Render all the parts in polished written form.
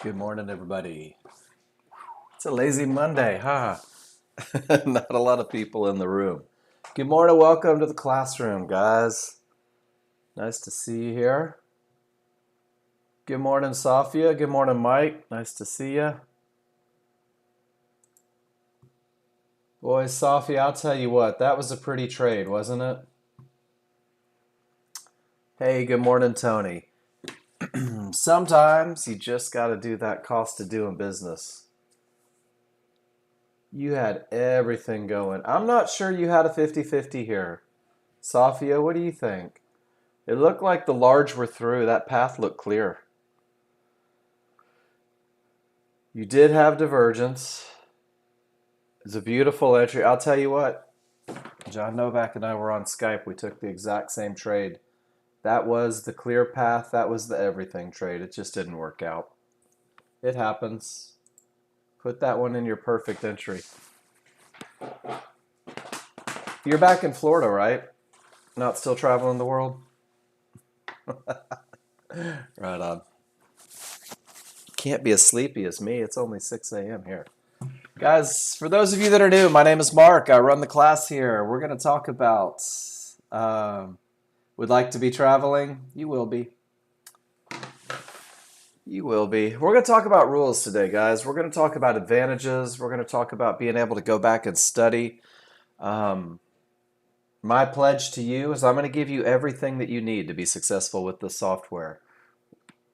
Good morning, everybody. It's a lazy Monday, huh? Not a lot of people in the room. Good morning, welcome to the classroom, guys. Nice to see you here. Good morning, Sophia. Good morning, Mike. Nice to see you. Boy, Sophia, I'll tell you what, that was a pretty trade, wasn't it? Hey, good morning, Tony. Sometimes you just got to do that cost of doing business. You had everything going. I'm not sure you had a 50-50 here. Sophia, what do you think? It looked like the large were through. That path looked clear. You did have divergence. It's a beautiful entry. I'll tell you what, John Novak and I were on Skype. We took the exact same trade. That was the clear path. That was the everything trade. It just didn't work out. It happens. Put that one in your perfect entry. You're back in Florida, right? Not still traveling the world? Right on. Can't be as sleepy as me. It's only 6 a.m. here. Guys, for those of you that are new, my name is Mark. I run the class here. We're going to talk about would like to be traveling? You will be. You will be. We're going to talk about rules today, guys. We're going to talk about advantages. We're going to talk about being able to go back and study. Um, my pledge to you is I'm going to give you everything that you need to be successful with the software.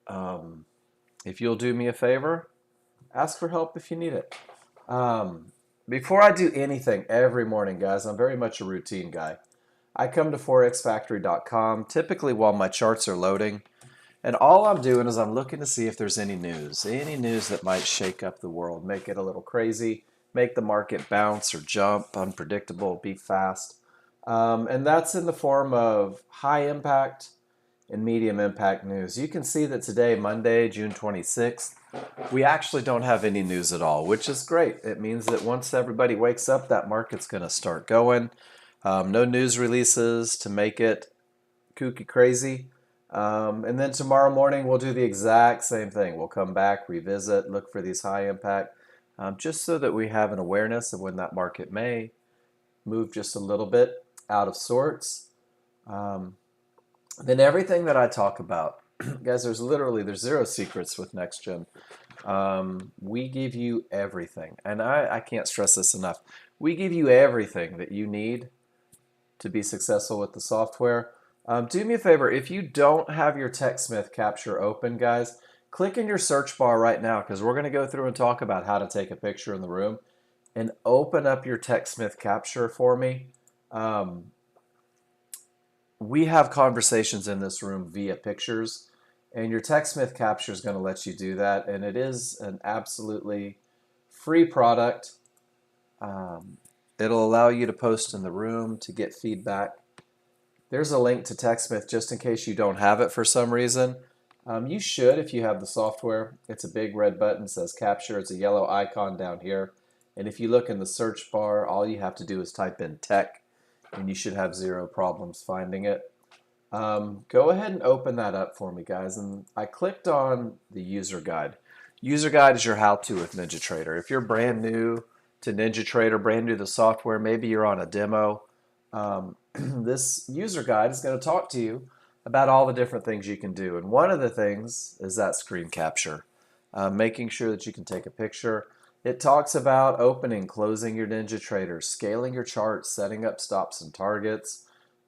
If you'll do me a favor, ask for help if you need it. Before I do anything every morning, guys, I'm very much a routine guy. I come to forexfactory.com typically while my charts are loading, and all I'm doing is I'm looking to see if there's any news that might shake up the world, make it a little crazy, make the market bounce or jump, unpredictable, be fast. And that's in the form of high impact and medium impact news. You can see that today, Monday, June 26th, we actually don't have any news at all, which is great. It means that once everybody wakes up, that market's going to start going. No news releases to make it kooky crazy. And then tomorrow morning, we'll do the exact same thing. We'll come back, revisit, look for these high impact, just so that we have an awareness of when that market may move just a little bit out of sorts. Then everything that I talk about, guys, there's zero secrets with Nexgen. We give you everything, and I can't stress this enough. We give you everything that you need to be successful with the software. Do me a favor, if you don't have your TechSmith capture open, guys, click in your search bar right now because we're going to go through and talk about how to take a picture in the room, and open up your TechSmith capture for me. We have conversations in this room via pictures, and your TechSmith capture is going to let you do that, and it is an absolutely free product. It'll allow you to post in the room to get feedback. There's a link to TechSmith just in case you don't have it for some reason. You should if you have the software. It's a big red button, says capture. It's a yellow icon down here. And if you look in the search bar, all you have to do is type in tech, and you should have zero problems finding it. Go ahead and open that up for me, guys. And I clicked on the user guide. User guide is your how-to with NinjaTrader. If you're brand new to NinjaTrader, brand new to the software, maybe you're on a demo, this user guide is going to talk to you about all the different things you can do. And one of the things is that screen capture, making sure that you can take a picture. It talks about opening, closing your NinjaTrader, scaling your charts, setting up stops and targets,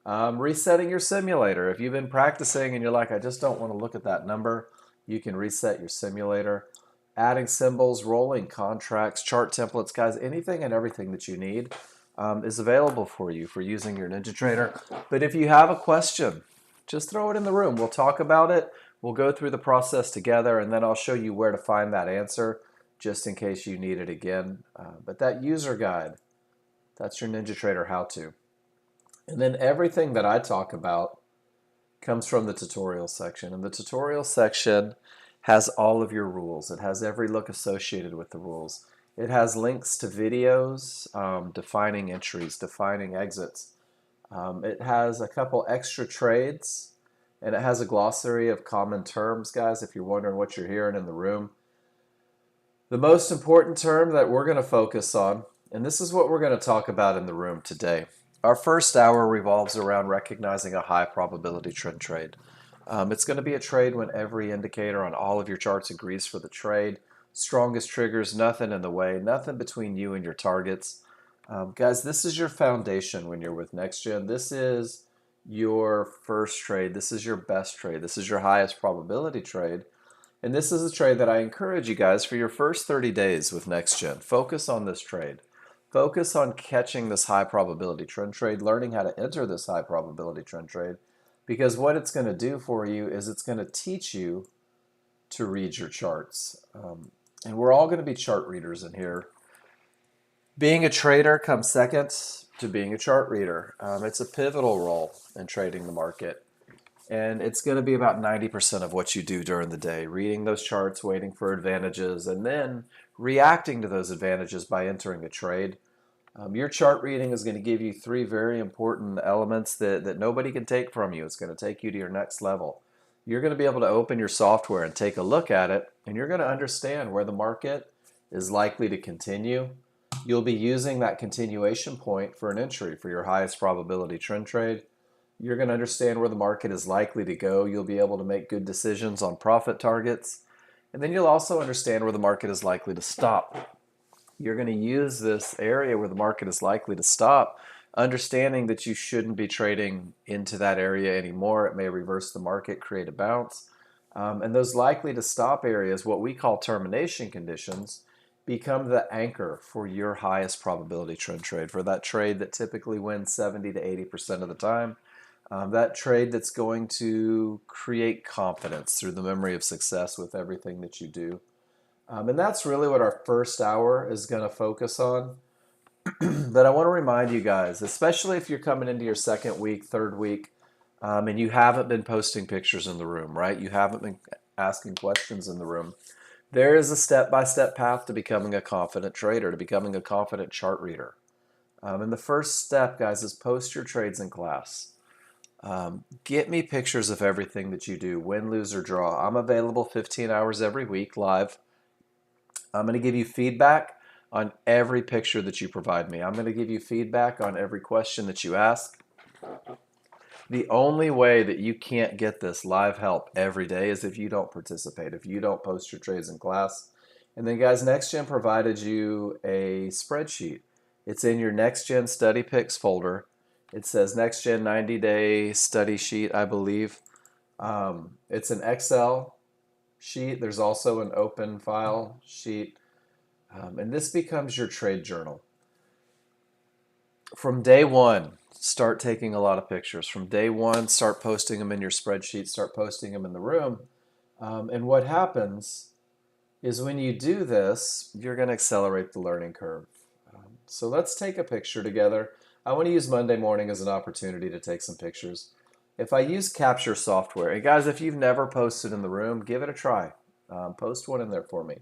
resetting your simulator. If you've been practicing and you're like, I just don't want to look at that number, you can reset your simulator. Adding symbols, rolling contracts, chart templates, guys, anything and everything that you need is available for you for using your NinjaTrader. But if you have a question, just throw it in the room. We'll talk about it. We'll go through the process together, and then I'll show you where to find that answer just in case you need it again. But that user guide, that's your NinjaTrader how-to. And then everything that I talk about comes from the tutorial section. And the tutorial section has all of your rules. It has every look associated with the rules. It has links to videos, defining entries, defining exits. It has a couple extra trades, and it has a glossary of common terms, guys, if you're wondering what you're hearing in the room. The most important term that we're going to focus on, and this is what we're going to talk about in the room today. Our first hour revolves around recognizing a high probability trend trade. It's going to be a trade when every indicator on all of your charts agrees for the trade. Strongest triggers, nothing in the way, nothing between you and your targets. Guys, this is your foundation when you're with Nexgen. This is your first trade. This is your best trade. This is your highest probability trade. And this is a trade that I encourage you guys for your first 30 days with Nexgen. Focus on this trade. Focus on catching this high probability trend trade, learning how to enter this high probability trend trade, because what it's going to do for you is it's going to teach you to read your charts. And we're all going to be chart readers in here. Being a trader comes second to being a chart reader. It's a pivotal role in trading the market. And it's going to be about 90% of what you do during the day, reading those charts, waiting for advantages, and then reacting to those advantages by entering a trade. Your chart reading is going to give you three very important elements that nobody can take from you. It's going to take you to your next level. You're going to be able to open your software and take a look at it, and you're going to understand where the market is likely to continue. You'll be using that continuation point for an entry for your highest probability trend trade. You're going to understand where the market is likely to go. You'll be able to make good decisions on profit targets. And then you'll also understand where the market is likely to stop. You're going to use this area where the market is likely to stop, understanding that you shouldn't be trading into that area anymore. It may reverse the market, create a bounce. And those likely to stop areas, what we call termination conditions, become the anchor for your highest probability trend trade, for that trade that typically wins 70 to 80% of the time. That trade that's going to create confidence through the memory of success with everything that you do. And that's really what our first hour is going to focus on. But I want to remind you guys, especially if you're coming into your second week, third week, and you haven't been posting pictures in the room, right? You haven't been asking questions in the room. There is a step-by-step path to becoming a confident trader, to becoming a confident chart reader. And the first step, guys, is post your trades in class. Get me pictures of everything that you do, win, lose, or draw. I'm available 15 hours every week live. I'm going to give you feedback on every picture that you provide me. I'm going to give you feedback on every question that you ask. The only way that you can't get this live help every day is if you don't participate, if you don't post your trades in class. And then, guys, Nexgen provided you a spreadsheet. It's in your Nexgen Study Picks folder. It says Nexgen 90-day study sheet, I believe. It's an Excel sheet. There's also an open file sheet. And this becomes your trade journal. From day one, start taking a lot of pictures. From day one, start posting them in your spreadsheet, start posting them in the room. And what happens is when you do this, you're going to accelerate the learning curve. So let's take a picture together. I want to use Monday morning as an opportunity to take some pictures. If I use Capture software, and guys, if you've never posted in the room, give it a try. Post one in there for me.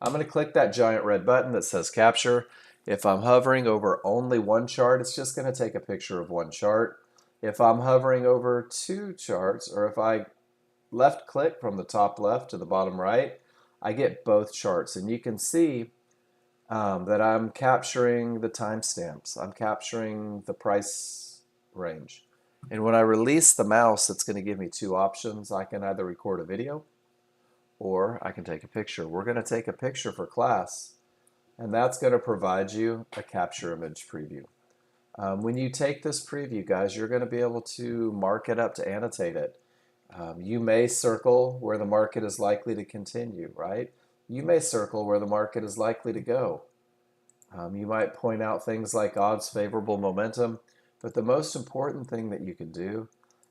I'm going to click that giant red button that says Capture. If I'm hovering over only one chart, it's just going to take a picture of one chart. If I'm hovering over two charts, or if I left click from the top left to the bottom right, I get both charts. And you can see that I'm capturing the timestamps. I'm capturing the price range. And when I release the mouse, it's going to give me two options. I can either record a video or I can take a picture. We're going to take a picture for class, and that's going to provide you a capture image preview. When you take this preview, guys, you're going to be able to mark it up to annotate it. You may circle where the market is likely to continue, right? You may circle where the market is likely to go. You might point out things like odds, favorable momentum, but the most important thing that you can do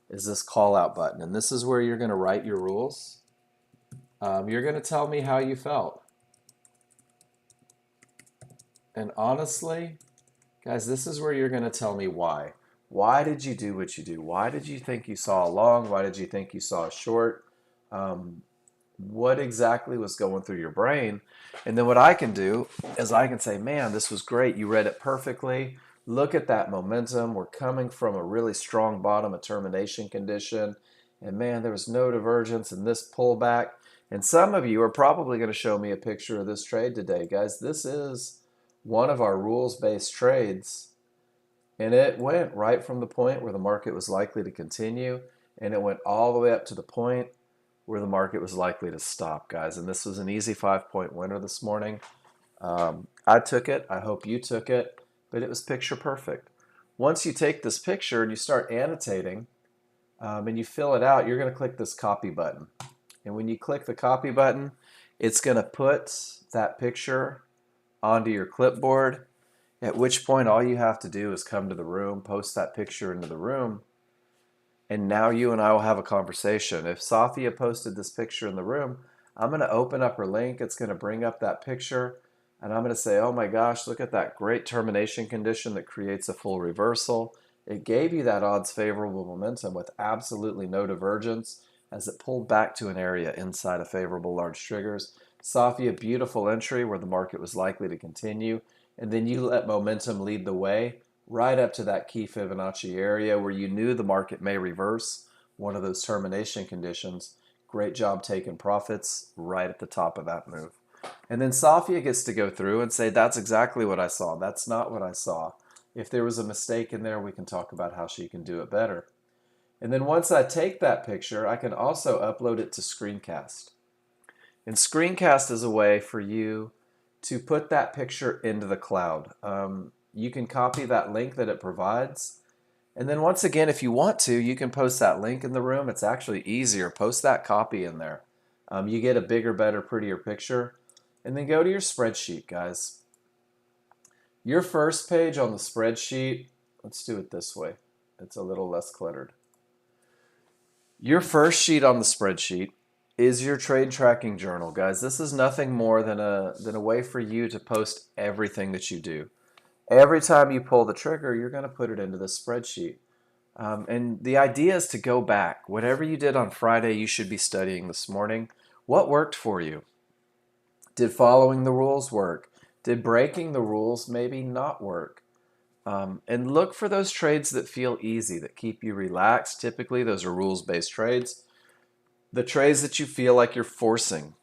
is this call out button. And this is where you're going to write your rules. You're going to tell me how you felt. And honestly, guys, this is where you're going to tell me why. Why did you do what you do? Why did you think you saw a long? Why did you think you saw a short? What exactly was going through your brain? And then what I can do is I can say, man, this was great. You read it perfectly. Look at that momentum. We're coming from a really strong bottom, a termination condition. And man, there was no divergence in this pullback. And some of you are probably going to show me a picture of this trade today. Guys, this is one of our rules-based trades. And it went right from the point where the market was likely to continue, and it went all the way up to the point where the market was likely to stop, guys. And this was an easy 5-point winner this morning. I took it. I hope you took it, but it was picture perfect. Once you take this picture and you start annotating and you fill it out, you're going to click this copy button. And when you click the copy button, it's going to put that picture onto your clipboard, at which point all you have to do is come to the room, post that picture into the room, and now you and I will have a conversation. If Safia posted this picture in the room, I'm going to open up her link. It's going to bring up that picture, and I'm going to say, oh my gosh, look at that great termination condition that creates a full reversal. It gave you that odds favorable momentum with absolutely no divergence as it pulled back to an area inside of favorable large triggers. Safia, beautiful entry where the market was likely to continue. And then you let momentum lead the way right up to that key Fibonacci area where you knew the market may reverse one of those termination conditions. Great job taking profits right at the top of that move. And then Safia gets to go through and say, that's exactly what I saw. That's not what I saw. If there was a mistake in there, we can talk about how she can do it better. And then once I take that picture, I can also upload it to Screencast. And Screencast is a way for you to put that picture into the cloud. You can copy that link that it provides. And then once again, if you want to, you can post that link in the room. It's actually easier. Post that copy in there. You get a bigger, better, prettier picture. And then go to your spreadsheet, guys. Your first page on the spreadsheet, let's do it this way. It's a little less cluttered. Your first sheet on the spreadsheet is your trade tracking journal, guys. This is nothing more than a way for you to post everything that you do. Every time you pull the trigger, you're going to put it into the spreadsheet. And the idea is to go back. Whatever you did on Friday, you should be studying this morning. What worked for you? Did following the rules work? Did breaking the rules maybe not work? And look for those trades that feel easy, that keep you relaxed. Typically, those are rules-based trades. The trades that you feel like you're forcing.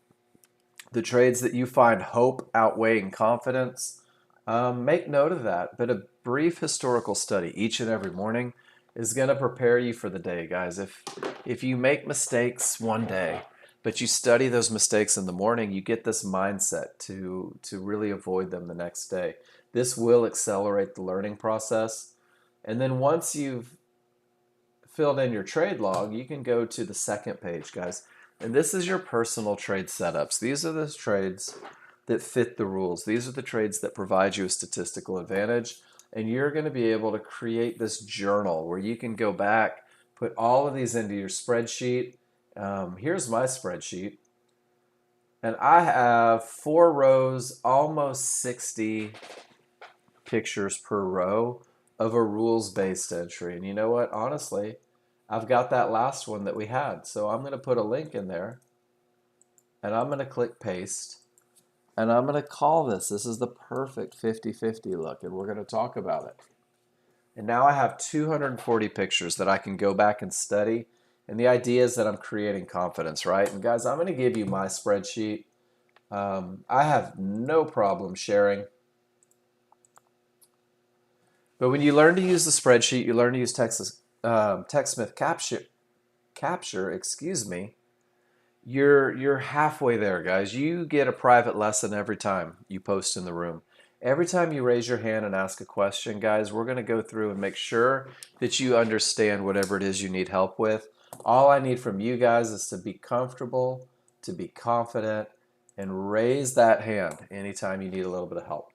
The trades that you find hope outweighing confidence. Make note of that. But a brief historical study each and every morning is going to prepare you for the day, guys. If you make mistakes one day, but you study those mistakes in the morning, you get this mindset to really avoid them the next day. This will accelerate the learning process. And then once you've filled in your trade log, you can go to the second page, guys. And this is your personal trade setups. These are those trades that fit the rules. These are the trades that provide you a statistical advantage. And you're going to be able to create this journal where you can go back, put all of these into your spreadsheet. Here's my spreadsheet. And I have 4 rows, almost 60 pictures per row of a rules-based entry. And you know what? Honestly, I've got that last one that we had. So I'm going to put a link in there. And I'm going to click paste. And I'm going to call this is the perfect 50-50 look. And we're going to talk about it. And now I have 240 pictures that I can go back and study. And the idea is that I'm creating confidence, right? And guys, I'm going to give you my spreadsheet. I have no problem sharing. But when you learn to use the spreadsheet, you learn to use TechSmith Capture, you're halfway there, guys. You get a private lesson every time you post in the room. Every time you raise your hand and ask a question, guys, we're going to go through and make sure that you understand whatever it is you need help with. All I need from you guys is to be comfortable, to be confident, and raise that hand anytime you need a little bit of help.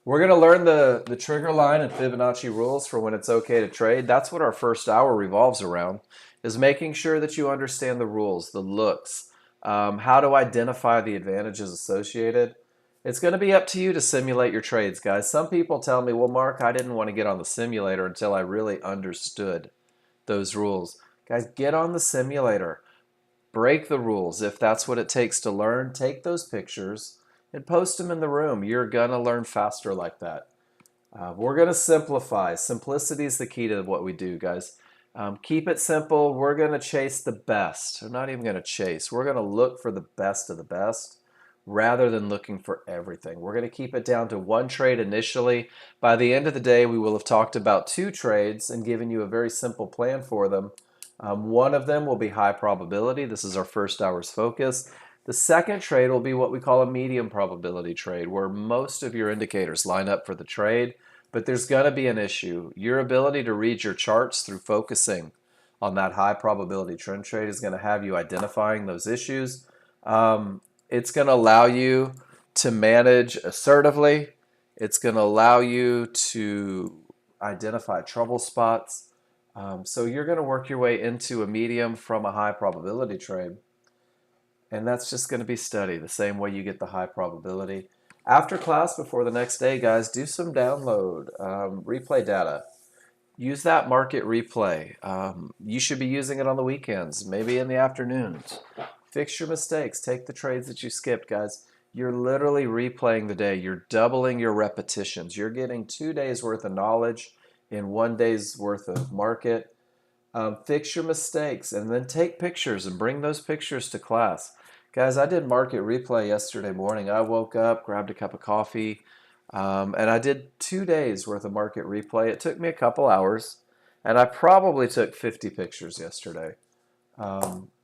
We're going to learn the trigger line and Fibonacci rules for when it's okay to trade. That's what our first hour revolves around, is making sure that you understand the rules, the looks, how to identify the advantages associated. It's going to be up to you to simulate your trades, guys. Some people tell me, well, Mark, I didn't want to get on the simulator until I really understood those rules. Guys, get on the simulator. Break the rules. If that's what it takes to learn, take those pictures and post them in the room. You're going to learn faster like that. We're going to simplify. Simplicity is the key to what we do, guys. Keep it simple. We're going to chase the best. We're not even going to chase. We're going to look for the best of the best rather than looking for everything. We're going to keep it down to one trade initially. By the end of the day, we will have talked about two trades and given you a very simple plan for them. One of them will be high probability. This is our first hour's focus. The second trade will be what we call a medium probability trade, where most of your indicators line up for the trade, but there's going to be an issue. Your ability to read your charts through focusing on that high probability trend trade is going to have you identifying those issues. It's going to allow you to manage assertively. It's going to allow you to identify trouble spots. So you're going to work your way into a medium from a high probability trade. And that's just going to be steady, the same way you get the high probability. After class, before the next day, guys, do some download, replay data. Use that market replay. You should be using it on the weekends, maybe in the afternoons. Fix your mistakes. Take the trades that you skipped, guys. You're literally replaying the day. You're doubling your repetitions. You're getting 2 days worth of knowledge in 1 day's worth of market. Fix your mistakes and then take pictures and bring those pictures to class. Guys, I did market replay yesterday morning. I woke up, grabbed a cup of coffee, and I did 2 days worth of market replay. It took me a couple hours, and I probably took 50 pictures yesterday.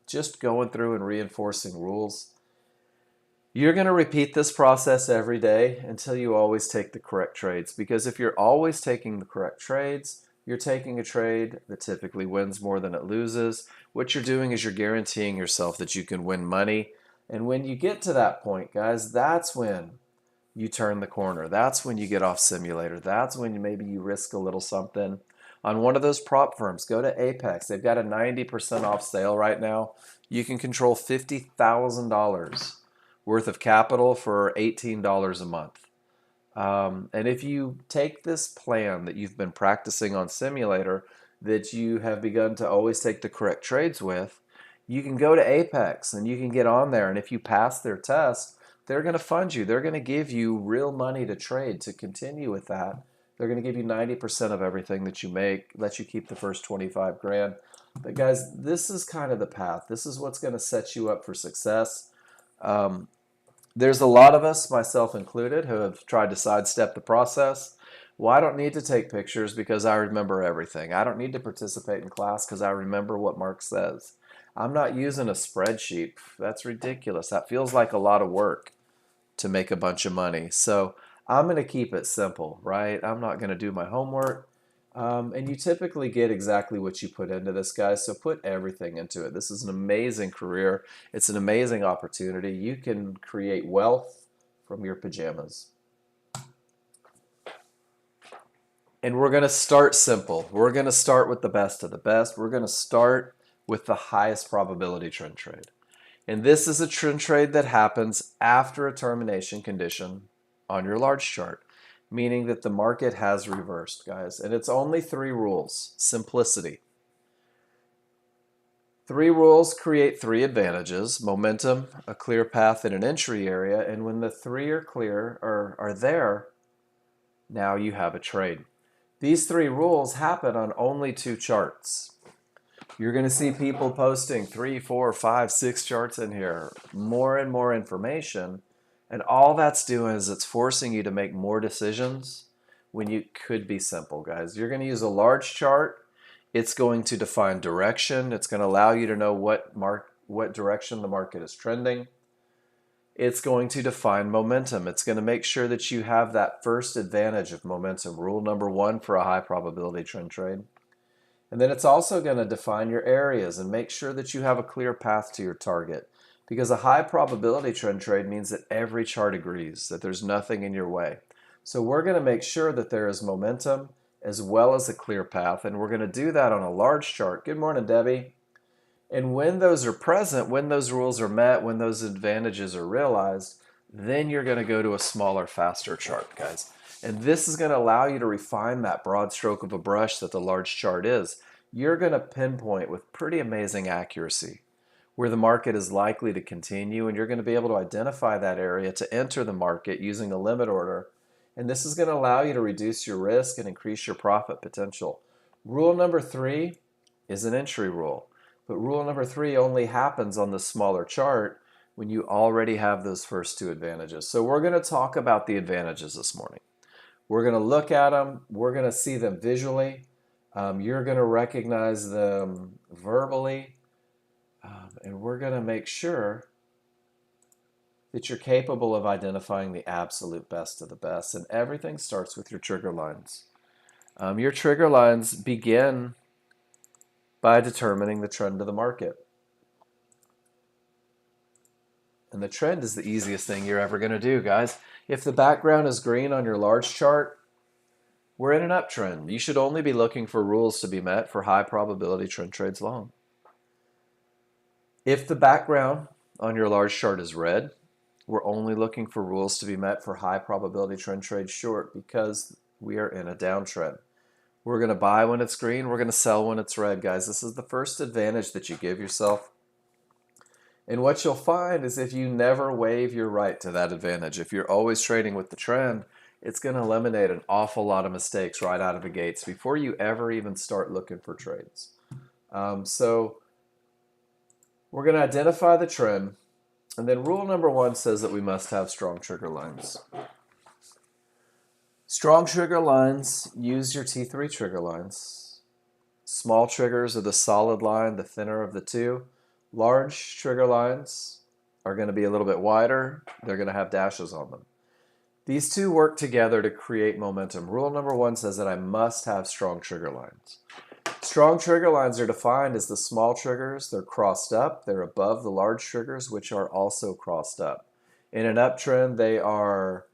Just going through and reinforcing rules. You're going to repeat this process every day until you always take the correct trades, because if you're always taking the correct trades, you're taking a trade that typically wins more than it loses. What you're doing is you're guaranteeing yourself that you can win money. And when you get to that point, guys, that's when you turn the corner. That's when you get off simulator. That's when maybe you risk a little something. On one of those prop firms, go to Apex. They've got a 90% off sale right now. You can control $50,000 worth of capital for $18 a month. And if you take this plan that you've been practicing on simulator, that you have begun to always take the correct trades with, you can go to Apex and you can get on there. And if you pass their test, they're going to fund you. They're going to give you real money to trade to continue with that. They're going to give you 90% of everything that you make, let you keep the first 25 grand. But guys, this is kind of the path. This is what's going to set you up for success. There's a lot of us, myself included, who have tried to sidestep the process. Well, I don't need to take pictures because I remember everything. I don't need to participate in class because I remember what Mark says. I'm not using a spreadsheet. That's ridiculous. That feels like a lot of work to make a bunch of money. So I'm going to keep it simple, right? I'm not going to do my homework. And you typically get exactly what you put into this, guys. So put everything into it. This is an amazing career. It's an amazing opportunity. You can create wealth from your pajamas. And we're going to start simple. We're going to start with the best of the best. We're going to start with the highest probability trend trade. And this is a trend trade that happens after a termination condition on your large chart, meaning that the market has reversed, guys. And it's only 3 rules. Simplicity. 3 rules create 3 advantages: momentum, a clear path, and an entry area. And when the 3 are clear or are there, now you have a trade. These 3 rules happen on only 2 charts. You're going to see people posting 3, 4, 5, 6 charts in here, more and more information. And all that's doing is it's forcing you to make more decisions when you could be simple, guys. You're going to use a large chart. It's going to define direction. It's going to allow you to know what direction the market is trending. It's going to define momentum. It's going to make sure that you have that first advantage of momentum. Rule number 1 for a high probability trend trade. And then it's also going to define your areas and make sure that you have a clear path to your target. Because a high probability trend trade means that every chart agrees, that there's nothing in your way. So we're going to make sure that there is momentum as well as a clear path. And we're going to do that on a large chart. Good morning, Debbie. And when those are present, when those rules are met, when those advantages are realized, then you're going to go to a smaller, faster chart, guys. And this is going to allow you to refine that broad stroke of a brush that the large chart is. You're going to pinpoint with pretty amazing accuracy where the market is likely to continue, and you're going to be able to identify that area to enter the market using a limit order. And this is going to allow you to reduce your risk and increase your profit potential. Rule number 3 is an entry rule. But rule number 3 only happens on the smaller chart when you already have those first 2 advantages. So we're going to talk about the advantages this morning. We're going to look at them. We're going to see them visually. You're going to recognize them verbally. And we're going to make sure that you're capable of identifying the absolute best of the best. And everything starts with your trigger lines. Your trigger lines begin by determining the trend of the market. And the trend is the easiest thing you're ever going to do, guys. If the background is green on your large chart, we're in an uptrend. You should only be looking for rules to be met for high probability trend trades long. If the background on your large chart is red, we're only looking for rules to be met for high probability trend trades short because we are in a downtrend. We're going to buy when it's green. We're going to sell when it's red, guys. This is the first advantage that you give yourself. And what you'll find is if you never waive your right to that advantage, if you're always trading with the trend, it's going to eliminate an awful lot of mistakes right out of the gates before you ever even start looking for trades. So we're going to identify the trend. And then rule number 1 says that we must have strong trigger lines. Strong trigger lines, use your T3 trigger lines. Small triggers are the solid line, the thinner of the two. Large trigger lines are going to be a little bit wider. They're going to have dashes on them. These two work together to create momentum. Rule number 1 says that I must have strong trigger lines. Strong trigger lines are defined as the small triggers. They're crossed up. They're above the large triggers, which are also crossed up. In an uptrend, they are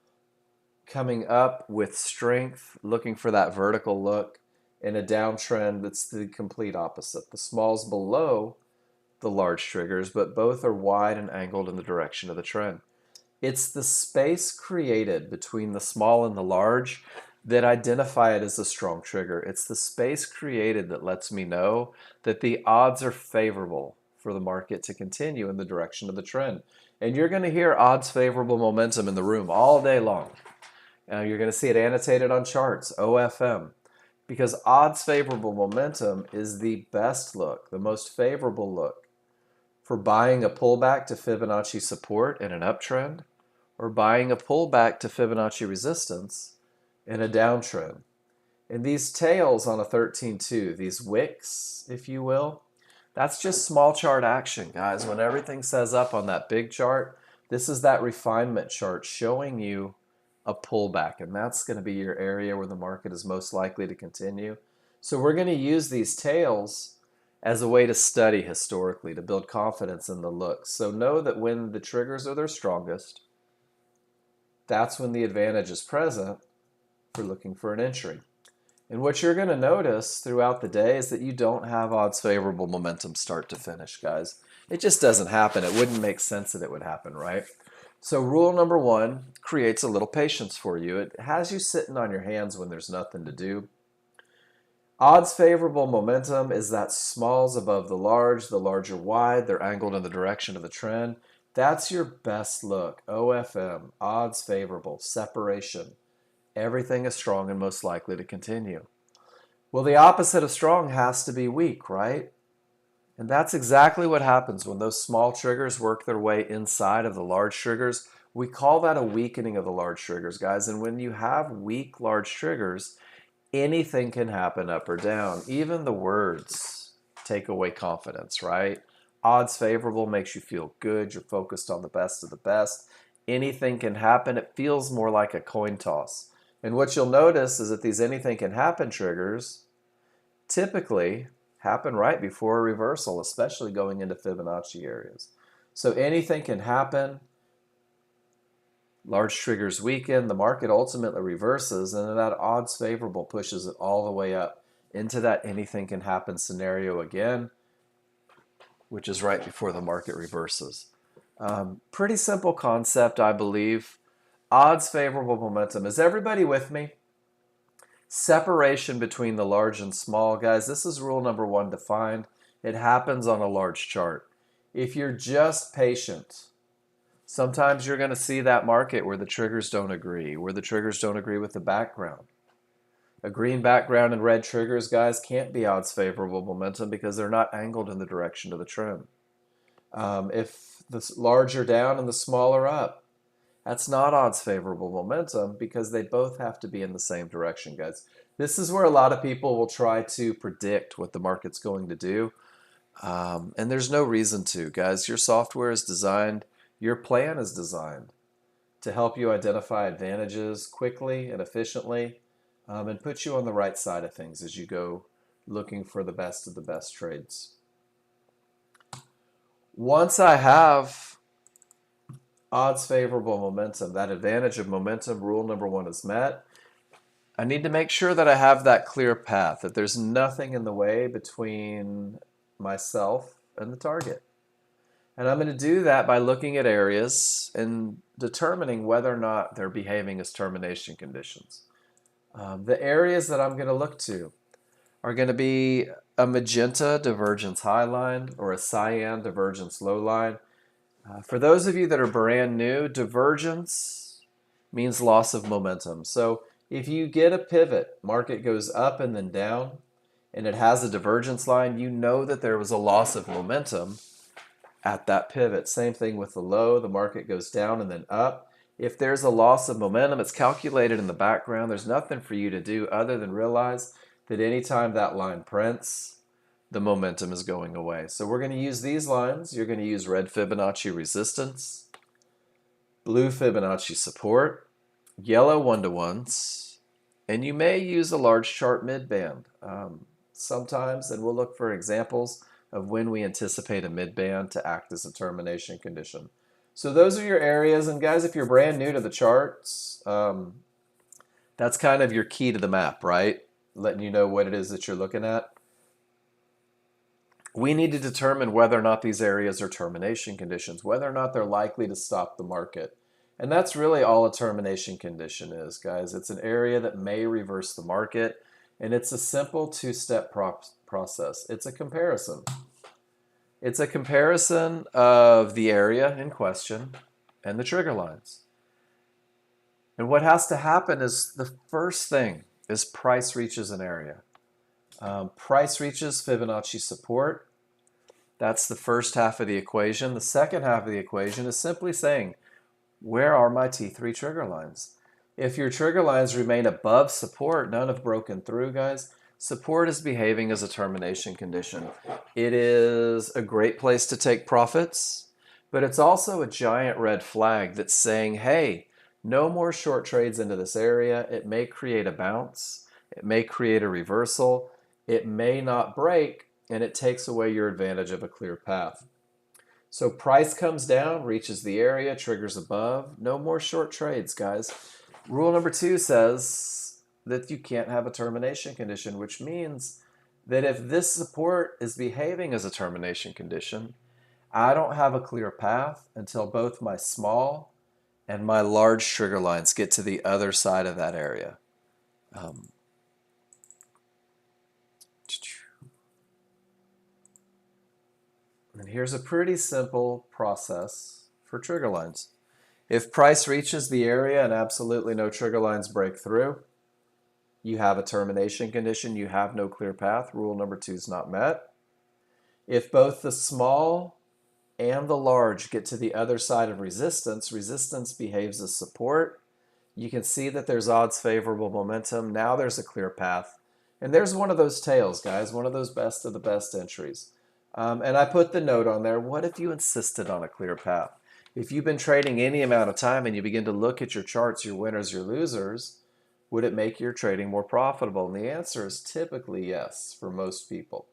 coming up with strength, looking for that vertical look. In a downtrend, it's the complete opposite. The small's below the large triggers, but both are wide and angled in the direction of the trend. It's the space created between the small and the large that identify it as a strong trigger. It's the space created that lets me know that the odds are favorable for the market to continue in the direction of the trend. And you're going to hear odds favorable momentum in the room all day long. You're going to see it annotated on charts, OFM, because odds favorable momentum is the best look, the most favorable look for buying a pullback to Fibonacci support in an uptrend or buying a pullback to Fibonacci resistance in a downtrend. And these tails on a 13-2, these wicks, if you will, that's just small chart action, guys. When everything says up on that big chart, this is that refinement chart showing you a pullback, and that's going to be your area where the market is most likely to continue. So we're going to use these tails as a way to study historically, to build confidence in the looks. So know that when the triggers are their strongest, that's when the advantage is present for looking for an entry. And what you're going to notice throughout the day is that you don't have odds favorable momentum start to finish, guys. It just doesn't happen. It wouldn't make sense that it would happen, right? So rule number 1 creates a little patience for you. It has you sitting on your hands when there's nothing to do. Odds favorable momentum is that small's above the large are wide, they're angled in the direction of the trend. That's your best look. OFM, odds favorable, separation. Everything is strong and most likely to continue. Well, the opposite of strong has to be weak, right? And that's exactly what happens when those small triggers work their way inside of the large triggers. We call that a weakening of the large triggers, guys. And when you have weak large triggers, anything can happen up or down. Even the words take away confidence, right? Odds favorable makes you feel good. You're focused on the best of the best. Anything can happen. It feels more like a coin toss. And what you'll notice is that these anything can happen triggers typically happen right before a reversal, especially going into Fibonacci areas. So anything can happen. Large triggers weaken, the market ultimately reverses, and then that odds favorable pushes it all the way up into that anything can happen scenario again, which is right before the market reverses. Pretty simple concept, I believe. Odds favorable momentum. Is everybody with me? Separation between the large and small. Guys, this is rule number 1 defined. It happens on a large chart. If you're just patient, sometimes you're going to see that market where the triggers don't agree, where the triggers don't agree with the background. A green background and red triggers, guys, can't be odds favorable momentum because they're not angled in the direction of the trend. If the larger down and the smaller up, that's not odds favorable momentum because they both have to be in the same direction, guys. This is where a lot of people will try to predict what the market's going to do. And there's no reason to, guys. Your software is designed, your plan is designed to help you identify advantages quickly and efficiently, and put you on the right side of things as you go looking for the best of the best trades. Once I have odds favorable momentum, that advantage of momentum, rule number one is met, I need to make sure that I have that clear path, that there's nothing in the way between myself and the target. And I'm going to do that by looking at areas and determining whether or not they're behaving as termination conditions. The areas that I'm going to look to are going to be a magenta divergence high line or a cyan divergence low line. For those of you that are brand new, divergence means loss of momentum. So if you get a pivot, market goes up and then down, and it has a divergence line, you know that there was a loss of momentum at that pivot. Same thing with the low, the market goes down and then up. If there's a loss of momentum, it's calculated in the background. There's nothing for you to do other than realize that anytime that line prints, the momentum is going away. So we're going to use these lines. You're going to use red Fibonacci resistance, blue Fibonacci support, yellow one-to-ones, and you may use a large chart midband sometimes, and we'll look for examples of when we anticipate a midband to act as a termination condition. So those are your areas, and guys, if you're brand new to the charts, that's kind of your key to the map, right? Letting you know what it is that you're looking at. We need to determine whether or not these areas are termination conditions, whether or not they're likely to stop the market. And that's really all a termination condition is, guys. It's an area that may reverse the market, and it's a simple two-step process. It's a comparison. It's a comparison of the area in question and the trigger lines. And what has to happen is the first thing is price reaches an area. Price reaches Fibonacci support. That's the first half of the equation. The second half of the equation is simply saying, where are my T3 trigger lines? If your trigger lines remain above support, none have broken through, guys, support is behaving as a termination condition. It is a great place to take profits, but it's also a giant red flag that's saying, hey, no more short trades into this area. It may create a bounce. It may create a reversal. It may not break, and it takes away your advantage of a clear path. So price comes down, reaches the area, triggers above. No more short trades, guys. Rule number two says that you can't have a termination condition, which means that if this support is behaving as a termination condition, I don't have a clear path until both my small and my large trigger lines get to the other side of that area. And here's a pretty simple process for trigger lines. If price reaches the area and absolutely no trigger lines break through, you have a termination condition, you have no clear path. Rule number two is not met. If both the small and the large get to the other side of resistance, resistance behaves as support. You can see that there's odds favorable momentum. Now there's a clear path. And there's one of those tails, guys, one of those best of the best entries. And I put the note on there, what if you insisted on a clear path? If you've been trading any amount of time and you begin to look at your charts, your winners, your losers, would it make your trading more profitable? And the answer is typically yes for most people.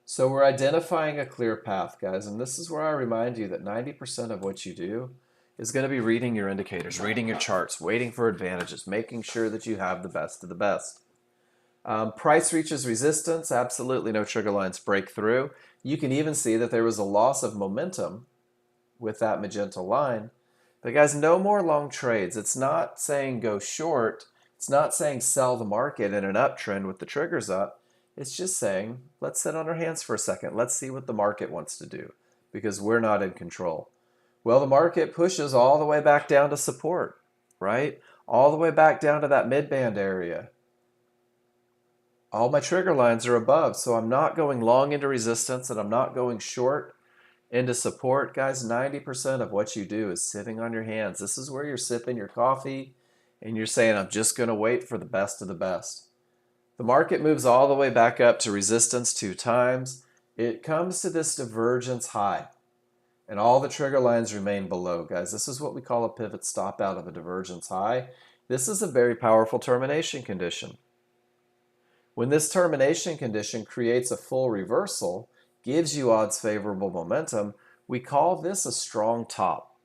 So we're identifying a clear path, guys, and this is where I remind you that 90% of what you do is going to be reading your indicators, reading your charts, waiting for advantages, making sure that you have the best of the best. Price reaches resistance, absolutely no trigger lines break through. You can even see that there was a loss of momentum with that magenta line. But guys, no more long trades. It's not saying go short. It's not saying sell the market in an uptrend with the triggers up. It's just saying, let's sit on our hands for a second. Let's see what the market wants to do because we're not in control. Well, the market pushes all the way back down to support. right? All the way back down to that mid-band area. All my trigger lines are above, so I'm not going long into resistance and I'm not going short into support. Guys, 90% of what you do is sitting on your hands. This is where you're sipping your coffee and you're saying, I'm just going to wait for the best of the best. The market moves all the way back up to resistance 2 times. It comes to this divergence high, and all the trigger lines remain below, guys. This is what we call a pivot stop out of a divergence high. This is a very powerful termination condition. When this termination condition creates a full reversal, gives you odds favorable momentum, we call this a strong top.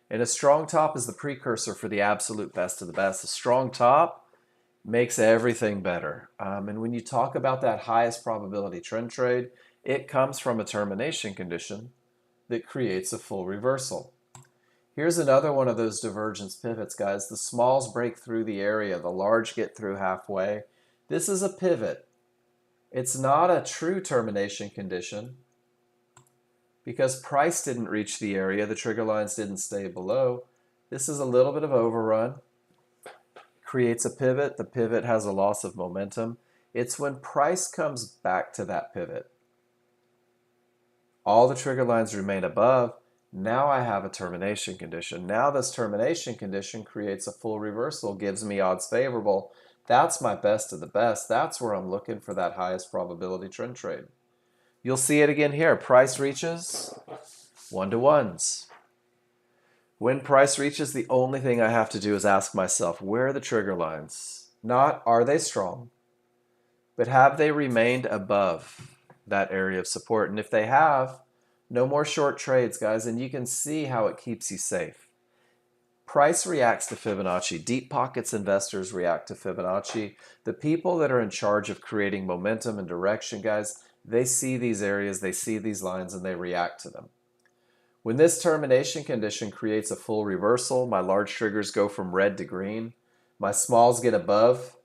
And a strong top is the precursor for the absolute best of the best. A strong top makes everything better. And when you talk about that highest probability trend trade, it comes from a termination condition that creates a full reversal. Here's another one of those divergence pivots, guys. The smalls break through the area, the large get through halfway. This is a pivot. It's not a true termination condition because price didn't reach the area, the trigger lines didn't stay below. This is a little bit of overrun. Creates a pivot. The pivot has a loss of momentum. It's when price comes back to that pivot. All the trigger lines remain above. Now I have a termination condition. Now this termination condition creates a full reversal, gives me odds favorable. That's my best of the best. That's where I'm looking for that highest probability trend trade. You'll see it again here. Price reaches 1-to-1s. When price reaches, the only thing I have to do is ask myself, where are the trigger lines? Not are they strong, but have they remained above that area of support? And if they have, no more short trades, guys, and you can see how it keeps you safe. Price reacts to Fibonacci. Deep pockets investors react to Fibonacci. The people that are in charge of creating momentum and direction, guys, they see these areas, they see these lines, and they react to them. When this termination condition creates a full reversal, my large triggers go from red to green. My smalls get above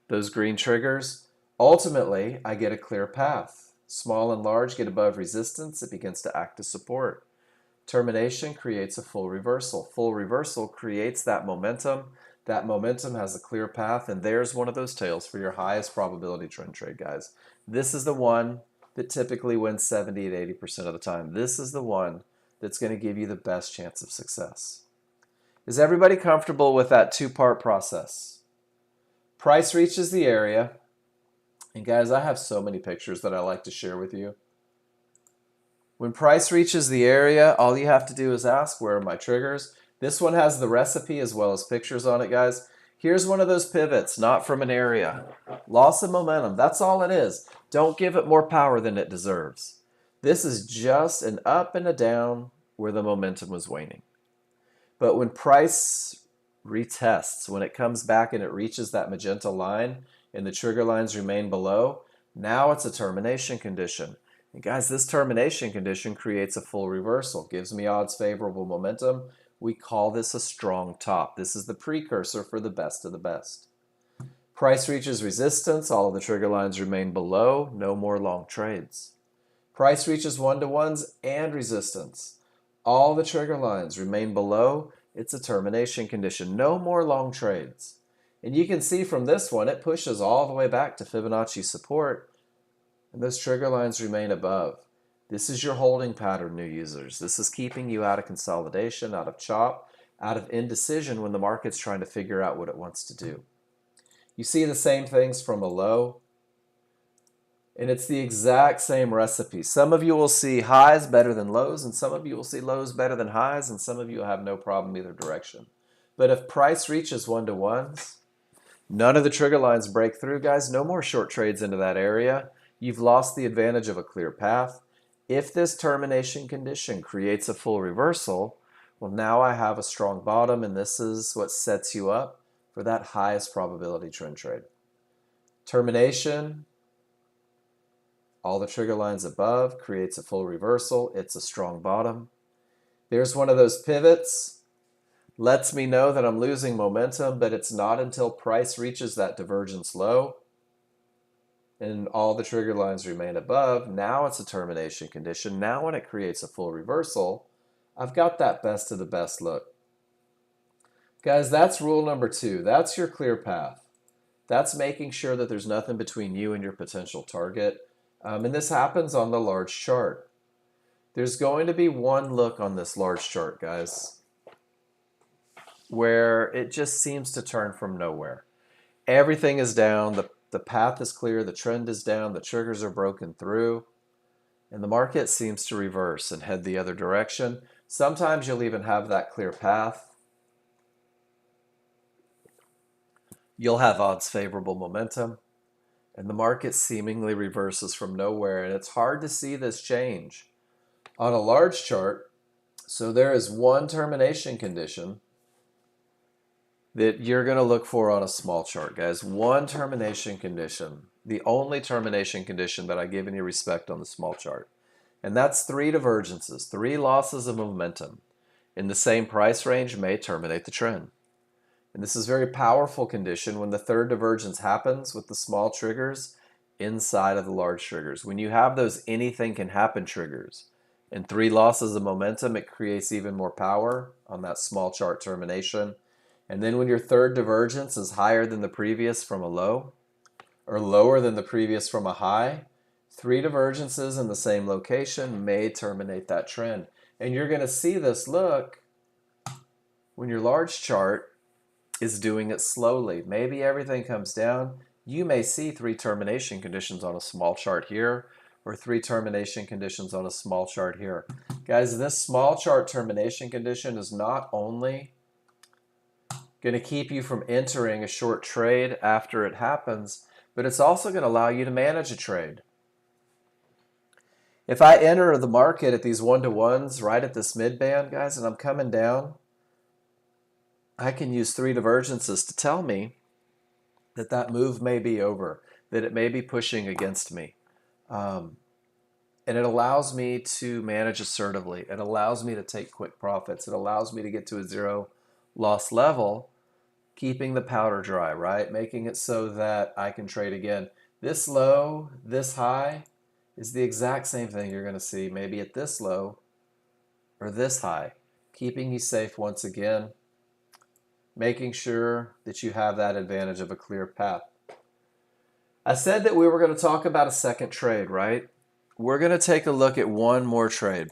those green triggers. Ultimately, I get a clear path. Small and large get above resistance. It begins to act as support. Termination creates a full reversal. Full reversal creates that momentum. That momentum has a clear path, and there's one of those tails for your highest probability trend trade, guys. This is the one that typically wins 70 to 80% of the time. This is the one that's going to give you the best chance of success. Is everybody comfortable with that 2-part process? Price reaches the area, and guys, I have so many pictures that I like to share with you. When price reaches the area, all you have to do is ask, where are my triggers? This one has the recipe as well as pictures on it, guys. Here's one of those pivots, not from an area. Loss of momentum, that's all it is. Don't give it more power than it deserves. This is just an up and a down where the momentum was waning. But when price retests, when it comes back and it reaches that magenta line and the trigger lines remain below, now it's a termination condition. And guys, this termination condition creates a full reversal, gives me odds favorable momentum. We call this a strong top. This is the precursor for the best of the best. Price reaches resistance, all of the trigger lines remain below, no more long trades. Price reaches 1-to-1s and resistance. All the trigger lines remain below, it's a termination condition, no more long trades. And you can see from this one, it pushes all the way back to Fibonacci support, and those trigger lines remain above. This is your holding pattern, new users. This is keeping you out of consolidation, out of chop, out of indecision when the market's trying to figure out what it wants to do. You see the same things from a low, and it's the exact same recipe. Some of you will see highs better than lows, and some of you will see lows better than highs, and some of you will have no problem either direction. But if price reaches 1-to-1s, none of the trigger lines break through, guys. No more short trades into that area. You've lost the advantage of a clear path. If this termination condition creates a full reversal, well, now I have a strong bottom, and this is what sets you up for that highest probability trend trade. Termination, all the trigger lines above, creates a full reversal. It's a strong bottom. There's one of those pivots. Lets me know that I'm losing momentum, but it's not until price reaches that divergence low and all the trigger lines remain above. Now it's a termination condition. Now when it creates a full reversal, I've got that best of the best look. Guys, that's rule number 2. That's your clear path. That's making sure that there's nothing between you and your potential target. And this happens on the large chart. There's going to be one look on this large chart, guys, where it just seems to turn from nowhere. Everything is down, the path is clear, the trend is down, the triggers are broken through, and the market seems to reverse and head the other direction. Sometimes you'll even have that clear path. You'll have odds favorable momentum, and the market seemingly reverses from nowhere, and it's hard to see this change on a large chart. So there is one termination condition that you're going to look for on a small chart, guys. One termination condition, the only termination condition that I give any respect on the small chart. And that's 3 divergences, 3 losses of momentum in the same price range may terminate the trend. And this is a very powerful condition when the third divergence happens with the small triggers inside of the large triggers. When you have those anything can happen triggers and 3 losses of momentum, it creates even more power on that small chart termination. And then when your third divergence is higher than the previous from a low or lower than the previous from a high, 3 divergences in the same location may terminate that trend. And you're going to see this look when your large chart is doing it slowly. Maybe everything comes down. You may see 3 termination conditions on a small chart here or 3 termination conditions on a small chart here. Guys, this small chart termination condition is not only going to keep you from entering a short trade after it happens, but it's also going to allow you to manage a trade. If I enter the market at these 1-to-1s right at this mid band, guys, and I'm coming down, I can use 3 divergences to tell me that that move may be over, that it may be pushing against me. And it allows me to manage assertively. It allows me to take quick profits. It allows me to get to a 0 loss level, keeping the powder dry, right? Making it so that I can trade again. This low, this high is the exact same thing you're going to see maybe at this low or this high, keeping you safe once again, making sure that you have that advantage of a clear path. I said that we were going to talk about a second trade, right? We're going to take a look at one more trade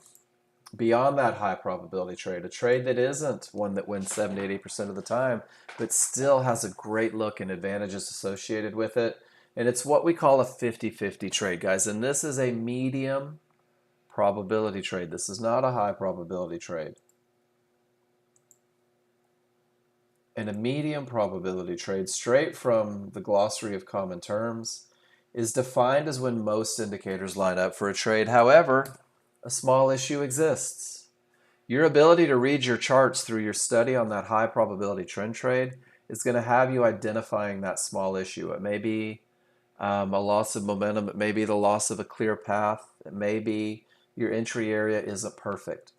beyond that high probability trade, a trade that isn't one that wins 70-80% of the time, but still has a great look and advantages associated with it. And it's what we call a 50-50 trade, guys. And this is a medium probability trade. This is not a high probability trade. And a medium probability trade, straight from the glossary of common terms, is defined as when most indicators line up for a trade. However, a small issue exists. Your ability to read your charts through your study on that high probability trend trade is going to have you identifying that small issue. It may be a loss of momentum. It may be the loss of a clear path. It may be your entry area isn't perfect.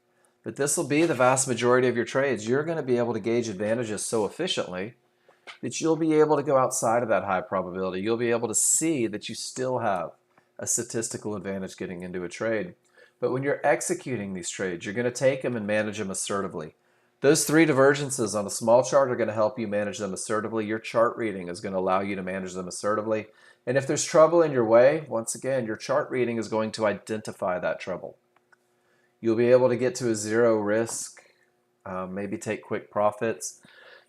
But this will be the vast majority of your trades. You're going to be able to gauge advantages so efficiently that you'll be able to go outside of that high probability. You'll be able to see that you still have a statistical advantage getting into a trade. But when you're executing these trades, you're going to take them and manage them assertively. Those 3 divergences on a small chart are going to help you manage them assertively. Your chart reading is going to allow you to manage them assertively. And if there's trouble in your way, once again, your chart reading is going to identify that trouble. You'll be able to get to a 0 risk, maybe take quick profits.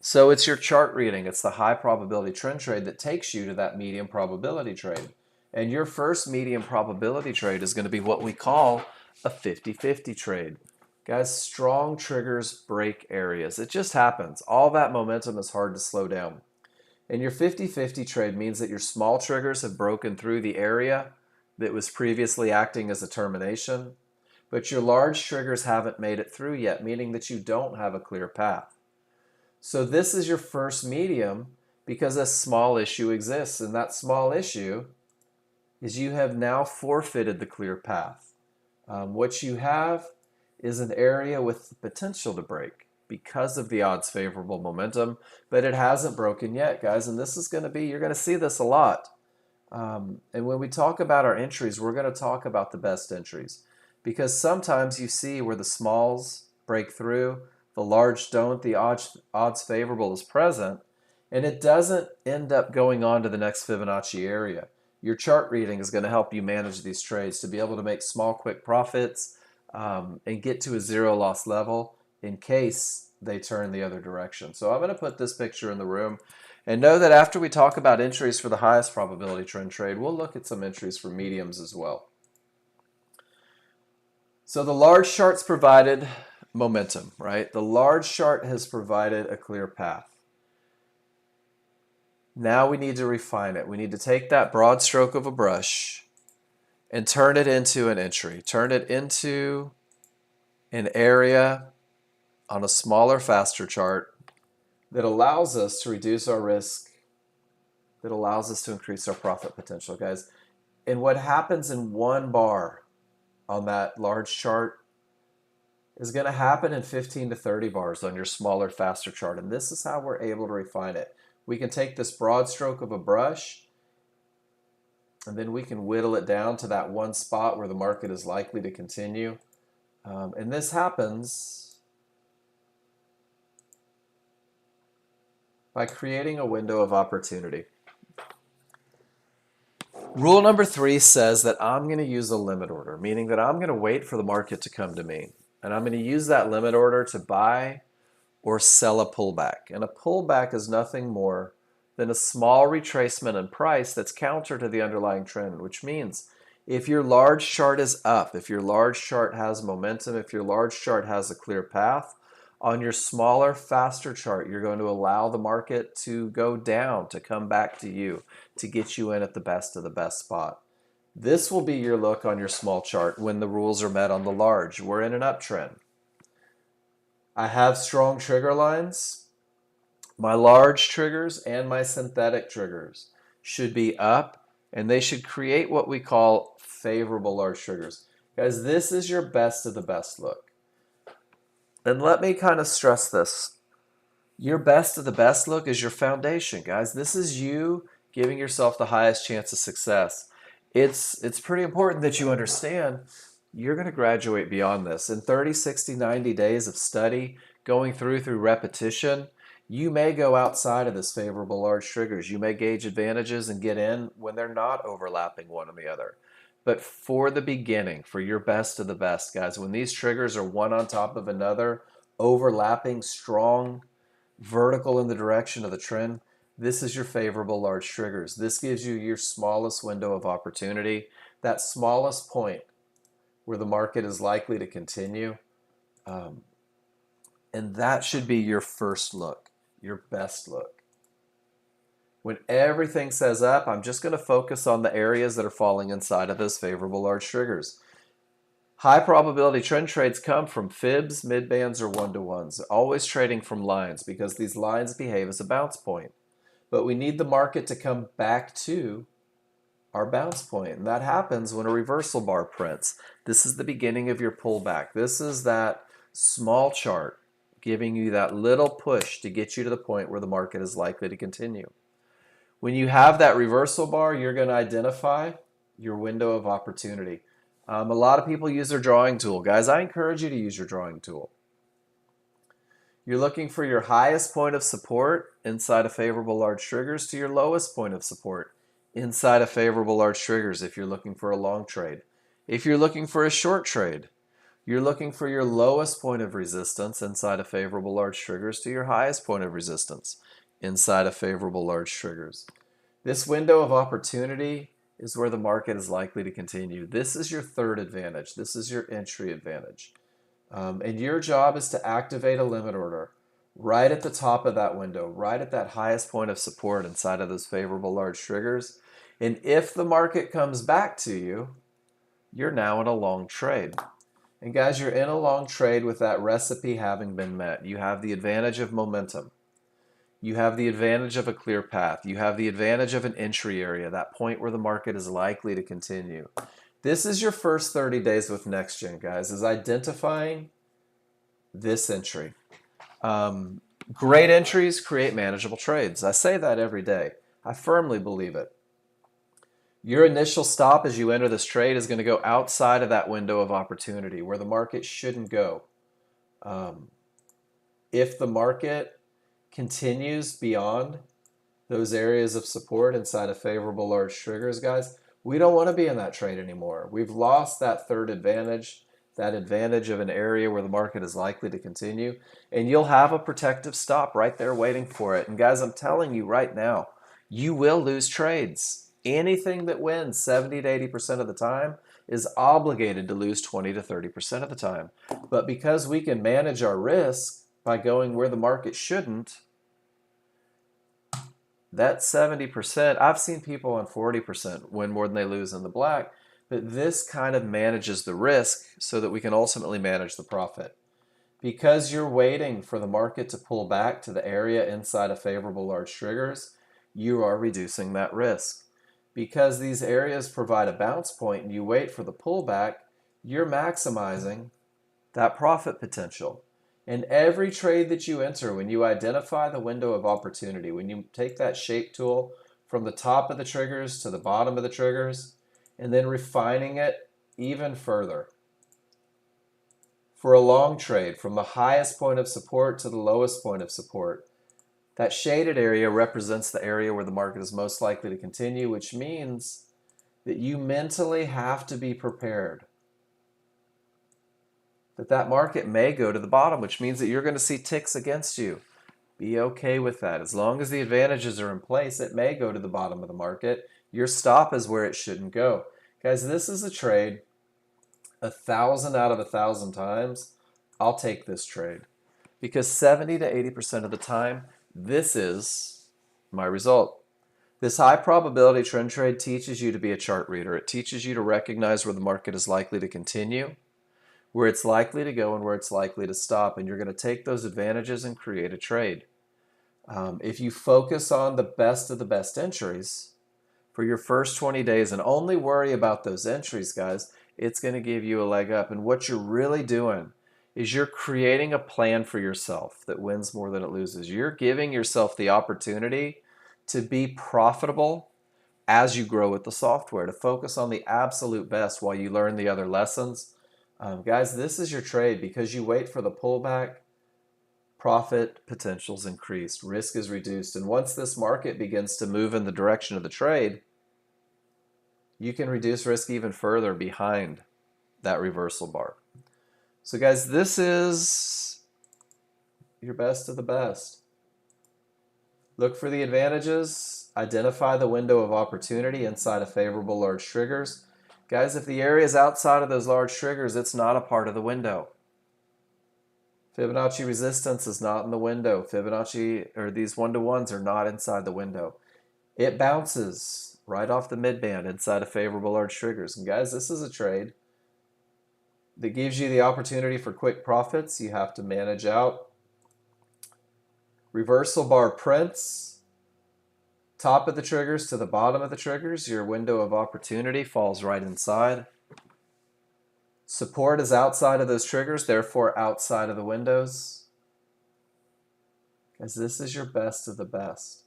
So it's your chart reading. It's the high probability trend trade that takes you to that medium probability trade. And your first medium probability trade is going to be what we call a 50-50 trade. Guys, strong triggers break areas. It just happens. All that momentum is hard to slow down. And your 50-50 trade means that your small triggers have broken through the area that was previously acting as a termination, but your large triggers haven't made it through yet, meaning that you don't have a clear path. So this is your first medium because a small issue exists, and that small issue is you have now forfeited the clear path. What you have is an area with the potential to break because of the odds favorable momentum, but it hasn't broken yet, guys, and this is going to be, you're going to see this a lot. And when we talk about our entries, we're going to talk about the best entries because sometimes you see where the smalls break through, the large don't, the odds favorable is present, and it doesn't end up going on to the next Fibonacci area. Your chart reading is going to help you manage these trades to be able to make small, quick profits and get to a zero loss level in case they turn the other direction. So I'm going to put this picture in the room, and know that after we talk about entries for the highest probability trend trade, we'll look at some entries for mediums as well. So the large chart's provided momentum, right? The large chart has provided a clear path. Now we need to refine it. We need to take that broad stroke of a brush and turn it into an entry. Turn it into an area on a smaller, faster chart that allows us to reduce our risk, that allows us to increase our profit potential, guys. And what happens in one bar on that large chart is going to happen in 15 to 30 bars on your smaller, faster chart. And this is how we're able to refine it. We can take this broad stroke of a brush, and then we can whittle it down to that one spot where the market is likely to continue. And this happens by creating a window of opportunity. Rule number 3 says that I'm going to use a limit order, meaning that I'm going to wait for the market to come to me. And I'm going to use that limit order to buy or sell a pullback. And a pullback is nothing more than a small retracement in price that's counter to the underlying trend, which means if your large chart is up, if your large chart has momentum, if your large chart has a clear path, on your smaller, faster chart, you're going to allow the market to go down, to come back to you, to get you in at the best of the best spot. This will be your look on your small chart when the rules are met on the large. We're in an uptrend. I have strong trigger lines. My large triggers and my synthetic triggers should be up, and they should create what we call favorable large triggers. Guys, this is your best of the best look. And let me kind of stress this. Your best of the best look is your foundation, guys. This is you giving yourself the highest chance of success. It's pretty important that you understand you're going to graduate beyond this. In 30, 60, 90 days of study, going through repetition, you may go outside of this favorable large triggers. You may gauge advantages and get in when they're not overlapping one on the other. But for the beginning, for your best of the best, guys, when these triggers are one on top of another, overlapping, strong, vertical in the direction of the trend, this is your favorable large triggers. This gives you your smallest window of opportunity, that smallest point where the market is likely to continue. And that should be your first look, your best look. When everything says up, I'm just going to focus on the areas that are falling inside of those favorable large triggers. High probability trend trades come from fibs, mid-bands, or one-to-ones. Always trading from lines because these lines behave as a bounce point. But we need the market to come back to our bounce point, and that happens when a reversal bar prints. This is the beginning of your pullback. This is that small chart giving you that little push to get you to the point where the market is likely to continue. When you have that reversal bar, you're going to identify your window of opportunity. A lot of people use their drawing tool. Guys, I encourage you to use your drawing tool. You're looking for your highest point of support inside of favorable large triggers to your lowest point of support inside of favorable large triggers if you're looking for a long trade. If you're looking for a short trade, you're looking for your lowest point of resistance inside of favorable large triggers to your highest point of resistance inside of favorable large triggers. This window of opportunity is where the market is likely to continue. This is your third advantage. This is your entry advantage. And your job is to activate a limit order right at the top of that window, right at that highest point of support inside of those favorable large triggers. And if the market comes back to you, you're now in a long trade. And guys, you're in a long trade with that recipe having been met. You have the advantage of momentum. You have the advantage of a clear path. You have the advantage of an entry area, that point where the market is likely to continue. This is your first 30 days with Nexgen, guys, is identifying this entry. Great entries create manageable trades. I say that every day. I firmly believe it. Your initial stop as you enter this trade is going to go outside of that window of opportunity where the market shouldn't go. if the market continues beyond those areas of support inside of favorable large triggers, guys, we don't want to be in that trade anymore. We've lost that third advantage, that advantage of an area where the market is likely to continue, and you'll have a protective stop right there waiting for it. And guys, I'm telling you right now, you will lose trades. Anything that wins 70 to 80% of the time is obligated to lose 20 to 30% of the time. But because we can manage our risk by going where the market shouldn't, that 70%, I've seen people on 40% win more than they lose in the black, but this kind of manages the risk so that we can ultimately manage the profit. Because you're waiting for the market to pull back to the area inside of favorable large triggers, you are reducing that risk. Because these areas provide a bounce point and you wait for the pullback, you're maximizing that profit potential. And every trade that you enter, when you identify the window of opportunity, when you take that shape tool from the top of the triggers to the bottom of the triggers, and then refining it even further, for a long trade, from the highest point of support to the lowest point of support, that shaded area represents the area where the market is most likely to continue, which means that you mentally have to be prepared that market may go to the bottom, which means that you're going to see ticks against you. Be okay with that. As long as the advantages are in place, it may go to the bottom of the market. Your stop is where it shouldn't go. Guys, this is a trade 1,000 out of 1,000 times. I'll take this trade because 70 to 80% of the time, this is my result. This high probability trend trade teaches you to be a chart reader. It teaches you to recognize where the market is likely to continue, where it's likely to go, and where it's likely to stop. And you're going to take those advantages and create a trade. If you focus on the best of the best entries for your first 20 days and only worry about those entries, guys, it's going to give you a leg up. And what you're really doing is you're creating a plan for yourself that wins more than it loses. You're giving yourself the opportunity to be profitable as you grow with the software, to focus on the absolute best while you learn the other lessons. Guys, this is your trade. Because you wait for the pullback, profit potential's increased, risk is reduced, and once this market begins to move in the direction of the trade, you can reduce risk even further behind that reversal bar. So guys, this is your best of the best. Look for the advantages, identify the window of opportunity inside of favorable large triggers. Guys, if the area is outside of those large triggers, it's not a part of the window. Fibonacci resistance is not in the window. Fibonacci, or these one-to-ones, are not inside the window. It bounces right off the midband inside of favorable large triggers. And guys, this is a trade that gives you the opportunity for quick profits. You have to manage out reversal bar prints. Top of the triggers to the bottom of the triggers, your window of opportunity falls right inside. Support is outside of those triggers, therefore outside of the windows. Because this is your best of the best.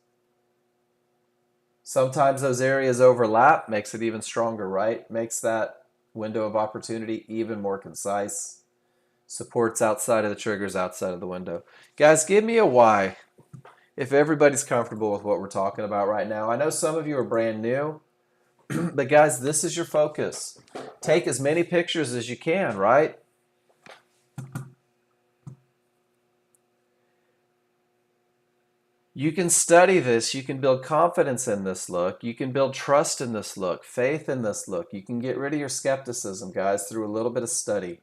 Sometimes those areas overlap, makes it even stronger, right? Makes that window of opportunity even more concise. Support's outside of the triggers, outside of the window. Guys, give me a Y if everybody's comfortable with what we're talking about right now. I know some of you are brand new, but guys, this is your focus. Take as many pictures as you can, right? You can study this. You can build confidence in this look. You can build trust in this look, faith in this look. You can get rid of your skepticism, guys, through a little bit of study.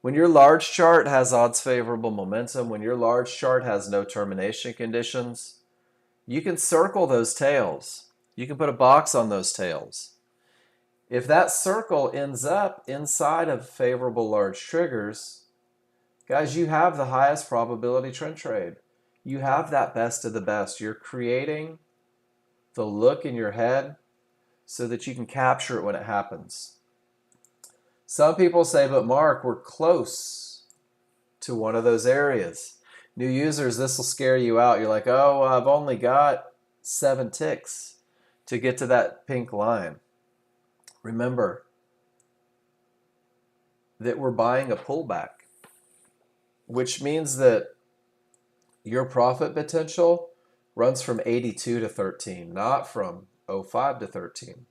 When your large chart has odds favorable momentum, when your large chart has no termination conditions, you can circle those tails. You can put a box on those tails. If that circle ends up inside of favorable large triggers, guys, you have the highest probability trend trade. You have that best of the best. You're creating the look in your head so that you can capture it when it happens. Some people say, but Mark, we're close to one of those areas. New users, this will scare you out. You're like, oh, I've only got 7 ticks to get to that pink line. Remember that we're buying a pullback, which means that Your profit potential runs from 82 to 13, not from 05 to 13.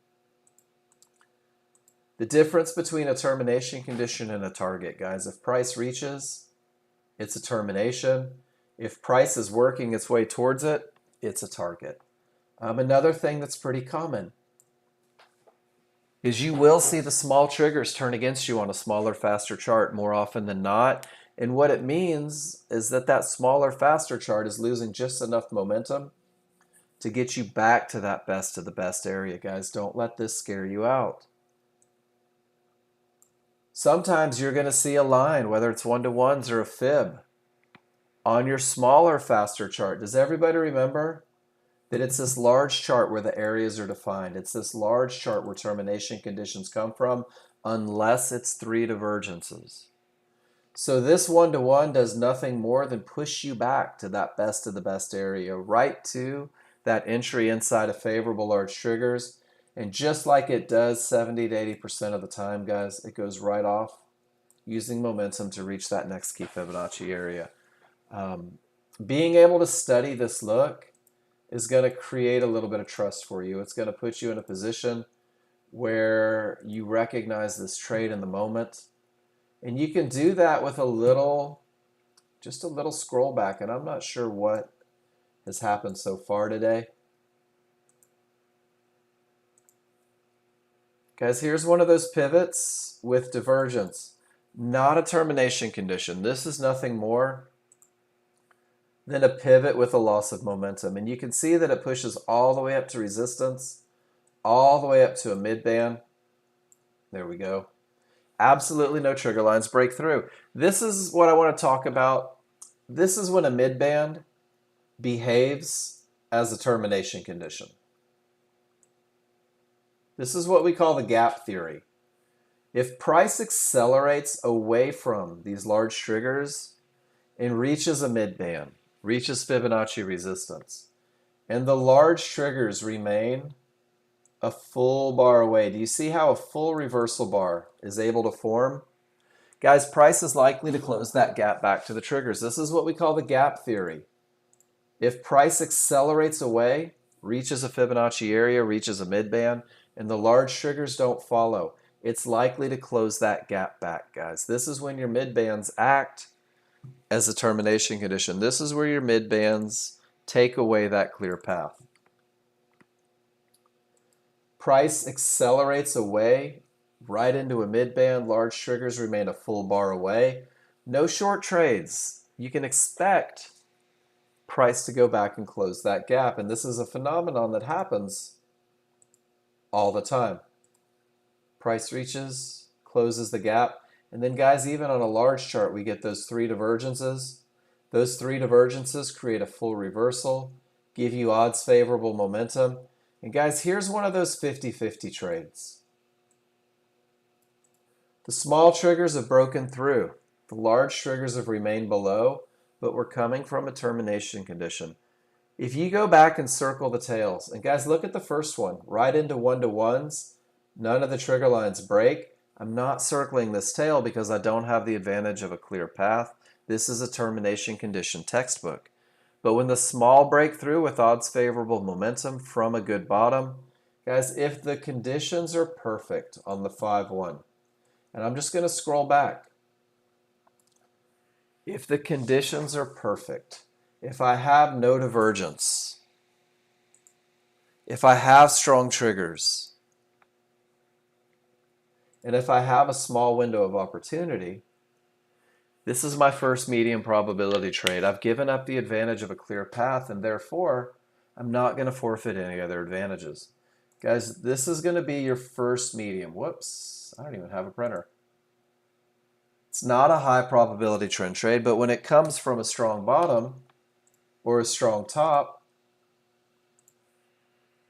The difference between a termination condition and a target, guys, if price reaches, it's a termination. If price is working its way towards it, it's a target. Another thing that's pretty common is you will see the small triggers turn against you on a smaller, faster chart more often than not. And what it means is that that smaller, faster chart is losing just enough momentum to get you back to that best of the best area, guys. Don't let this scare you out. Sometimes you're going to see a line, whether it's one-to-ones or a fib, on your smaller, faster chart. Does everybody remember that it's this large chart where the areas are defined? It's this large chart where termination conditions come from, unless it's 3 divergences. So this one-to-one does nothing more than push you back to that best of the best area, right to that entry inside of favorable large triggers. And just like it does 70 to 80% of the time, guys, it goes right off using momentum to reach that next key Fibonacci area. Being able to study this look is going to create a little bit of trust for you. It's going to put you in a position where you recognize this trade in the moment. And you can do that with just a little scroll back. And I'm not sure what has happened so far today. Guys, here's one of those pivots with divergence. Not a termination condition. This is nothing more than a pivot with a loss of momentum. And you can see that it pushes all the way up to resistance, all the way up to a mid-band. There we go. Absolutely no trigger lines break through. This is what I want to talk about. This is when a mid-band behaves as a termination condition. This is what we call the gap theory. If price accelerates away from these large triggers and reaches a mid-band, reaches Fibonacci resistance, and the large triggers remain a full bar away. Do you see how a full reversal bar is able to form? Guys, price is likely to close that gap back to the triggers. This is what we call the gap theory. If price accelerates away, reaches a Fibonacci area, reaches a mid-band, and the large triggers don't follow, it's likely to close that gap back, guys. This is when your mid-bands act as a termination condition. This is where your mid-bands take away that clear path. Price accelerates away right into a mid-band. Large triggers remain a full bar away. No short trades. You can expect price to go back and close that gap. And this is a phenomenon that happens all the time. Price reaches, closes the gap. And then, guys, even on a large chart, we get those 3 divergences. Those 3 divergences create a full reversal, give you odds favorable momentum. And guys, here's one of those 50-50 trades. The small triggers have broken through. The large triggers have remained below, but we're coming from a termination condition. If you go back and circle the tails, and guys, look at the first one, right into one-to-ones, none of the trigger lines break. I'm not circling this tail because I don't have the advantage of a clear path. This is a termination condition textbook. But when the small break through with odds favorable momentum from a good bottom, guys, if the conditions are perfect on the 5-1, and I'm just going to scroll back. If the conditions are perfect, if I have no divergence, if I have strong triggers, and if I have a small window of opportunity, this is my first medium probability trade. I've given up the advantage of a clear path, and therefore, I'm not going to forfeit any other advantages. Guys, this is going to be your first medium. Whoops, I don't even have a printer. It's not a high probability trend trade, but when it comes from a strong bottom or a strong top,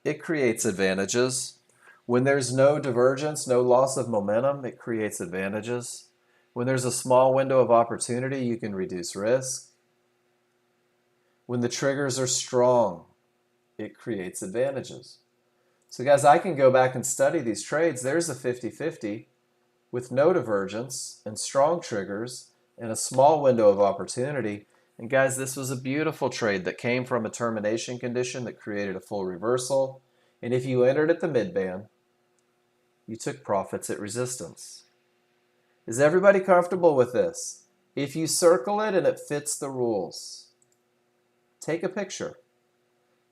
it creates advantages. When there's no divergence, no loss of momentum, it creates advantages. When there's a small window of opportunity, you can reduce risk. When the triggers are strong, it creates advantages. So guys, I can go back and study these trades. There's a 50-50 with no divergence and strong triggers and a small window of opportunity. And guys, this was a beautiful trade that came from a termination condition that created a full reversal. And if you entered at the mid-band, you took profits at resistance. Is everybody comfortable with this? If you circle it and it fits the rules, take a picture.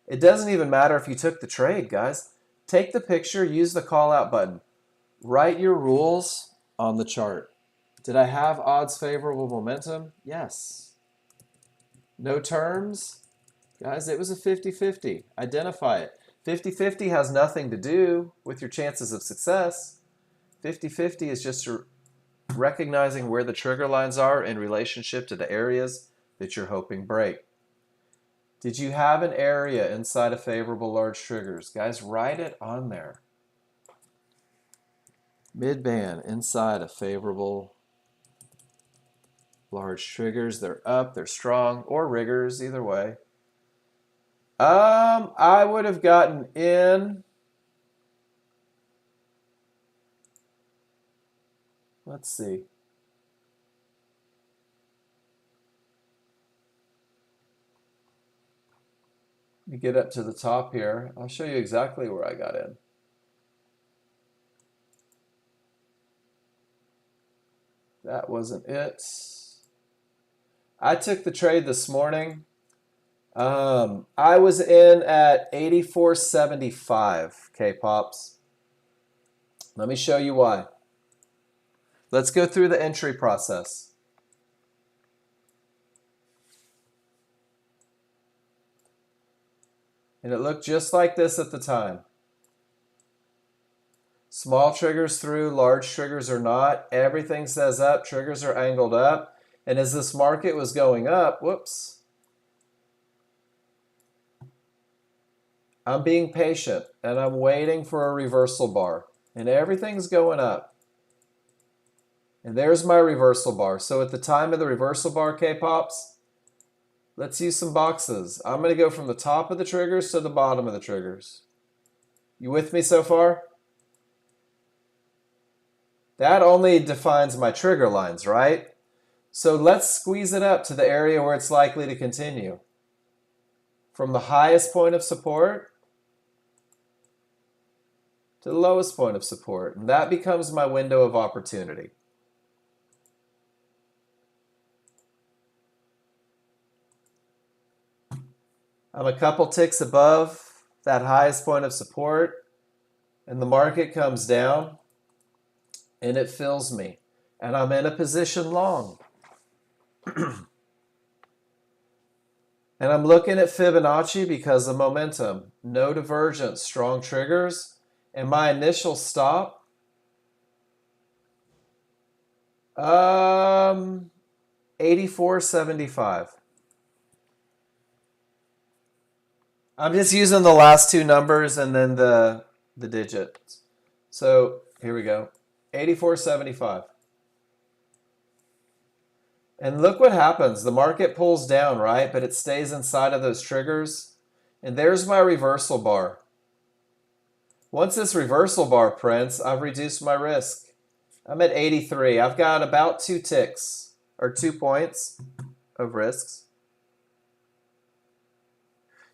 It doesn't even matter if you took the trade, guys. Take the picture, use the call out button. Write your rules on the chart. Did I have odds favorable momentum? Yes. No terms? Guys, it was a 50-50. Identify it. 50-50 has nothing to do with your chances of success. 50-50 is just recognizing where the trigger lines are in relationship to the areas that you're hoping break. Did you have an area inside of favorable large triggers? Guys, write it on there. Mid-band inside of favorable large triggers. They're up, they're strong, or riggers, either way. I would have gotten in. Let's see. Let me get up to the top here. I'll show you exactly where I got in. That wasn't it. I took the trade this morning. I was in at 84.75 K-Pops. Let me show you why. Let's go through the entry process. And it looked just like this at the time. Small triggers through, large triggers are not. Everything says up, triggers are angled up. And as this market was going up, whoops, I'm being patient and I'm waiting for a reversal bar. And everything's going up. And there's my reversal bar. So at the time of the reversal bar, K-Pops, let's use some boxes. I'm going to go from the top of the triggers to the bottom of the triggers. You with me so far? That only defines my trigger lines, right? So let's squeeze it up to the area where it's likely to continue. From the highest point of support to the lowest point of support. And that becomes my window of opportunity. I'm a couple ticks above that highest point of support, and the market comes down, and it fills me, and I'm in a position long. And I'm looking at Fibonacci because of momentum, no divergence, strong triggers, and my initial stop, 84.75. I'm just using the last two numbers and then the digits. So here we go, 84.75. And look what happens. The market pulls down, right? But it stays inside of those triggers. And there's my reversal bar. Once this reversal bar prints, I've reduced my risk. I'm at 83. I've got about 2 ticks or 2 points of risks.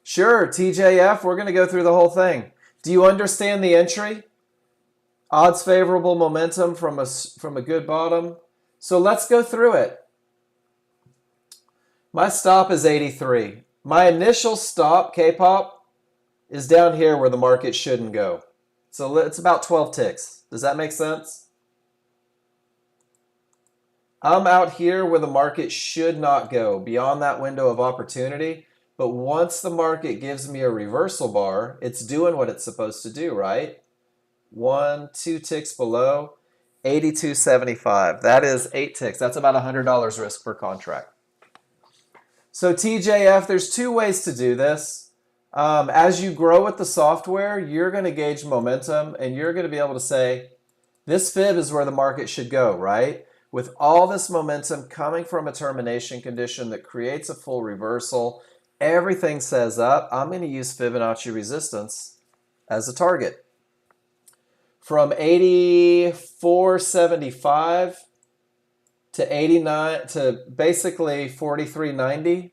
Sure, TJF, we're going to go through the whole thing. Do you understand the entry? Odds favorable momentum from a good bottom. So let's go through it. My stop is 83. My initial stop, K-Pop, is down here where the market shouldn't go. So it's about 12 ticks. Does that make sense? I'm out here where the market should not go, beyond that window of opportunity. But once the market gives me a reversal bar, it's doing what it's supposed to do, right? 1, 2 ticks below, 82.75. That is 8 ticks. That's about $100 risk per contract. So TJF, there's 2 ways to do this. As you grow with the software, you're going to gauge momentum, and you're going to be able to say, this fib is where the market should go, right? With all this momentum coming from a termination condition that creates a full reversal, everything says up. I'm going to use Fibonacci resistance as a target. From 84.75 to 89 to basically 43.90.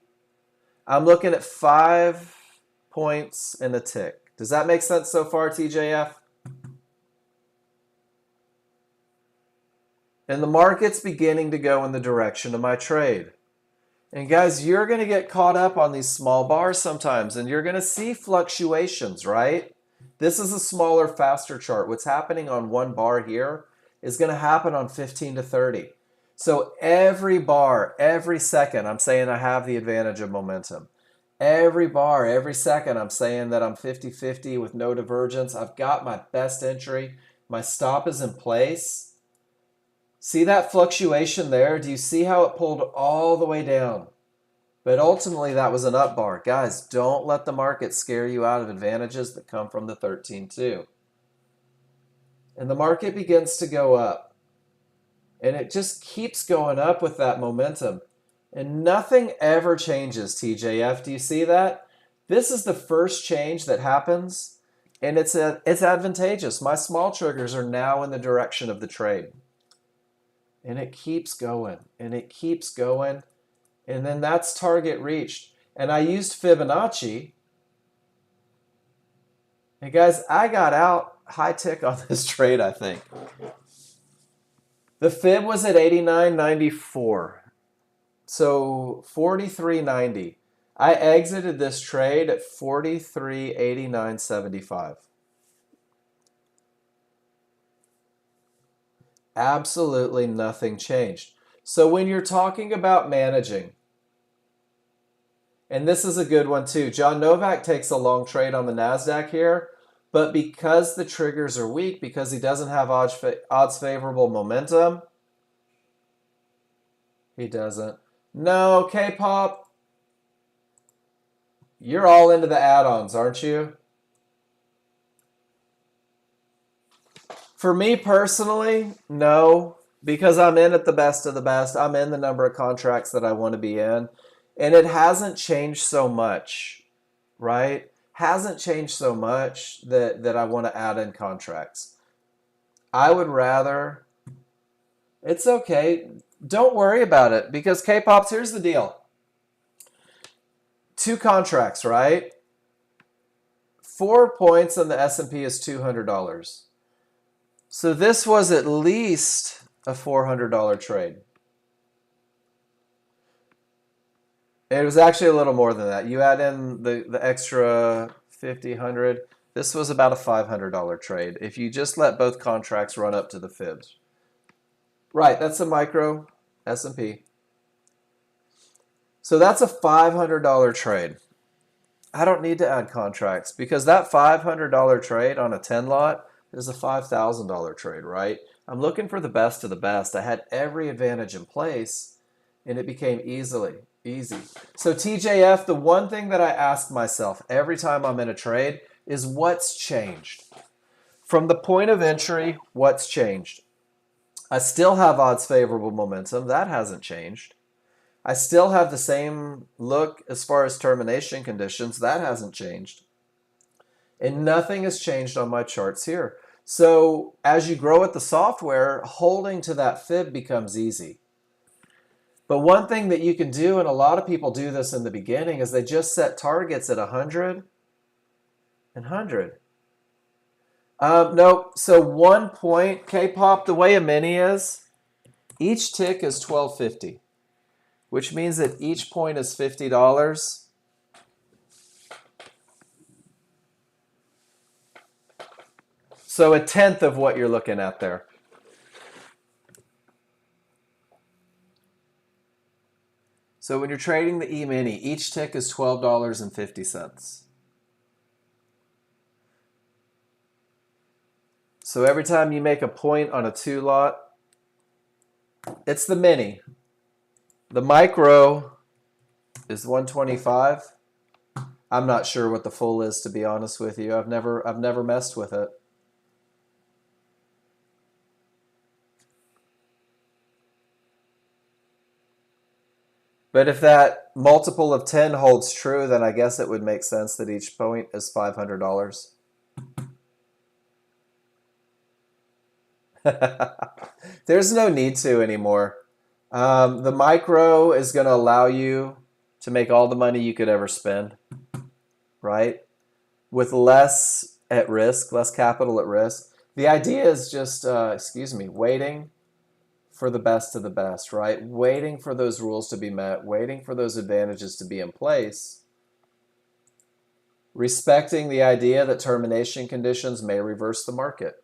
I'm looking at 5 points and a tick. Does that make sense so far, TJF? And the market's beginning to go in the direction of my trade. And guys, you're going to get caught up on these small bars sometimes, and you're going to see fluctuations, right? This is a smaller, faster chart. What's happening on one bar here is going to happen on 15 to 30. So every bar, every second, I'm saying I have the advantage of momentum. Every bar, every second, I'm saying that I'm 50-50 with no divergence. I've got my best entry. My stop is in place. See that fluctuation there? Do you see how it pulled all the way down? But ultimately, that was an up bar. Guys, don't let the market scare you out of advantages that come from the 13.2. And the market begins to go up. And it just keeps going up with that momentum. And nothing ever changes, TJF. Do you see that? This is the first change that happens, and it's advantageous. My small triggers are now in the direction of the trade. And it keeps going, and it keeps going. And then that's target reached. And I used Fibonacci. And guys, I got out high tick on this trade, I think. The fib was at 89.94. So 43.90. I exited this trade at 43.89.75. Absolutely nothing changed. So when you're talking about managing, and this is a good one too. John Novak takes a long trade on the NASDAQ here, but because the triggers are weak, because he doesn't have odds favorable momentum, he doesn't. No, K-pop, you're all into the add-ons, aren't you? For me personally, no, because I'm in at the best of the best. I'm in the number of contracts that I want to be in. And it hasn't changed so much, right? Hasn't changed so much that I want to add in contracts. I would rather, it's okay. Don't worry about it because K-Pops, here's the deal. 2 contracts, right? 4 points on the S&P is $200. So this was at least a $400 trade. It was actually a little more than that. You add in the extra 50, 100. This was about a $500 trade if you just let both contracts run up to the fibs. Right, that's a micro S&P. So that's a $500 trade. I don't need to add contracts because that $500 trade on a 10 lot is a $5,000 trade, right? I'm looking for the best of the best. I had every advantage in place, and it became easy. So TJF, the one thing that I ask myself every time I'm in a trade is what's changed? From the point of entry, what's changed? I still have odds favorable momentum. That hasn't changed. I still have the same look as far as termination conditions. That hasn't changed. And nothing has changed on my charts here. So as you grow with the software, holding to that fib becomes easy. But one thing that you can do, and a lot of people do this in the beginning, is they just set targets at 100 and 100. Nope. So 1 point, K-pop, the way a mini is, each tick is $12.50, which means that each point is $50. So a tenth of what you're looking at there. So when you're trading the E-mini, each tick is $12.50. So every time you make a point on a 2 lot, it's the mini. The micro is 125. I'm not sure what the full is, to be honest with you. I've never messed with it. But if that multiple of 10 holds true, then I guess it would make sense that each point is $500. There's no need to anymore. The micro is going to allow you to make all the money you could ever spend, right? With less at risk, less capital at risk. The idea is just, waiting for the best of the best, right? Waiting for those rules to be met, waiting for those advantages to be in place, respecting the idea that termination conditions may reverse the market.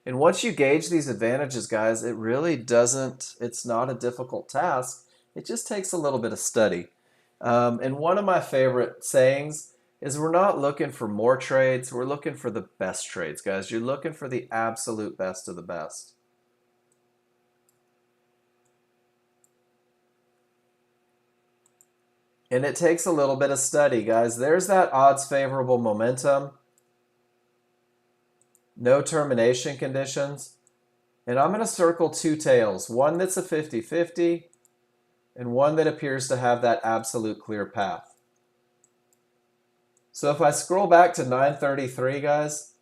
And once you gauge these advantages, guys, it really doesn't, it's not a difficult task. It just takes a little bit of study. And one of my favorite sayings is we're not looking for more trades, we're looking for the best trades, guys. You're looking for the absolute best of the best. And it takes a little bit of study, guys. There's that odds favorable momentum. No termination conditions. And I'm going to circle two tails. One that's a 50-50 and one that appears to have that absolute clear path. So if I scroll back to 933, guys,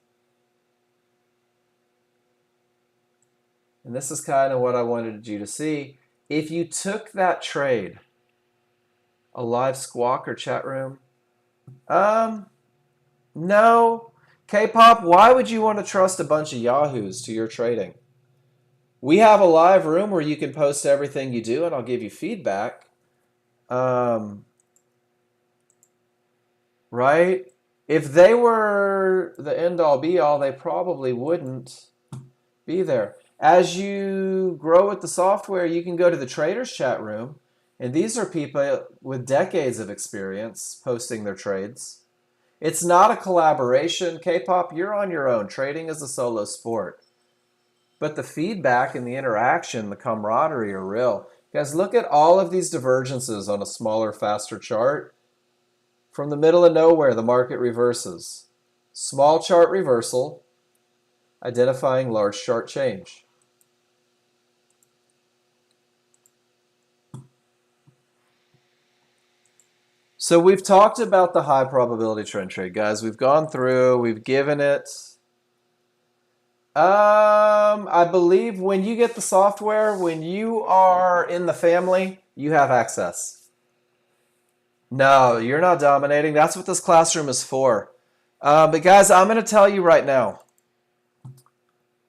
and this is kind of what I wanted you to see. If you took that trade, a live squawk or chat room, no. K-pop, why would you want to trust a bunch of yahoos to your trading? We have a live room where you can post everything you do and I'll give you feedback. Right? If they were the end-all be-all, they probably wouldn't be there. As you grow with the software, you can go to the traders chat room, and these are people with decades of experience posting their trades. It's not a collaboration. K-pop, you're on your own. Trading is a solo sport. But the feedback and the interaction, the camaraderie are real. Guys, look at all of these divergences on a smaller, faster chart. From the middle of nowhere, the market reverses. Small chart reversal, identifying large chart change. So we've talked about the high probability trend trade, guys. We've gone through, we've given it. I believe when you get the software, when you are in the family, you have access. No, you're not dominating. That's what this classroom is for. But guys, I'm going to tell you right now,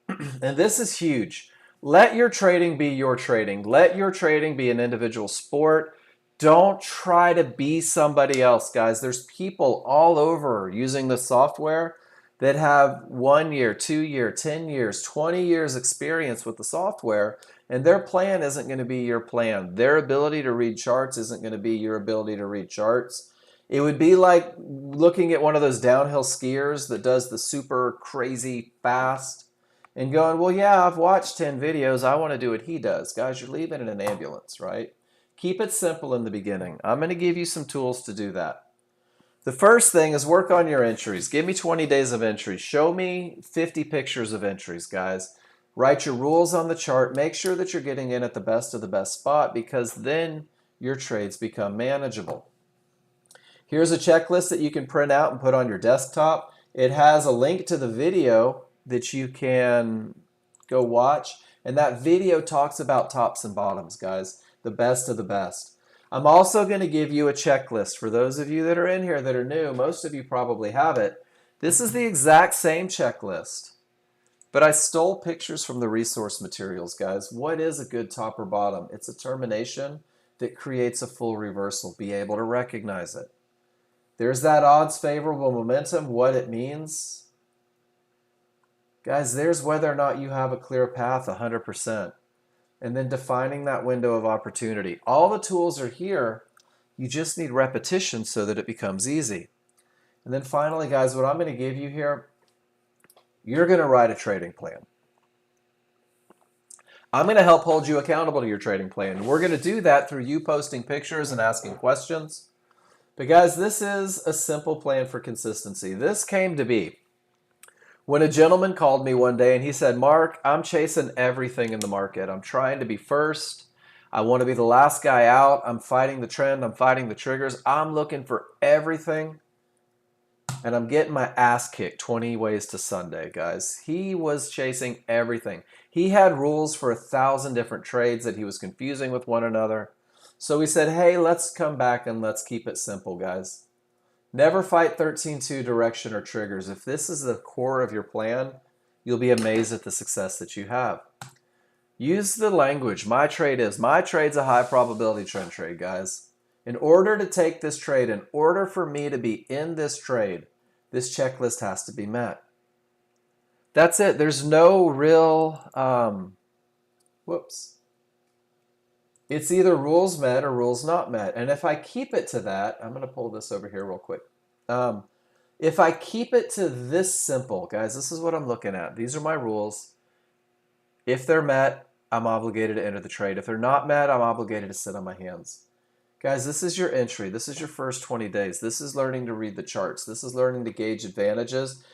and this is huge. Let your trading be your trading. Let your trading be an individual sport. Don't try to be somebody else, guys. There's people all over using the software that have 1 year, 2 year, 10 years, 20 years experience with the software, and their plan isn't going to be your plan. Their ability to read charts isn't going to be your ability to read charts. It would be like looking at one of those downhill skiers that does the super crazy fast and going, well, yeah, I've watched 10 videos. I want to do what he does. Guys, you're leaving in an ambulance, right? Keep it simple in the beginning. I'm going to give you some tools to do that. The first thing is work on your entries. Give me 20 days of entries. Show me 50 pictures of entries, guys. Write your rules on the chart. Make sure that you're getting in at the best of the best spot, because then your trades become manageable. Here's a checklist that you can print out and put on your desktop. It has a link to the video that you can go watch. And that video talks about tops and bottoms, guys. The best of the best. I'm also going to give you a checklist for those of you that are in here that are new. Most of you probably have it. This is the exact same checklist, but I stole pictures from the resource materials, guys. What is a good top or bottom? It's a termination that creates a full reversal. Be able to recognize it. There's that odds favorable momentum, what it means. Guys, there's whether or not you have a clear path 100%. And then defining that window of opportunity. All the tools are here. You just need repetition so that it becomes easy. And then finally, guys, what I'm going to give you here, you're going to write a trading plan. I'm going to help hold you accountable to your trading plan. We're going to do that through you posting pictures and asking questions. But guys, this is a simple plan for consistency. This came to be when a gentleman called me one day and he said, Mark, I'm chasing everything in the market. I'm trying to be first. I want to be the last guy out. I'm fighting the trend. I'm fighting the triggers. I'm looking for everything. and I'm getting my ass kicked 20 ways to Sunday, guys. He was chasing everything. He had rules for 1,000 different trades that he was confusing with one another. So we said, hey, let's come back and let's keep it simple, guys. Never fight 13-2 direction or triggers. If this is the core of your plan, you'll be amazed at the success that you have. Use the language. My trade's a high probability trend trade, guys. In order to take this trade, in order for me to be in this trade, this checklist has to be met. That's it. There's no real, It's either rules met or rules not met. And if I keep it to that, I'm going to pull this over here real quick. If I keep it to this simple, guys, this is what I'm looking at. These are my rules. If they're met, I'm obligated to enter the trade. If they're not met, I'm obligated to sit on my hands. Guys, this is your entry. This is your first 20 days. This is learning to read the charts. This is learning to gauge advantages.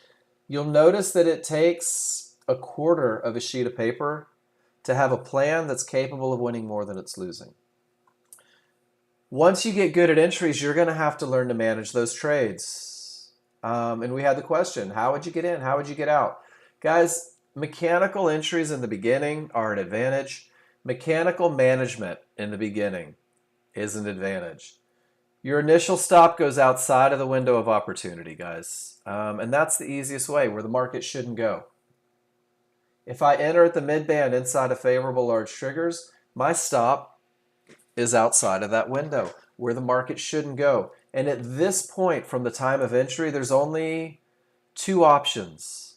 You'll notice that it takes a quarter of a sheet of paper to have a plan that's capable of winning more than it's losing. Once you get good at entries, you're going to have to learn to manage those trades. And we had the question, how would you get in? How would you get out? Guys, mechanical entries in the beginning are an advantage. Mechanical management in the beginning is an advantage. Your initial stop goes outside of the window of opportunity, guys. And that's the easiest way, where the market shouldn't go. If I enter at the mid-band inside of favorable large triggers, my stop is outside of that window, where the market shouldn't go. And at this point from the time of entry, there's only two options.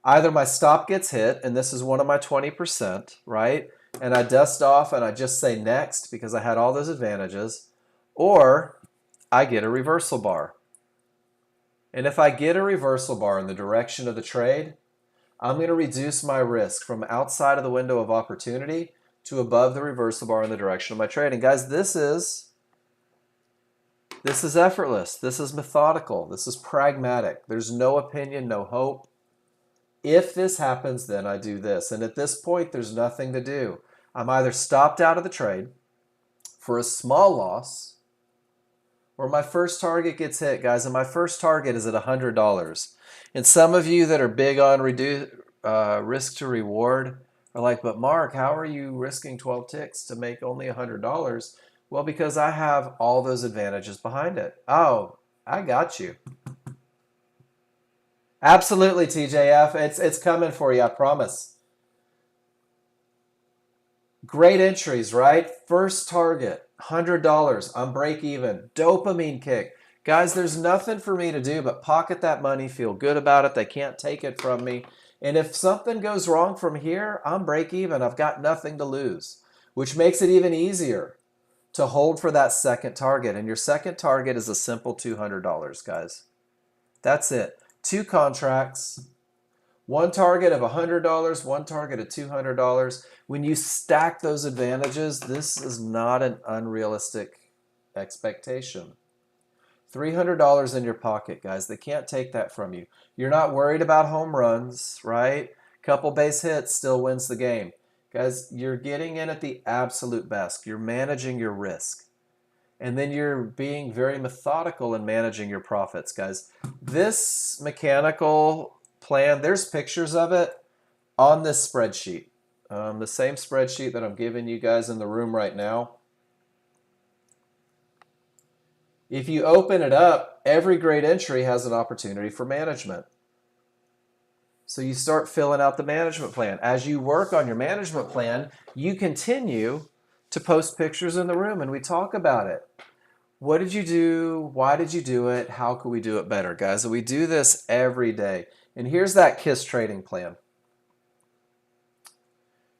Either my stop gets hit, and this is one of my 20%, right? And I dust off and I just say next because I had all those advantages, or I get a reversal bar. And if I get a reversal bar in the direction of the trade, I'm going to reduce my risk from outside of the window of opportunity to above the reversal bar in the direction of my trade. And guys, this is effortless. This is methodical. This is pragmatic. There's no opinion, no hope. If this happens, then I do this. And at this point, there's nothing to do. I'm either stopped out of the trade for a small loss, or my first target gets hit, guys. And my first target is at $100. And some of you that are big on risk to reward are like, but Mark, how are you risking 12 ticks to make only $100? Well, because I have all those advantages behind it. Oh, I got you. Absolutely, TJF. It's coming for you, I promise. Great entries, right? First target, $100. I'm break even. Dopamine kick. Guys, there's nothing for me to do but pocket that money, feel good about it. They can't take it from me. And if something goes wrong from here, I'm break even. I've got nothing to lose, which makes it even easier to hold for that second target. And your second target is a simple $200, guys. That's it. 2 contracts, one target of $100, one target of $200. When you stack those advantages, this is not an unrealistic expectation. $300 in your pocket, guys. They can't take that from you. You're not worried about home runs, right? Couple base hits still wins the game. Guys, you're getting in at the absolute best. You're managing your risk. And then you're being very methodical in managing your profits, guys. This mechanical plan, there's pictures of it on this spreadsheet. The same spreadsheet that I'm giving you guys in the room right now. If you open it up, every great entry has an opportunity for management. So you start filling out the management plan. As you work on your management plan, you continue to post pictures in the room and we talk about it. What did you do? Why did you do it? How could we do it better, guys? And we do this every day. And here's that KISS trading plan.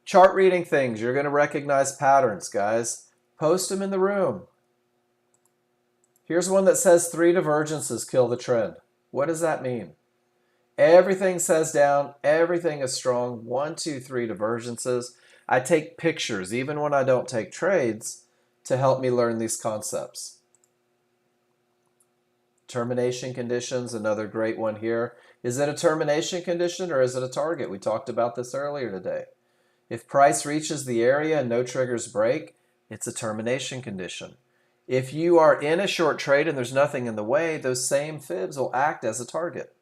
Chart reading things. You're going to recognize patterns, guys. Post them in the room. Here's one that says 3 divergences kill the trend. What does that mean? Everything says down. Everything is strong. 1, 2, 3 divergences. I take pictures, even when I don't take trades, to help me learn these concepts. Termination conditions, another great one here. Is it a termination condition or is it a target? We talked about this earlier today. If price reaches the area and no triggers break, it's a termination condition. If you are in a short trade and there's nothing in the way, those same fibs will act as a target.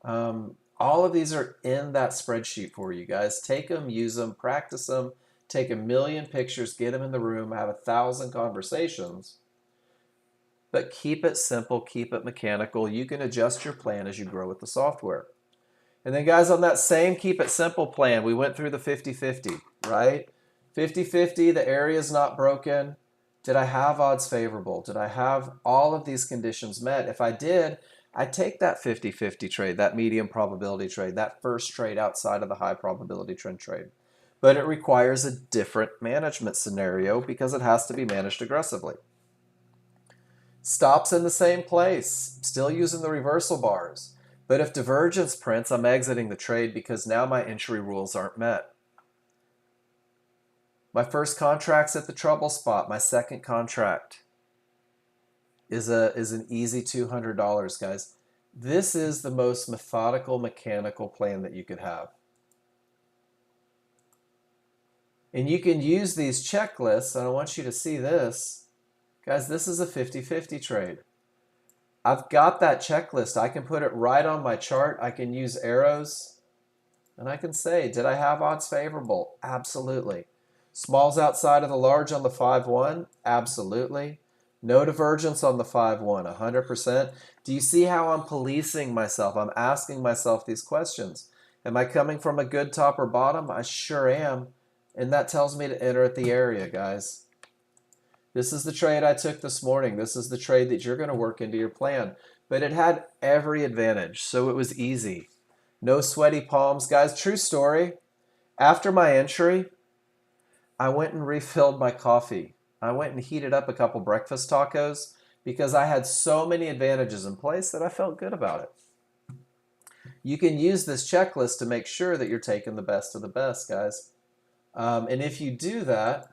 All of these are in that spreadsheet for you guys. Take them, use them, practice them, take a million pictures, get them in the room, have 1,000 conversations. But keep it simple, keep it mechanical. You can adjust your plan as you grow with the software. And then guys, on that same keep it simple plan, we went through the 50-50, right? 50-50, the area is not broken. Did I have odds favorable? Did I have all of these conditions met? If I did, I'd take that 50-50 trade, that medium probability trade, that first trade outside of the high probability trend trade. But it requires a different management scenario because it has to be managed aggressively. Stops in the same place, still using the reversal bars. But if divergence prints, I'm exiting the trade because now my entry rules aren't met. My first contract's at the trouble spot. My second contract is an easy $200, guys. This is the most methodical, mechanical plan that you could have. And you can use these checklists, and I want you to see this. Guys, this is a 50-50 trade. I've got that checklist. I can put it right on my chart. I can use arrows, and I can say, did I have odds favorable? Absolutely. Smalls outside of the large on the 5-1? Absolutely. No divergence on the 5-1, 100%. Do you see how I'm policing myself? I'm asking myself these questions. Am I coming from a good top or bottom? I sure am. And that tells me to enter at the area, guys. This is the trade I took this morning. This is the trade that you're going to work into your plan. But it had every advantage, so it was easy. No sweaty palms. Guys, true story. After my entry, I went and refilled my coffee. I went and heated up a couple breakfast tacos because I had so many advantages in place that I felt good about it. You can use this checklist to make sure that you're taking the best of the best, guys. And if you do that,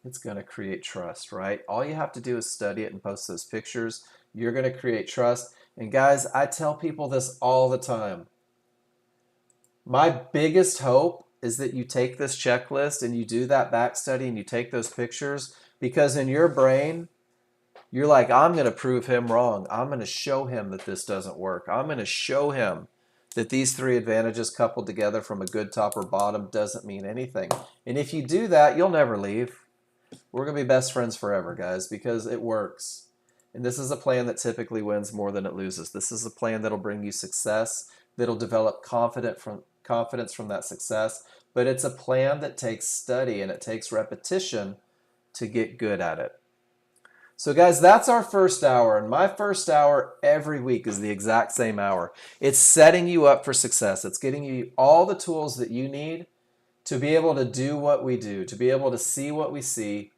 it's going to create trust, right? All you have to do is study it and post those pictures. You're going to create trust. And guys, I tell people this all the time. My biggest hope is that you take this checklist and you do that back study and you take those pictures, because in your brain, you're like, I'm going to prove him wrong. I'm going to show him that this doesn't work. I'm going to show him that these three advantages coupled together from a good top or bottom doesn't mean anything. And if you do that, you'll never leave. We're going to be best friends forever, guys, because it works. And this is a plan that typically wins more than it loses. This is a plan that'll bring you success, that'll develop confidence from that success. But it's a plan that takes study and it takes repetition to get good at it. So guys, that's our first hour. And my first hour every week is the exact same hour. It's setting you up for success. It's getting you all the tools that you need to be able to do what we do, to be able to see what we see.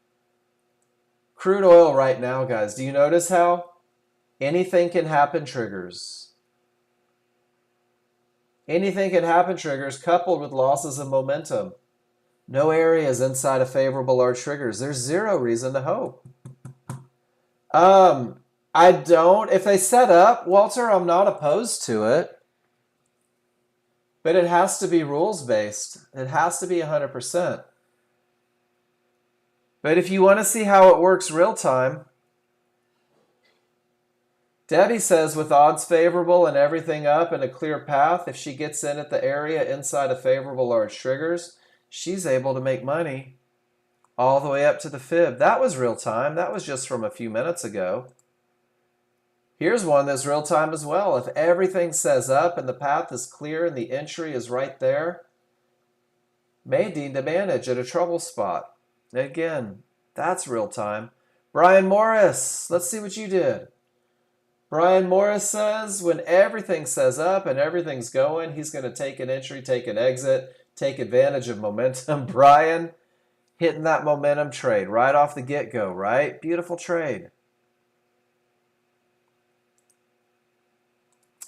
Crude oil right now, guys, do you notice how anything can happen triggers? Anything can happen triggers coupled with losses of momentum. No areas inside of favorable large triggers. There's zero reason to hope. If they set up, Walter, I'm not opposed to it. But it has to be rules-based. It has to be 100%. But if you want to see how it works real-time, Debbie says with odds favorable and everything up and a clear path, if she gets in at the area inside of favorable large triggers, she's able to make money all the way up to the fib. That was real-time. That was just from a few minutes ago. Here's one that's real time as well. If everything says up and the path is clear and the entry is right there, may need to manage at a trouble spot. Again, that's real time. Brian Morris, let's see what you did. Brian Morris says when everything says up and everything's going, he's going to take an entry, take an exit, take advantage of momentum. Brian, hitting that momentum trade right off the get-go, right? Beautiful trade.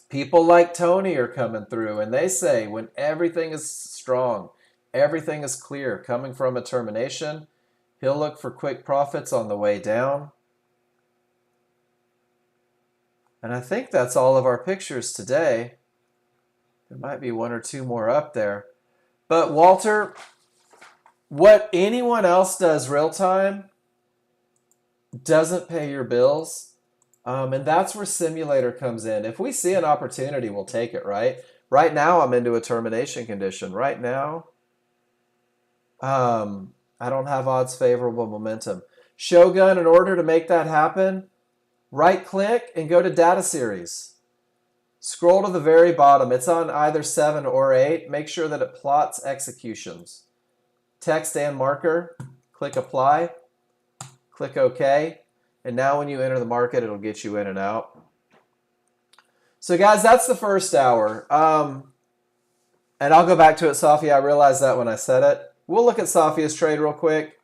People like Tony are coming through, and they say when everything is strong, everything is clear, coming from a termination, he'll look for quick profits on the way down. And I think that's all of our pictures today. There might be one or two more up there. But Walter, what anyone else does real time, doesn't pay your bills. And that's where simulator comes in. If we see an opportunity, we'll take it, right? Right now, I'm into a termination condition. Right now, I don't have odds favorable momentum. Shogun, in order to make that happen, right click and go to data series. Scroll to the very bottom. It's on either 7 or 8. Make sure that it plots executions. Text and marker. Click apply. Click OK. And now when you enter the market, it'll get you in and out. So guys, that's the first hour. And I'll go back to it, Safia. I realized that when I said it. We'll look at Safia's trade real quick.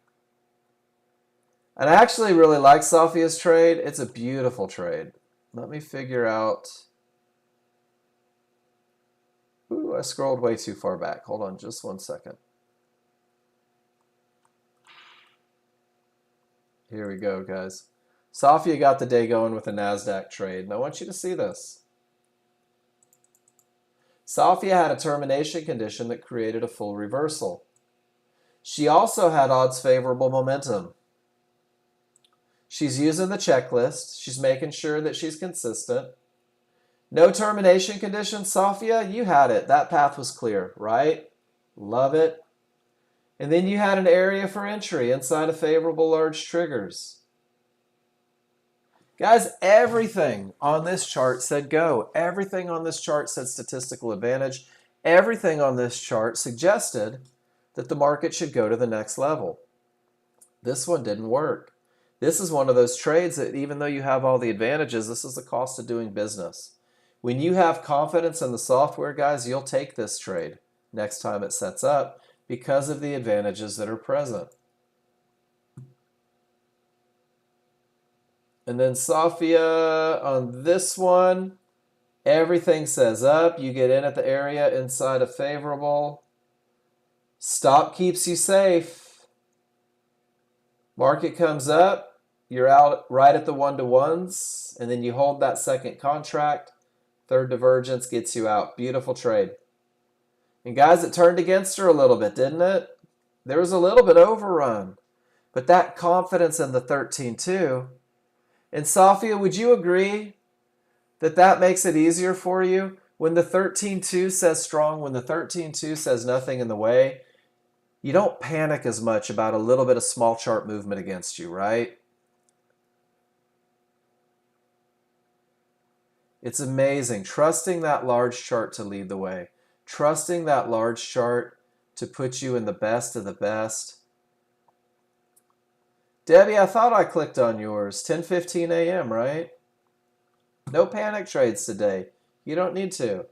And I actually really like Safia's trade. It's a beautiful trade. Let me figure out. Ooh, I scrolled way too far back. Hold on just 1 second. Here we go, guys. Safia got the day going with a NASDAQ trade, and I want you to see this. Safia had a termination condition that created a full reversal. She also had odds favorable momentum. She's using the checklist. She's making sure that she's consistent. No termination condition, Safia, you had it. That path was clear, right? Love it. And then you had an area for entry inside of favorable large triggers. Guys, everything on this chart said go. Everything on this chart said statistical advantage. Everything on this chart suggested that the market should go to the next level. This one didn't work. This is one of those trades that even though you have all the advantages, this is the cost of doing business. When you have confidence in the software, guys, you'll take this trade next time it sets up because of the advantages that are present. And then Safia on this one, everything says up. You get in at the area inside of favorable. Stop keeps you safe. Market comes up. You're out right at the 1-to-1s. And then you hold that second contract. Third divergence gets you out. Beautiful trade. And guys, it turned against her a little bit, didn't it? There was a little bit overrun. But that confidence in the 13-2. And Safia, would you agree that that makes it easier for you? When the 13-2 says strong, when the 13-2 says nothing in the way, you don't panic as much about a little bit of small chart movement against you, right? It's amazing. Trusting that large chart to lead the way. Trusting that large chart to put you in the best of the best. Debbie, I thought I clicked on yours. 10:15 a.m., right? No panic trades today. You don't need to.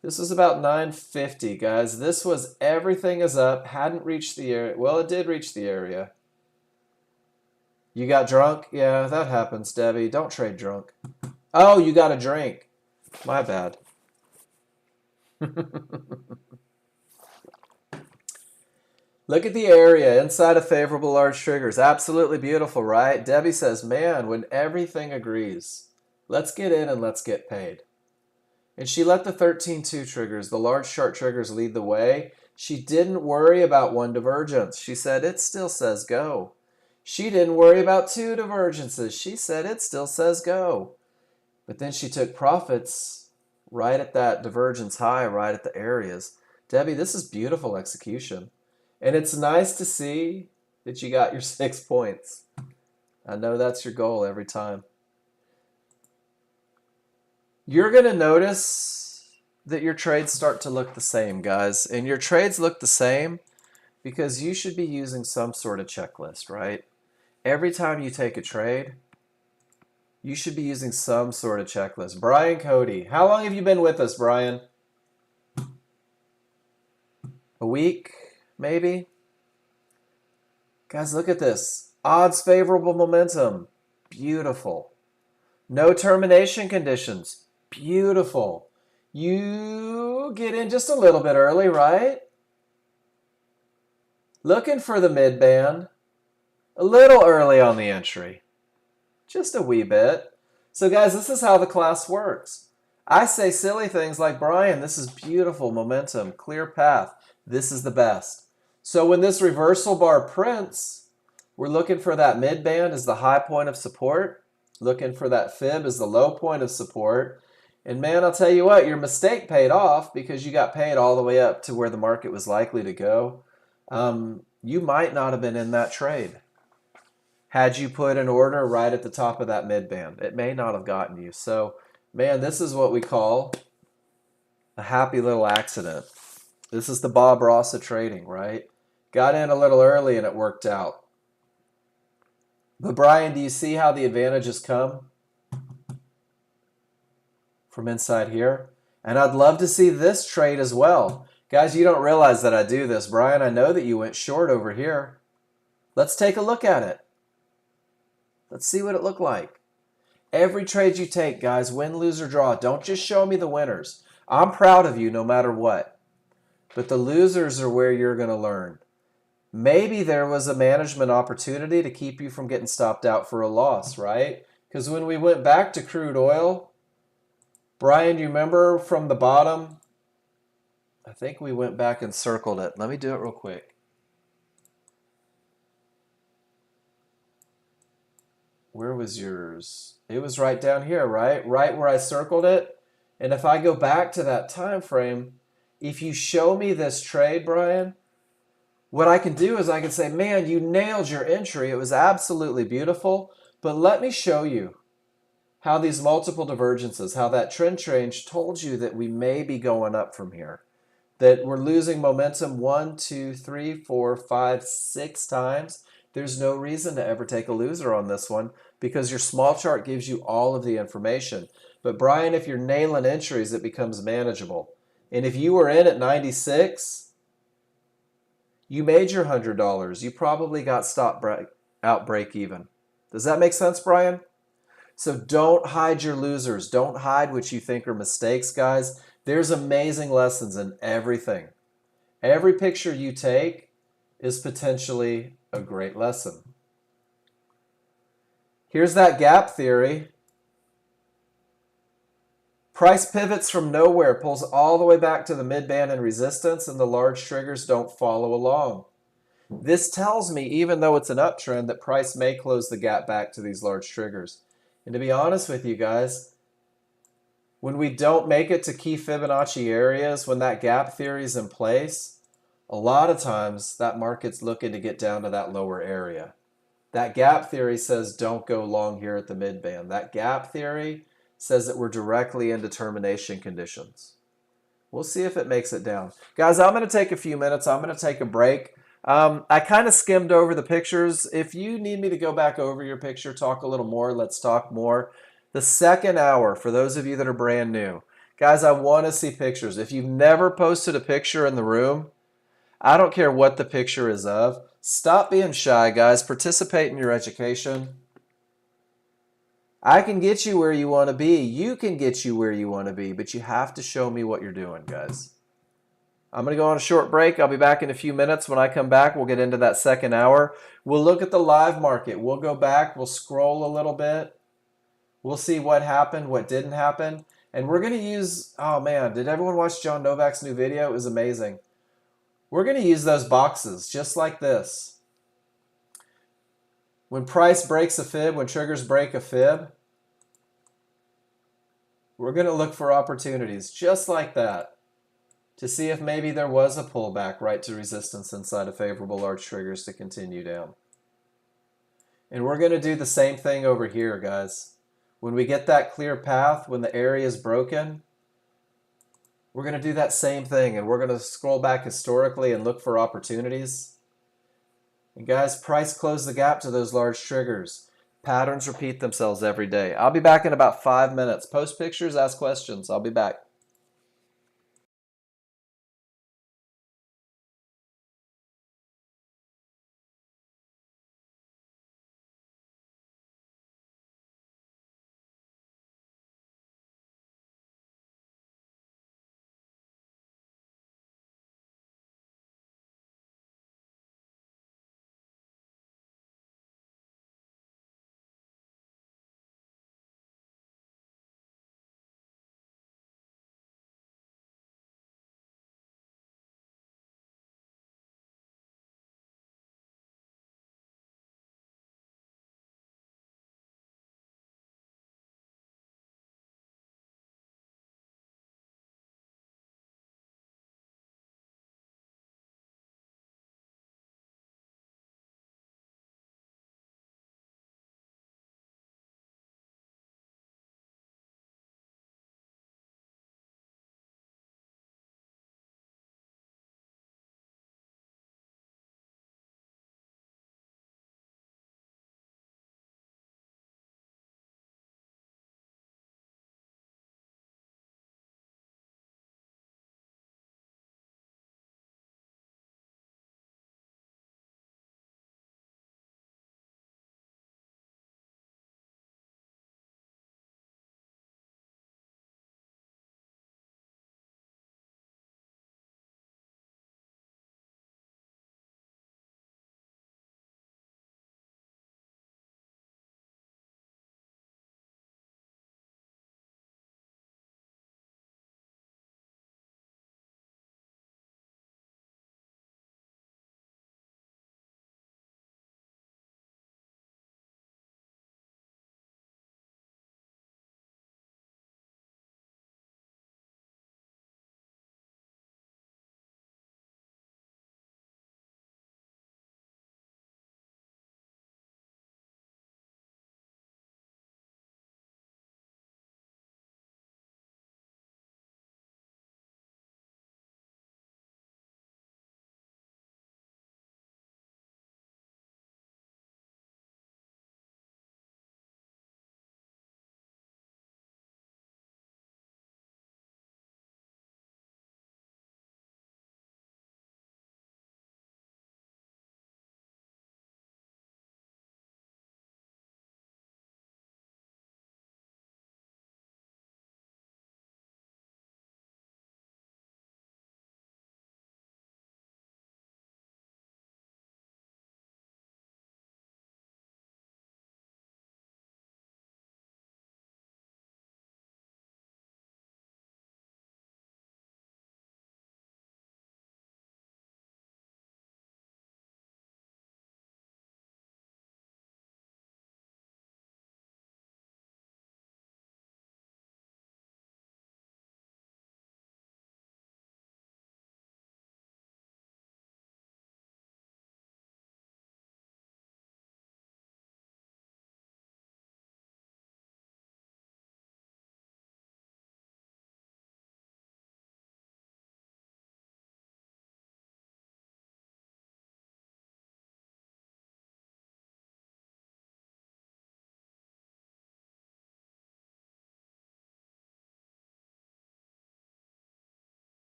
This is about 9:50, guys. This was everything is up. Hadn't reached the area. Well, it did reach the area. You got drunk? Yeah, that happens, Debbie. Don't trade drunk. Oh, you got a drink. My bad. Look at the area inside of favorable large triggers. Absolutely beautiful, right? Debbie says, man, when everything agrees, let's get in and let's get paid. And she let the 13-2 triggers, the large chart triggers, lead the way. She didn't worry about one divergence. She said, it still says go. She didn't worry about two divergences. She said, it still says go. But then she took profits right at that divergence high, right at the areas. Debbie, this is beautiful execution. And it's nice to see that you got your 6 points. I know that's your goal every time. You're going to notice that your trades start to look the same, guys. And your trades look the same because you should be using some sort of checklist, right? Every time you take a trade, you should be using some sort of checklist. Brian Cody, how long have you been with us, Brian? A week? Maybe. Guys, look at this. Odds favorable momentum. Beautiful. No termination conditions. Beautiful. You get in just a little bit early, right? Looking for the mid band. A little early on the entry. Just a wee bit. So guys, this is how the class works. I say silly things like, Brian, this is beautiful momentum, clear path. This is the best. So when this reversal bar prints, We're looking for that mid band as the high point of support, looking for that fib as the low point of support. And man, I'll tell you what, your mistake paid off because you got paid all the way up to where the market was likely to go. You might not have been in that trade. Had you put an order right at the top of that mid band, it may not have gotten you. So, man, this is what we call a happy little accident. This is the Bob Ross of trading, right? Got in a little early and it worked out. But Brian, do you see how the advantages come from inside here? And I'd love to see this trade as well. Guys, you don't realize that I do this. Brian, I know that you went short over here. Let's take a look at it. Let's see what it looked like. Every trade you take, guys, win, lose, or draw. Don't just show me the winners. I'm proud of you no matter what. But the losers are where you're going to learn. Maybe there was a management opportunity to keep you from getting stopped out for a loss, right? Because when we went back to crude oil, Brian, you remember from the bottom? I think we went back and circled it. Let me do it real quick. Where was yours? It was right down here, right? Right where I circled it. And if I go back to that time frame, if you show me this trade, Brian, what I can do is I can say, man, you nailed your entry. It was absolutely beautiful. But let me show you how these multiple divergences, how that trend change told you that we may be going up from here. That we're losing momentum 1, 2, 3, 4, 5, 6 times. There's no reason to ever take a loser on this one because your small chart gives you all of the information. But Brian, if you're nailing entries, it becomes manageable. And if you were in at 96, you made your $100. You probably got stop out break even. Does that make sense, Brian? So don't hide your losers. Don't hide what you think are mistakes, guys. There's amazing lessons in everything. Every picture you take is potentially a great lesson. Here's that gap theory. Price pivots from nowhere, pulls all the way back to the mid-band and resistance, and the large triggers don't follow along. This tells me, even though it's an uptrend, that price may close the gap back to these large triggers. And to be honest with you guys, when we don't make it to key Fibonacci areas, when that gap theory is in place, a lot of times that market's looking to get down to that lower area. That gap theory says don't go long here at the mid-band. That gap theory says that we're directly in determination conditions. We'll see if it makes it down. Guys, I'm going to take a few minutes. I'm going to take a break. I kind of skimmed over the pictures. If you need me to go back over your picture, talk a little more, let's talk more. The second hour, for those of you that are brand new, guys, I want to see pictures. If you've never posted a picture in the room, I don't care what the picture is of. Stop being shy, guys. Participate in your education. I can get you where you want to be. You can get you where you want to be, but you have to show me what you're doing, guys. I'm going to go on a short break. I'll be back in a few minutes. When I come back, we'll get into that second hour. We'll look at the live market. We'll go back. We'll scroll a little bit. We'll see what happened, what didn't happen. And we're going to use, oh man, did everyone watch John Novak's new video? It was amazing. We're going to use those boxes just like this. When price breaks a fib, when triggers break a fib, we're going to look for opportunities just like that to see if maybe there was a pullback right to resistance inside of favorable large triggers to continue down. And we're going to do the same thing over here, guys. When we get that clear path, when the area is broken, we're going to do that same thing, and we're going to scroll back historically and look for opportunities. And guys, price closed the gap to those large triggers. Patterns repeat themselves every day. I'll be back in about 5 minutes. Post pictures, ask questions. I'll be back.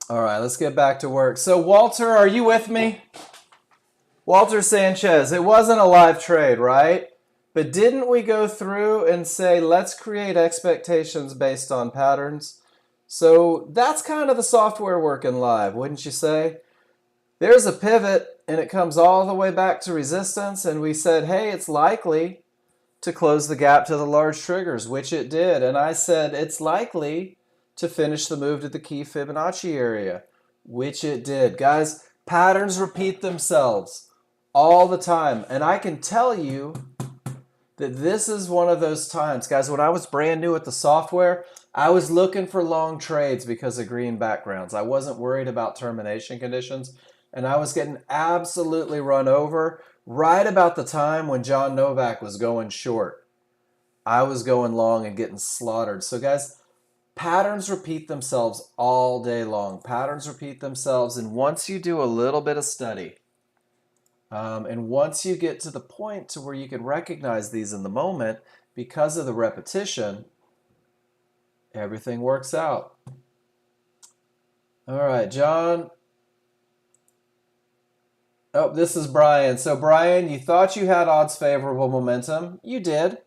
All right, let's get back to work. So Walter, are you with me? Walter Sanchez, it wasn't a live trade, right? But didn't we go through and say, let's create expectations based on patterns? So that's kind of the software working live, wouldn't you say? There's a pivot and it comes all the way back to resistance, and we said, hey, it's likely to close the gap to the large triggers, which it did. And I said it's likely to finish the move to the key Fibonacci area, which it did. Guys, patterns repeat themselves all the time. And I can tell you that this is one of those times. Guys, when I was brand new at the software, I was looking for long trades because of green backgrounds. I wasn't worried about termination conditions, and I was getting absolutely run over right about the time when John Novak was going short. I was going long and getting slaughtered. So guys, patterns repeat themselves all day long. Patterns repeat themselves, and once you do a little bit of study, and once you get to the point to where you can recognize these in the moment, because of the repetition, everything works out. All right, John. Oh, this is Brian. So Brian, you thought you had odds favorable momentum. You did.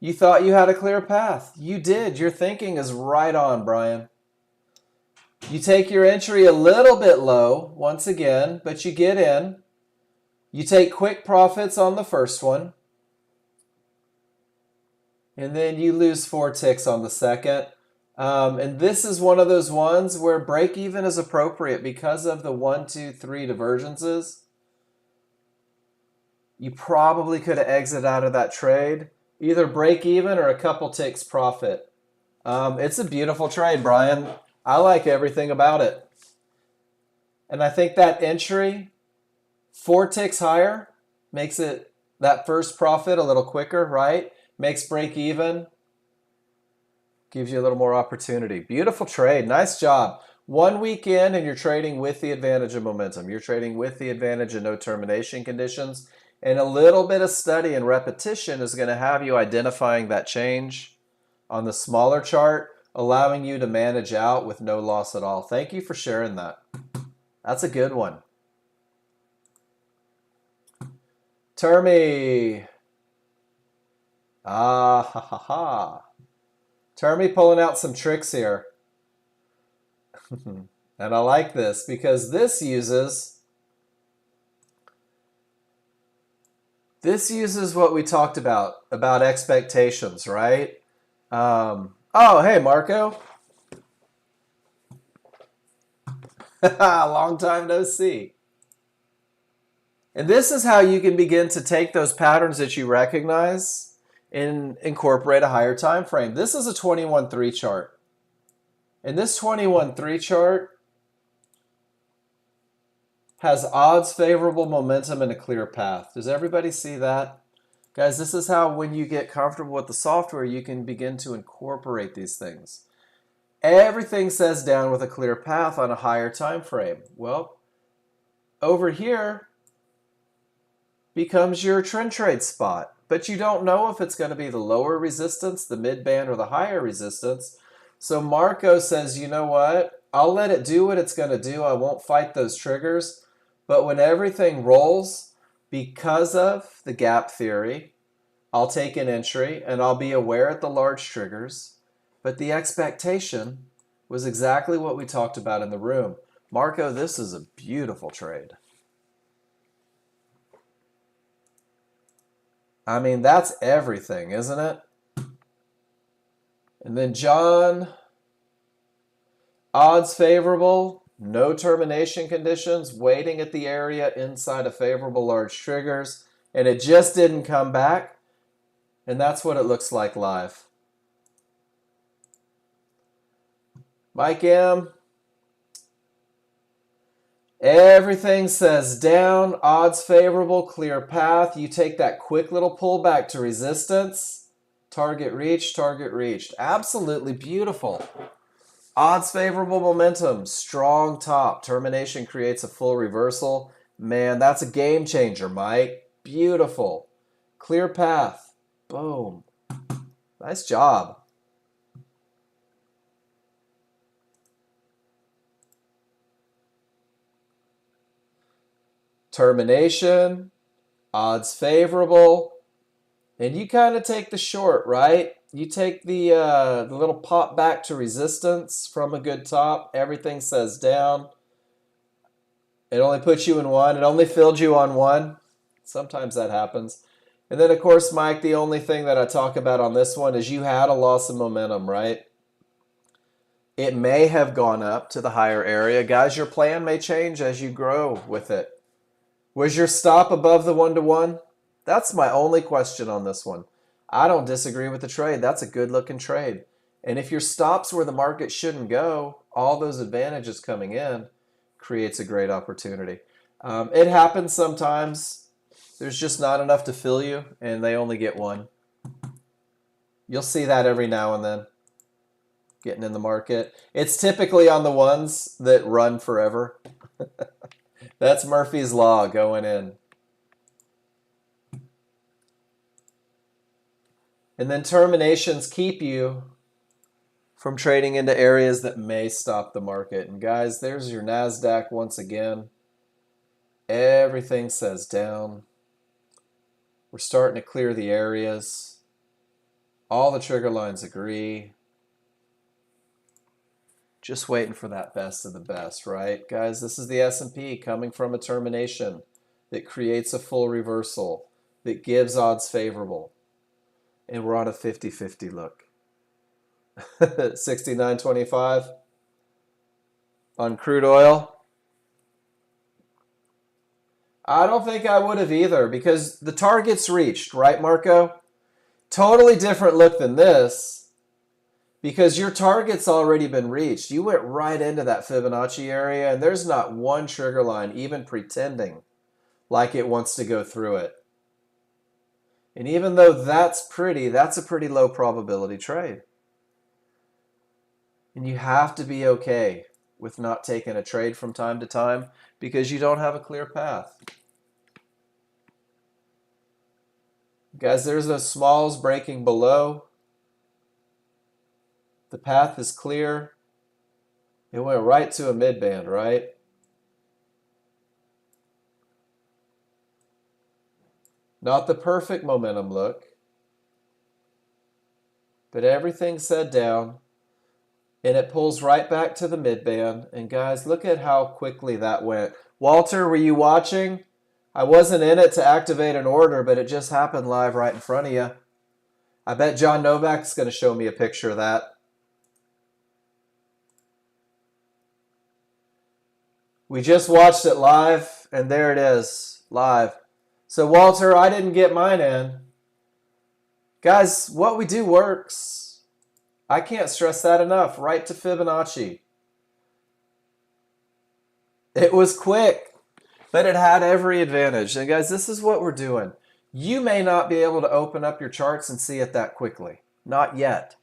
You thought you had a clear path. You did. Your thinking is right on, Brian. You take your entry a little bit low, once again, but you get in. You take quick profits on the first one. And then you lose 4 ticks on the second. And this is one of those ones where break even is appropriate because of the 1, 2, 3 divergences. You probably could have exited out of that trade, either break even or a couple ticks profit. It's a beautiful trade, Brian. I like everything about it. And I think that entry, 4 ticks higher, makes it that first profit a little quicker, right? Makes break even. Gives you a little more opportunity. Beautiful trade. Nice job. 1 week in and you're trading with the advantage of momentum. You're trading with the advantage of no termination conditions. And a little bit of study and repetition is going to have you identifying that change on the smaller chart, allowing you to manage out with no loss at all. Thank you for sharing that. That's a good one. Termy. Ah, ha, ha, ha. Termy pulling out some tricks here. And I like this because this uses what we talked about expectations, right? Oh, hey, Marco. Long time no see. And this is how you can begin to take those patterns that you recognize and incorporate a higher time frame. This is a 21-3 chart. And this 21-3 chart has odds favorable momentum and a clear path. Does everybody see that? Guys, this is how when you get comfortable with the software, you can begin to incorporate these things. Everything says down with a clear path on a higher time frame. Well, over here becomes your trend trade spot, but you don't know if it's going to be the lower resistance, the mid band, or the higher resistance. So Marco says, you know what? I'll let it do what it's going to do. I won't fight those triggers. But when everything rolls, because of the gap theory, I'll take an entry and I'll be aware at the large triggers. But the expectation was exactly what we talked about in the room. Marco, this is a beautiful trade. I mean, that's everything, isn't it? And then John, odds favorable, no termination conditions, waiting at the area inside of favorable large triggers, and it just didn't come back. And that's what it looks like live. Mike M. Everything says down, odds favorable, clear path. You take that quick little pullback to resistance. Target reached, target reached. Absolutely beautiful. Odds favorable momentum, strong top. Termination creates a full reversal. Man, that's a game changer, Mike. Beautiful. Clear path. Boom. Nice job. termination, odds favorable, and you kind of take the short, right? You take the little pop back to resistance from a good top. Everything says down. It only puts you in one. It only filled you on one. Sometimes that happens. And then, of course, Mike, the only thing that I talk about on this one is you had a loss of momentum, right? It may have gone up to the higher area. Guys, your plan may change as you grow with it. Was your stop above the 1-to-1? That's my only question on this one. I don't disagree with the trade. That's a good-looking trade. And if your stop's where the market shouldn't go, all those advantages coming in creates a great opportunity. It happens sometimes. There's just not enough to fill you, and they only get one. You'll see that every now and then getting in the market. It's typically on the ones that run forever. That's Murphy's Law going in. And then terminations keep you from trading into areas that may stop the market. And guys, there's your NASDAQ once again. Everything says down. We're starting to clear the areas. All the trigger lines agree. Just waiting for that best of the best, right? Guys, this is the S&P coming from a termination that creates a full reversal, that gives odds favorable. And we're on a 50-50 look. 69.25 on crude oil. I don't think I would have either because the target's reached, right, Marco? Totally different look than this because your target's already been reached. You went right into that Fibonacci area and there's not one trigger line even pretending like it wants to go through it. And even though that's a pretty low probability trade. And you have to be okay with not taking a trade from time to time because you don't have a clear path. Guys, there's those smalls breaking below. The path is clear. It went right to a mid-band, right? Not the perfect momentum look, but everything said down. And it pulls right back to the mid-band. And guys, look at how quickly that went. Walter, were you watching? I wasn't in it to activate an order, but it just happened live right in front of you. I bet John Novak's going to show me a picture of that. We just watched it live, and there it is, live. So, Walter, I didn't get mine in. Guys, what we do works. I can't stress that enough. Right to Fibonacci. It was quick, but it had every advantage. And guys, this is what we're doing. You may not be able to open up your charts and see it that quickly. Not yet.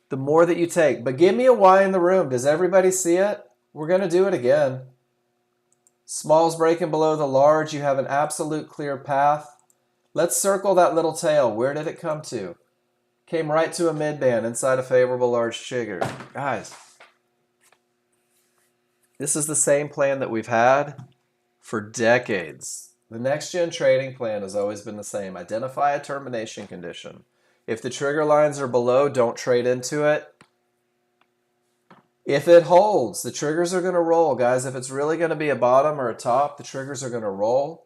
The more that you take. But give me a Y in the room. Does everybody see it? We're going to do it again. Smalls breaking below the large. You have an absolute clear path. Let's circle that little tail. Where did it come to? Came right to a mid-band inside a favorable large trigger. Guys, this is the same plan that we've had for decades. The Nexgen trading plan has always been the same. Identify a termination condition. If the trigger lines are below, don't trade into it. If it holds, the triggers are going to roll, guys. If it's really going to be a bottom or a top, the triggers are going to roll.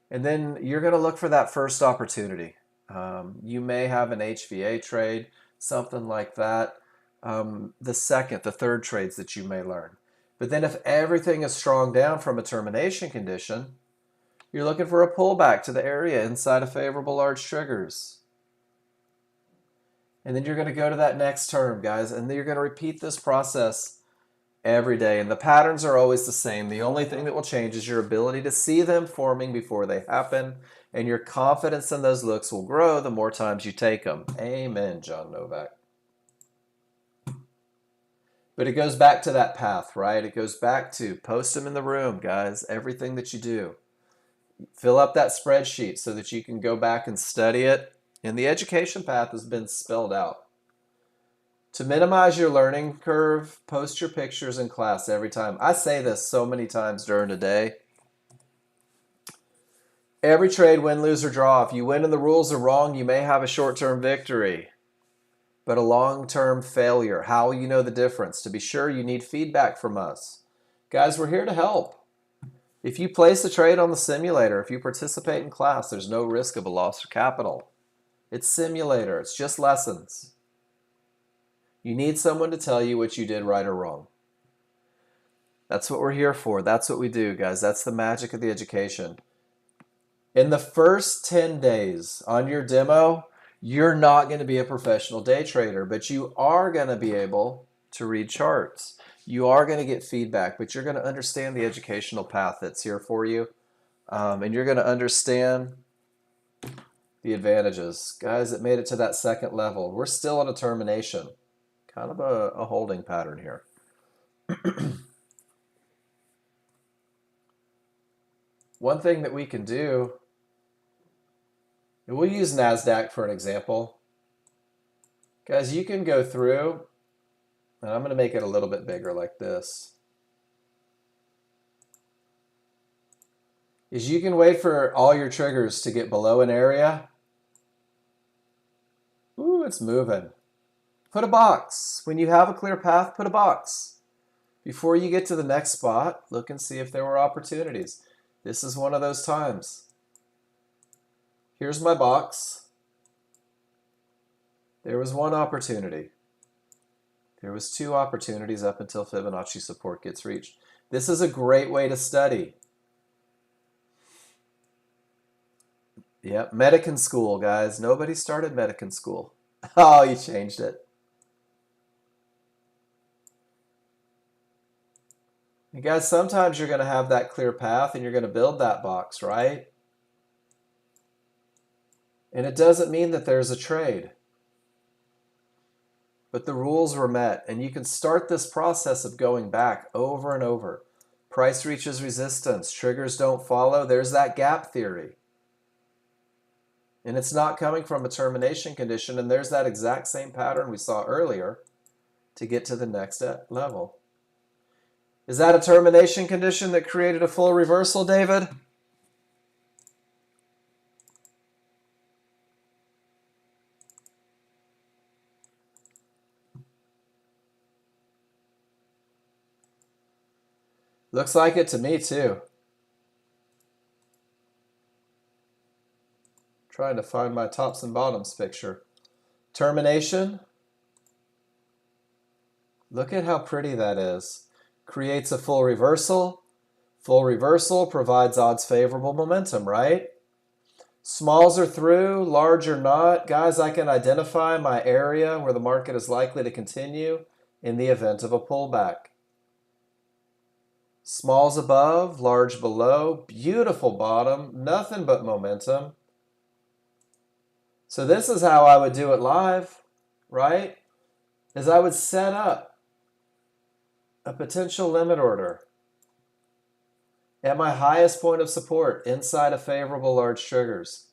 And then you're going to look for that first opportunity. You may have an HVA trade, something like that. The second, the third trades that you may learn. But then if everything is strong down from a termination condition, you're looking for a pullback to the area inside of favorable large triggers. And then you're going to go to that next term, guys, and then you're going to repeat this process every day. And the patterns are always the same. The only thing that will change is your ability to see them forming before they happen, and your confidence in those looks will grow the more times you take them. Amen, John Novak. But it goes back to that path, right? It goes back to post them in the room, guys. Everything that you do. Fill up that spreadsheet so that you can go back and study it. And the education path has been spelled out. To minimize your learning curve, post your pictures in class every time. I say this so many times during the day. Every trade, win, lose, or draw. If you win and the rules are wrong, you may have a short-term victory, but a long-term failure. How will you know the difference? To be sure, you need feedback from us. Guys, we're here to help. If you place a trade on the simulator, if you participate in class, there's no risk of a loss of capital. It's simulator. It's just lessons. You need someone to tell you what you did right or wrong. That's what we're here for. That's what we do, guys. That's the magic of the education. In the first 10 days on your demo, you're not going to be a professional day trader, but you are going to be able to read charts. You are going to get feedback, but you're going to understand the educational path that's here for you. And you're going to understand the advantages. Guys, it made it to that second level. We're still in a termination. Kind of a holding pattern here. One thing that we can do, and we'll use NASDAQ for an example. Guys, you can go through, and I'm going to make it a little bit bigger like this. Is you can wait for all your triggers to get below an area. Ooh, it's moving. Put a box. When you have a clear path, put a box. Before you get to the next spot, look and see if there were opportunities. This is one of those times. Here's my box. There was one opportunity. There was two opportunities up until Fibonacci support gets reached. This is a great way to study. Yep, Medican school, guys. Nobody started Medican school. Oh, you changed it. And guys, sometimes you're going to have that clear path and you're going to build that box, right? And it doesn't mean that there's a trade. But the rules were met, and you can start this process of going back over and over. Price reaches resistance, triggers don't follow. There's that gap theory. And it's not coming from a termination condition, and there's that exact same pattern we saw earlier to get to the next level. Is that a termination condition that created a full reversal, David? Looks like it to me too. Trying to find my tops and bottoms picture. Termination. Look at how pretty that is. Creates a full reversal. Full reversal provides odds favorable momentum, right? Smalls are through, large are not. Guys, I can identify my area where the market is likely to continue in the event of a pullback. Smalls above, large below, beautiful bottom, nothing but momentum. So this is how I would do it live, right? Is I would set up a potential limit order at my highest point of support inside of favorable large triggers.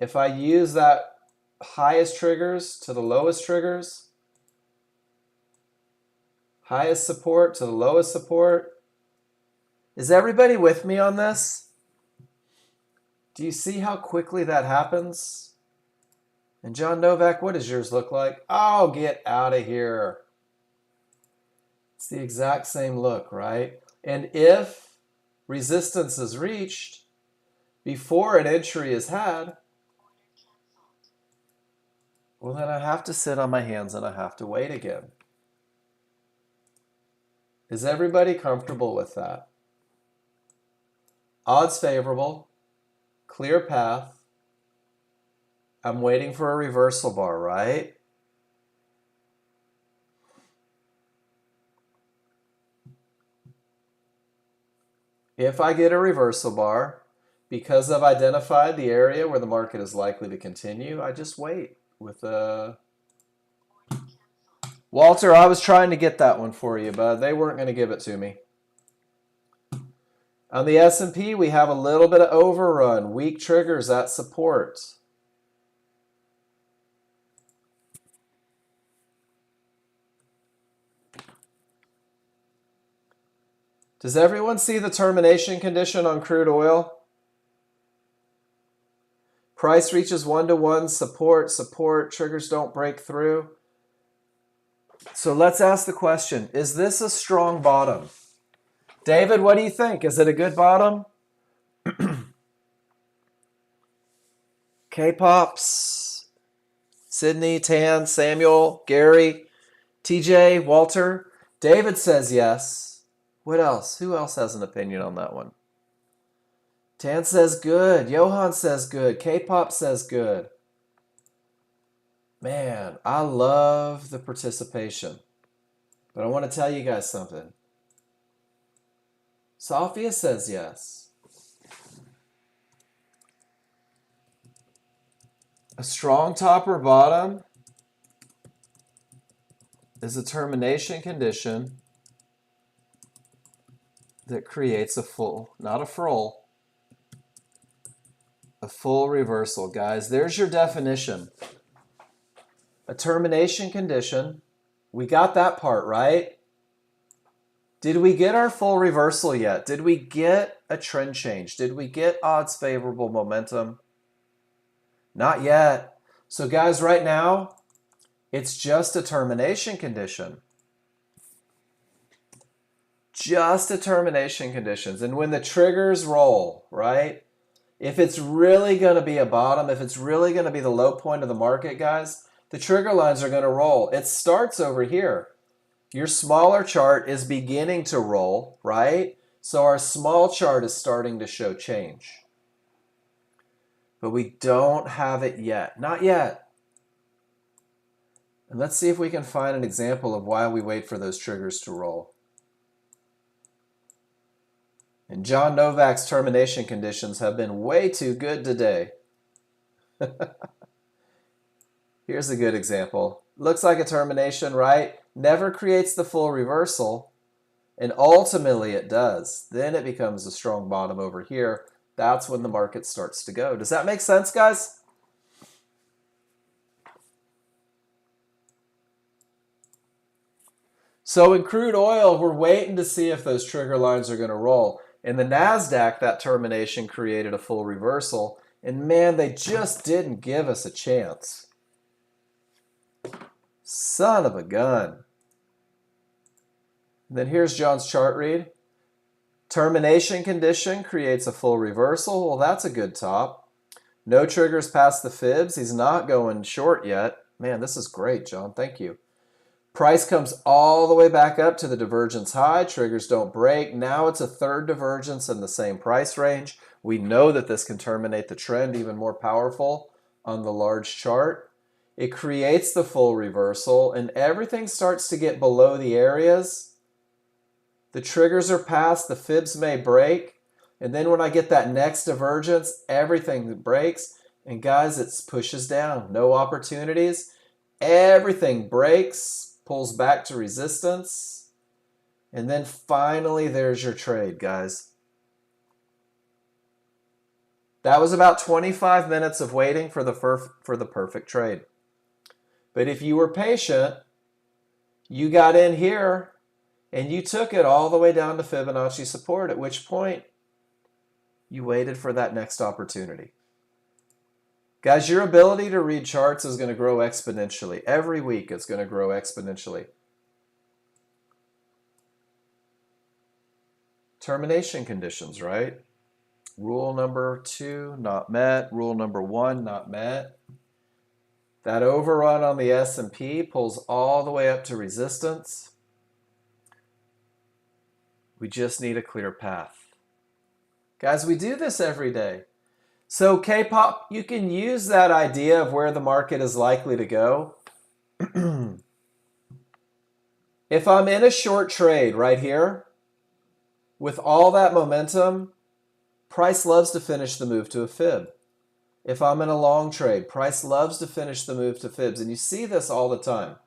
If I use that highest triggers to the lowest triggers, highest support to the lowest support, is everybody with me on this? Do you see how quickly that happens? And John Novak, what does yours look like? Oh, get out of here. It's the exact same look, right? And if resistance is reached before an entry is had, well, then I have to sit on my hands and I have to wait again. Is everybody comfortable with that? Odds favorable, clear path. I'm waiting for a reversal bar, right? If I get a reversal bar, because I've identified the area where the market is likely to continue, I just wait with a... Walter, I was trying to get that one for you, but they weren't going to give it to me. On the S&P, we have a little bit of overrun, weak triggers at support. Does everyone see the termination condition on crude oil? Price reaches 1-to-1 support, triggers don't break through. So let's ask the question, is this a strong bottom? David, what do you think? Is it a good bottom? K-Pops, Sydney, Tan, Samuel, Gary, TJ, Walter. David says yes. What else? Who else has an opinion on that one? Tan says good. Johan says good. K-Pop says good. Man, I love the participation. But I want to tell you guys something. Sophia says yes. A strong top or bottom is a termination condition that creates a full, not a frill, a full reversal. Guys, there's your definition. A termination condition. We got that part right. Did we get our full reversal yet? Did we get a trend change? Did we get odds favorable momentum? Not yet. So guys, right now, it's just a termination condition. Just a termination conditions. And when the triggers roll, right? If it's really going to be a bottom, if it's really going to be the low point of the market, guys, the trigger lines are going to roll. It starts over here. Your smaller chart is beginning to roll, right? So our small chart is starting to show change. But we don't have it yet. Not yet. And let's see if we can find an example of why we wait for those triggers to roll. And John Novak's termination conditions have been way too good today. Here's a good example. Looks like a termination, right? Never creates the full reversal. And ultimately it does. Then it becomes a strong bottom over here. That's when the market starts to go. Does that make sense, guys? So in crude oil, we're waiting to see if those trigger lines are going to roll. In the NASDAQ, that termination created a full reversal. And man, they just didn't give us a chance. Son of a gun. And then here's John's chart read. Termination condition creates a full reversal. Well, that's a good top. No triggers past the fibs. He's not going short yet. Man, this is great, John. Thank you. Price comes all the way back up to the divergence high. Triggers don't break. Now it's a third divergence in the same price range. We know that this can terminate the trend even more powerful on the large chart. It creates the full reversal, and everything starts to get below the areas. The triggers are passed, the fibs may break, and then when I get that next divergence, everything breaks, and guys, it pushes down. No opportunities. Everything breaks, pulls back to resistance, and then finally there's your trade, guys. That was about 25 minutes of waiting for the perfect trade. But if you were patient, you got in here and you took it all the way down to Fibonacci support, at which point you waited for that next opportunity. Guys, your ability to read charts is going to grow exponentially. Every week it's going to grow exponentially. Termination conditions, right? Rule number 2, not met. Rule number 1, not met. That overrun on the S&P pulls all the way up to resistance. We just need a clear path. Guys, we do this every day. So K-Pop, you can use that idea of where the market is likely to go. If I'm in a short trade right here, with all that momentum, price loves to finish the move to a fib. If I'm in a long trade, price loves to finish the move to fibs. And you see this all the time.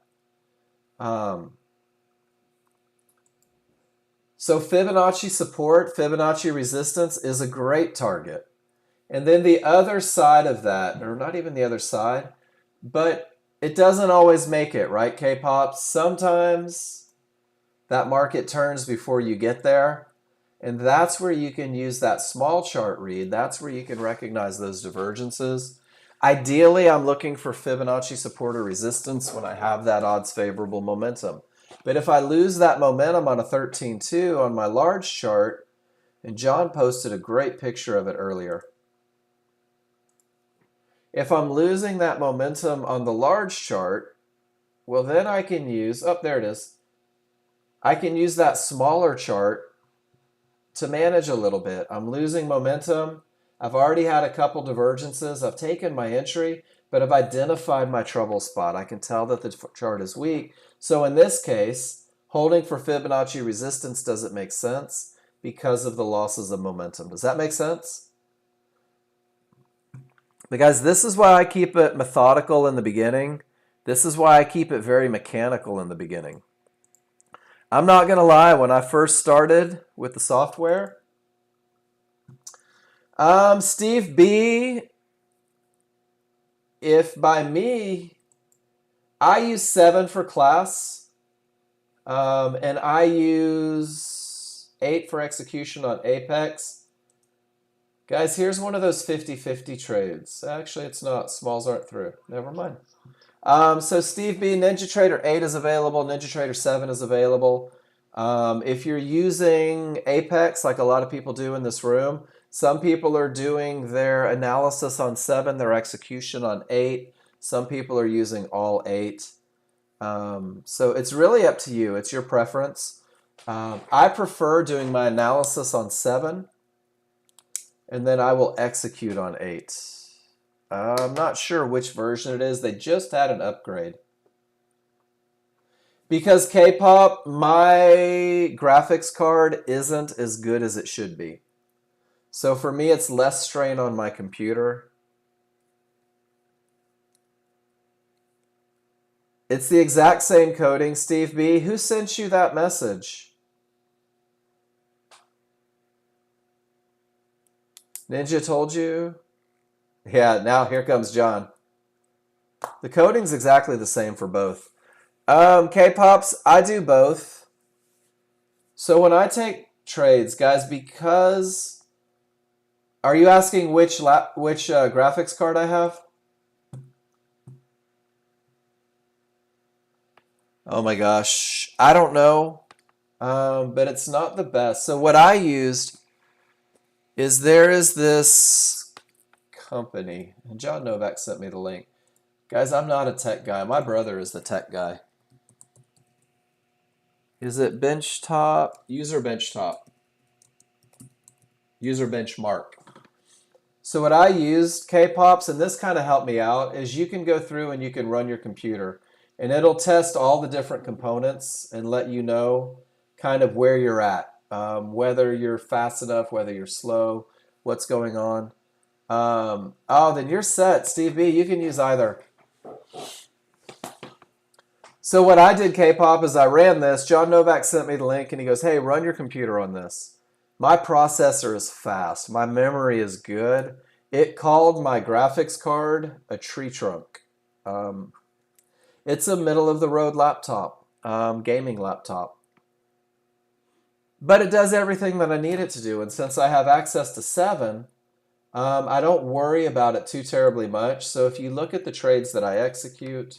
So Fibonacci support, Fibonacci resistance is a great target. And then the other side of that, or not even the other side, but it doesn't always make it, right, K-Pop? Sometimes that market turns before you get there. And that's where you can use that small chart read. That's where you can recognize those divergences. Ideally, I'm looking for Fibonacci support or resistance when I have that odds favorable momentum. But if I lose that momentum on a 13.2 on my large chart, and John posted a great picture of it earlier. If I'm losing that momentum on the large chart, well, then I can use, oh, there it is. I can use that smaller chart to manage a little bit. I'm losing momentum. I've already had a couple divergences. I've taken my entry, but I've identified my trouble spot. I can tell that the chart is weak. So in this case, holding for Fibonacci resistance doesn't make sense because of the losses of momentum. Does that make sense? But guys, this is why I keep it methodical in the beginning. This is why I keep it very mechanical in the beginning. I'm not going to lie, when I first started with the software, Steve B, if by me, I use 7 for class, and I use 8 for execution on Apex. Guys, here's one of those 50-50 trades. Actually, it's not. Smalls aren't through. Never mind. So Steve B, NinjaTrader 8 is available. NinjaTrader 7 is available. If you're using Apex, like a lot of people do in this room, some people are doing their analysis on 7, their execution on 8. Some people are using all 8. So it's really up to you. It's your preference. I prefer doing my analysis on 7, and then I will execute on 8. I'm not sure which version it is. They just had an upgrade. Because K-pop, my graphics card isn't as good as it should be. So for me, it's less strain on my computer. It's the exact same coding, Steve B. Who sent you that message? Ninja told you? Yeah, now here comes John. The coding's exactly the same for both. K-pops, I do both. So when I take trades, guys, because... Are you asking which graphics card I have? Oh my gosh, I don't know, but it's not the best. So what I used is there is this company, and John Novak sent me the link. Guys, I'm not a tech guy. My brother is the tech guy. Is it Benchtop? User Benchtop. User Benchmark. So what I used, K-pops, and this kind of helped me out, is you can go through and you can run your computer, and it'll test all the different components and let you know kind of where you're at, whether you're fast enough, whether you're slow, what's going on. Oh, then you're set, Steve B. You can use either. So what I did, K-pop, is I ran this. John Novak sent me the link, and he goes, hey, run your computer on this. My processor is fast. My memory is good. It called my graphics card a tree trunk. It's a middle-of-the-road laptop, gaming laptop. But it does everything that I need it to do. And since I have access to 7, I don't worry about it too terribly much. So if you look at the trades that I execute,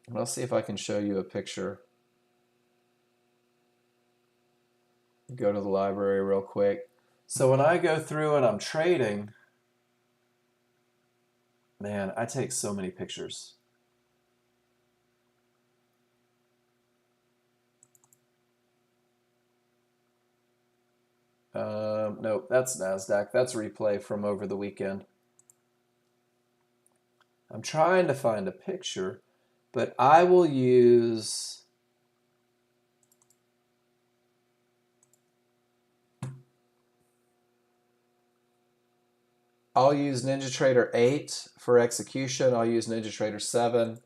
and I'll see if I can show you a picture. Go to the library real quick. So when I go through and I'm trading, man, I take so many pictures. Nope, that's NASDAQ. That's replay from over the weekend. I'm trying to find a picture, but I will use... I'll use NinjaTrader 8 for execution. I'll use NinjaTrader 7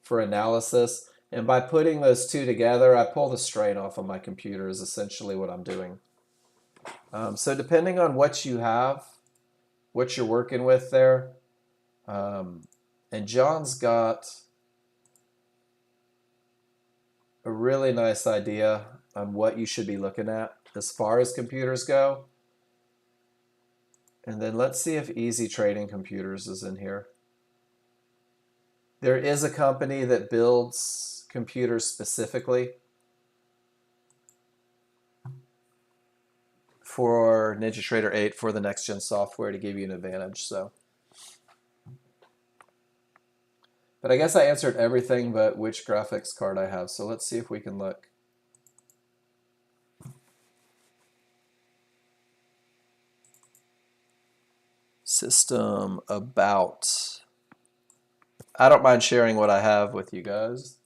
for analysis. And by putting those two together, I pull the strain off of my computer is essentially what I'm doing. So depending on what you have, what you're working with there, and John's got a really nice idea on what you should be looking at as far as computers go. And then let's see if Easy Trading Computers is in here. There is a company that builds computers specifically for NinjaTrader 8 for the Nexgen software to give you an advantage. But I guess I answered everything but which graphics card I have. So let's see if we can look. System about. I don't mind sharing what I have with you guys.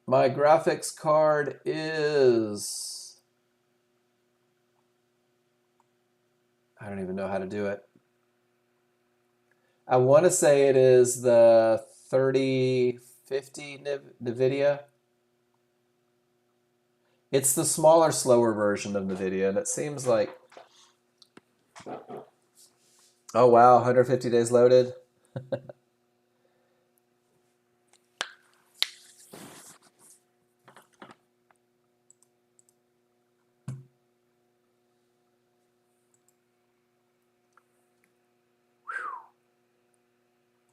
My graphics card is, I don't even know how to do it. I want to say it is the 3050 NVIDIA. It's the smaller, slower version of NVIDIA, and it seems like, oh wow, 150 days loaded.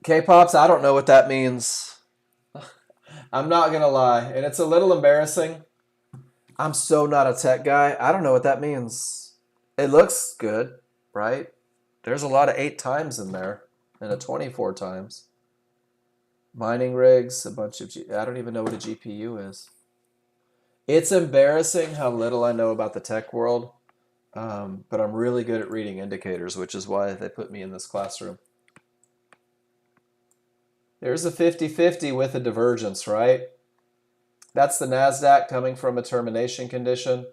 K-Pops, I don't know what that means. I'm not going to lie, and it's a little embarrassing. I'm so not a tech guy. I don't know what that means. It looks good, right? There's a lot of 8 times in there and a 24 times. Mining rigs, a bunch of, I don't even know what a GPU is. It's embarrassing how little I know about the tech world, but I'm really good at reading indicators, which is why they put me in this classroom. There's a 50-50 with a divergence, right? That's the NASDAQ coming from a termination condition.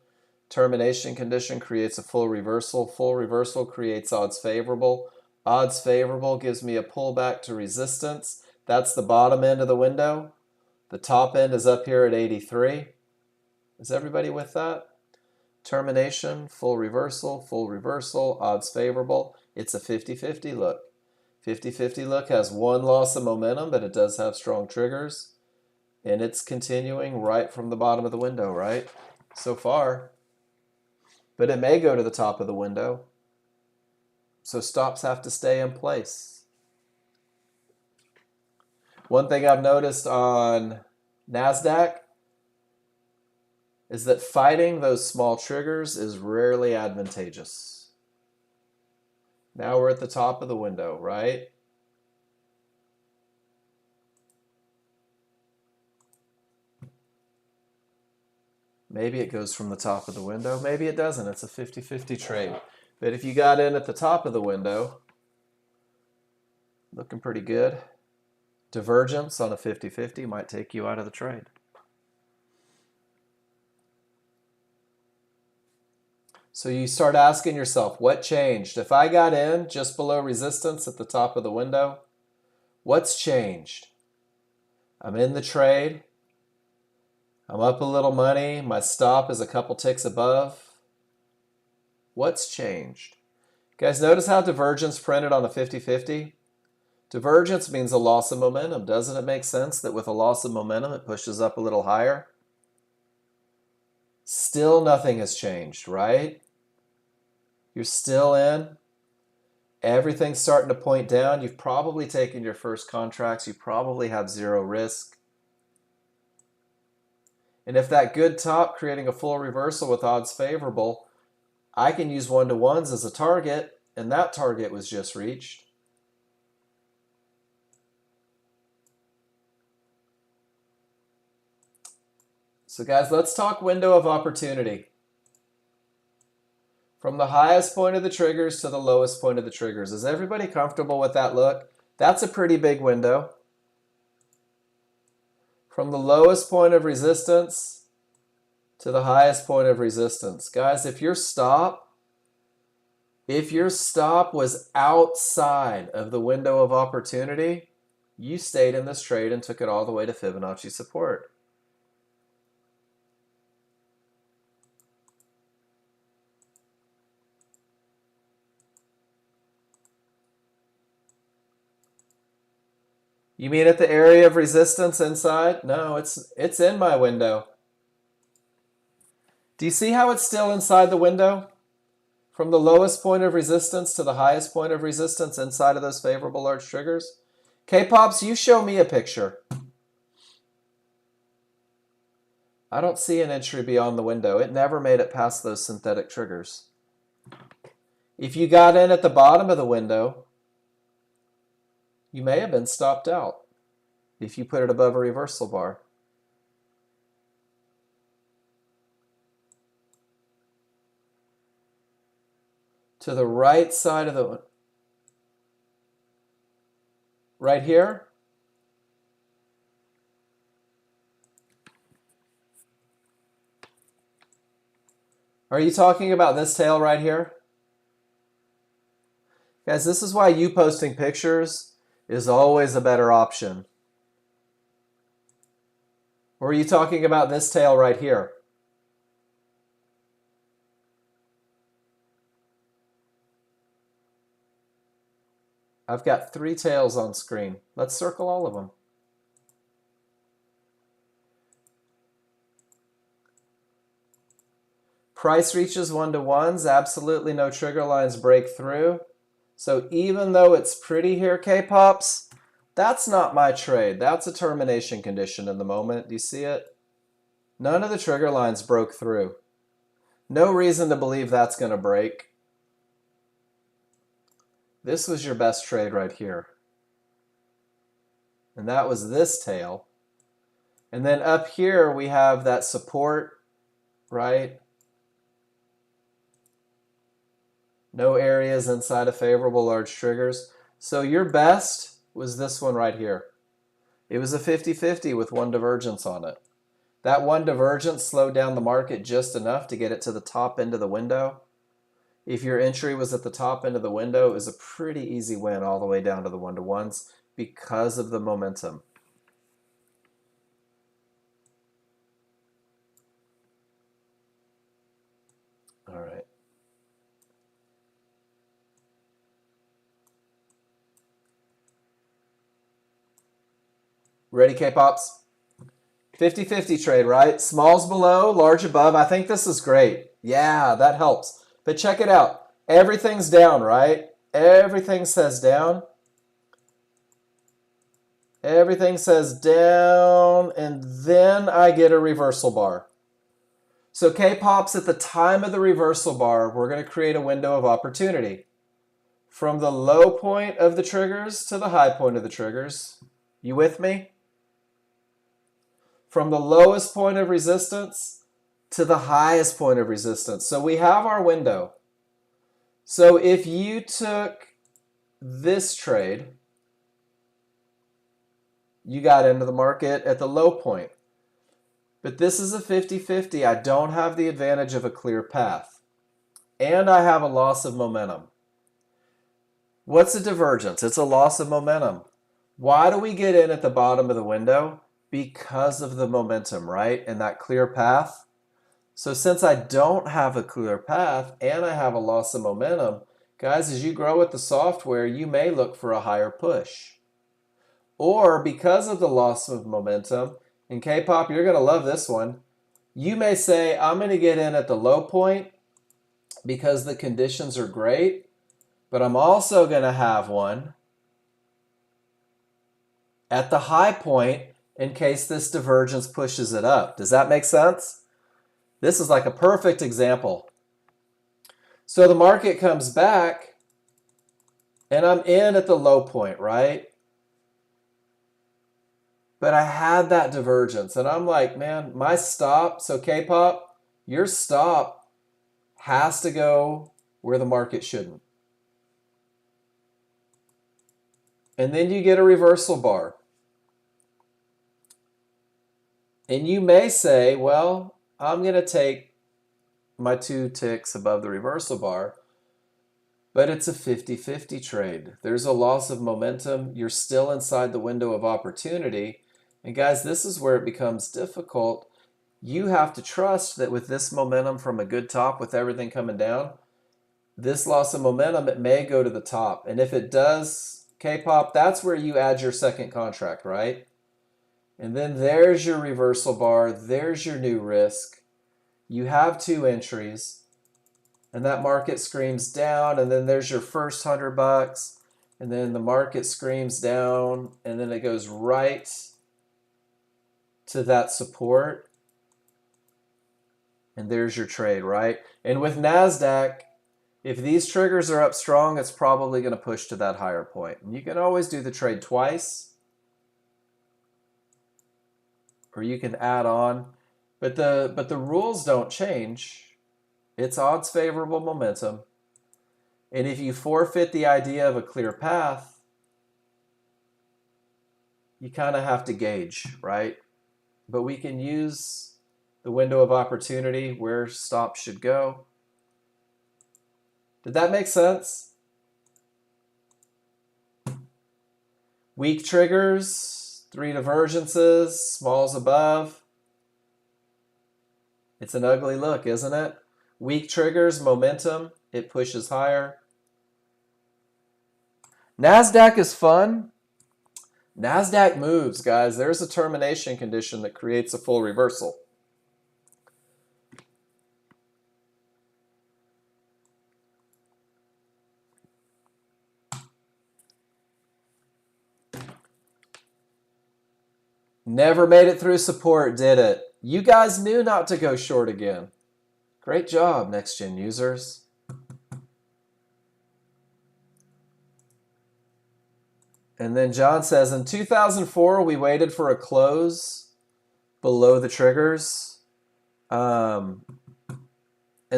Termination condition creates a full reversal. Full reversal creates odds favorable. Odds favorable gives me a pullback to resistance. That's the bottom end of the window. The top end is up here at 83. Is everybody with that? Termination, full reversal, odds favorable. It's a 50-50 look. 50-50 look has one loss of momentum, but it does have strong triggers. And it's continuing right from the bottom of the window, right? So far. But it may go to the top of the window. So stops have to stay in place. One thing I've noticed on NASDAQ is that fighting those small triggers is rarely advantageous. Now we're at the top of the window, right? Maybe it goes from the top of the window. Maybe it doesn't. It's a 50-50 trade. But if you got in at the top of the window, looking pretty good. Divergence on a 50-50 might take you out of the trade. So you start asking yourself, what changed? If I got in just below resistance at the top of the window, what's changed? I'm in the trade. I'm up a little money. My stop is a couple ticks above. What's changed? Guys, notice how divergence printed on a 50-50? Divergence means a loss of momentum. Doesn't it make sense that with a loss of momentum, it pushes up a little higher? Still nothing has changed, right? You're still in. Everything's starting to point down. You've probably taken your first contracts. You probably have zero risk. And if that good top creating a full reversal with odds favorable, I can use 1-to-1s as a target, and that target was just reached. So guys, let's talk window of opportunity. From the highest point of the triggers to the lowest point of the triggers. Is everybody comfortable with that look? That's a pretty big window. From the lowest point of resistance to the highest point of resistance. Guys, if your stop was outside of the window of opportunity, you stayed in this trade and took it all the way to Fibonacci support. You mean at the area of resistance inside? No, it's in my window. Do you see how it's still inside the window? From the lowest point of resistance to the highest point of resistance inside of those favorable large triggers? K-Pops, you show me a picture. I don't see an entry beyond the window. It never made it past those synthetic triggers. If you got in at the bottom of the window, you may have been stopped out if you put it above a reversal bar. To the right side of the, right here, are you talking about this tail right here? Guys, this is why you posting pictures is always a better option. Or are you talking about this tail right here? I've got 3 tails on screen. Let's circle all of them. Price reaches 1-to-1s, absolutely no trigger lines break through. So even though it's pretty here, K-Pops, that's not my trade. That's a termination condition in the moment. Do you see it? None of the trigger lines broke through. No reason to believe that's going to break. This was your best trade right here. And that was this tail. And then up here we have that support, right? No areas inside of favorable large triggers. So your best was this one right here. It was a 50-50 with 1 divergence on it. That 1 divergence slowed down the market just enough to get it to the top end of the window. If your entry was at the top end of the window, it was a pretty easy win all the way down to the 1-to-1s because of the momentum. All right. Ready, K-Pops? 50-50 trade, right? Smalls below, large above. I think this is great. Yeah, that helps. But check it out. Everything's down, right? Everything says down. Everything says down, and then I get a reversal bar. So K-Pops, at the time of the reversal bar, we're going to create a window of opportunity. From the low point of the triggers to the high point of the triggers. You with me? From the lowest point of resistance to the highest point of resistance. So we have our window. So if you took this trade, you got into the market at the low point. But this is a 50-50. I don't have the advantage of a clear path. And I have a loss of momentum. What's a divergence? It's a loss of momentum. Why do we get in at the bottom of the window? Because of the momentum, right? And that clear path. So since I don't have a clear path and I have a loss of momentum, guys, as you grow with the software, you may look for a higher push. Or because of the loss of momentum, and K-Pop, you're going to love this one, you may say, I'm going to get in at the low point because the conditions are great, but I'm also going to have one at the high point in case this divergence pushes it up. Does that make sense? This is like a perfect example. So the market comes back and I'm in at the low point, right? But I had that divergence and I'm like, man, my stop, so K-Pop, your stop has to go where the market shouldn't. And then you get a reversal bar. And you may say, well, I'm going to take my 2 ticks above the reversal bar, but it's a 50-50 trade. There's a loss of momentum. You're still inside the window of opportunity. And guys, this is where it becomes difficult. You have to trust that with this momentum from a good top, with everything coming down, this loss of momentum, it may go to the top. And if it does, K-Pop, that's where you add your second contract, right? And then there's your reversal bar. There's your new risk. You have 2 entries. and that market screams down, and then there's your first $100, and then the market screams down, and then it goes right to that support, and there's your trade, right? And with NASDAQ, if these triggers are up strong, it's probably going to push to that higher point. And you can always do the trade twice, or you can add on, but the rules don't change. It's odds favorable momentum. And if you forfeit the idea of a clear path, you kind of have to gauge, right? But we can use the window of opportunity where stops should go. Did that make sense? Weak triggers, 3 divergences, smalls above. It's an ugly look, isn't it? Weak triggers, momentum, it pushes higher. NASDAQ is fun. NASDAQ moves, guys. There's a termination condition that creates a full reversal. Never made it through support, did it? You guys knew not to go short again. Great job, Nexgen users. And then John says, in 2004, we waited for a close below the triggers. And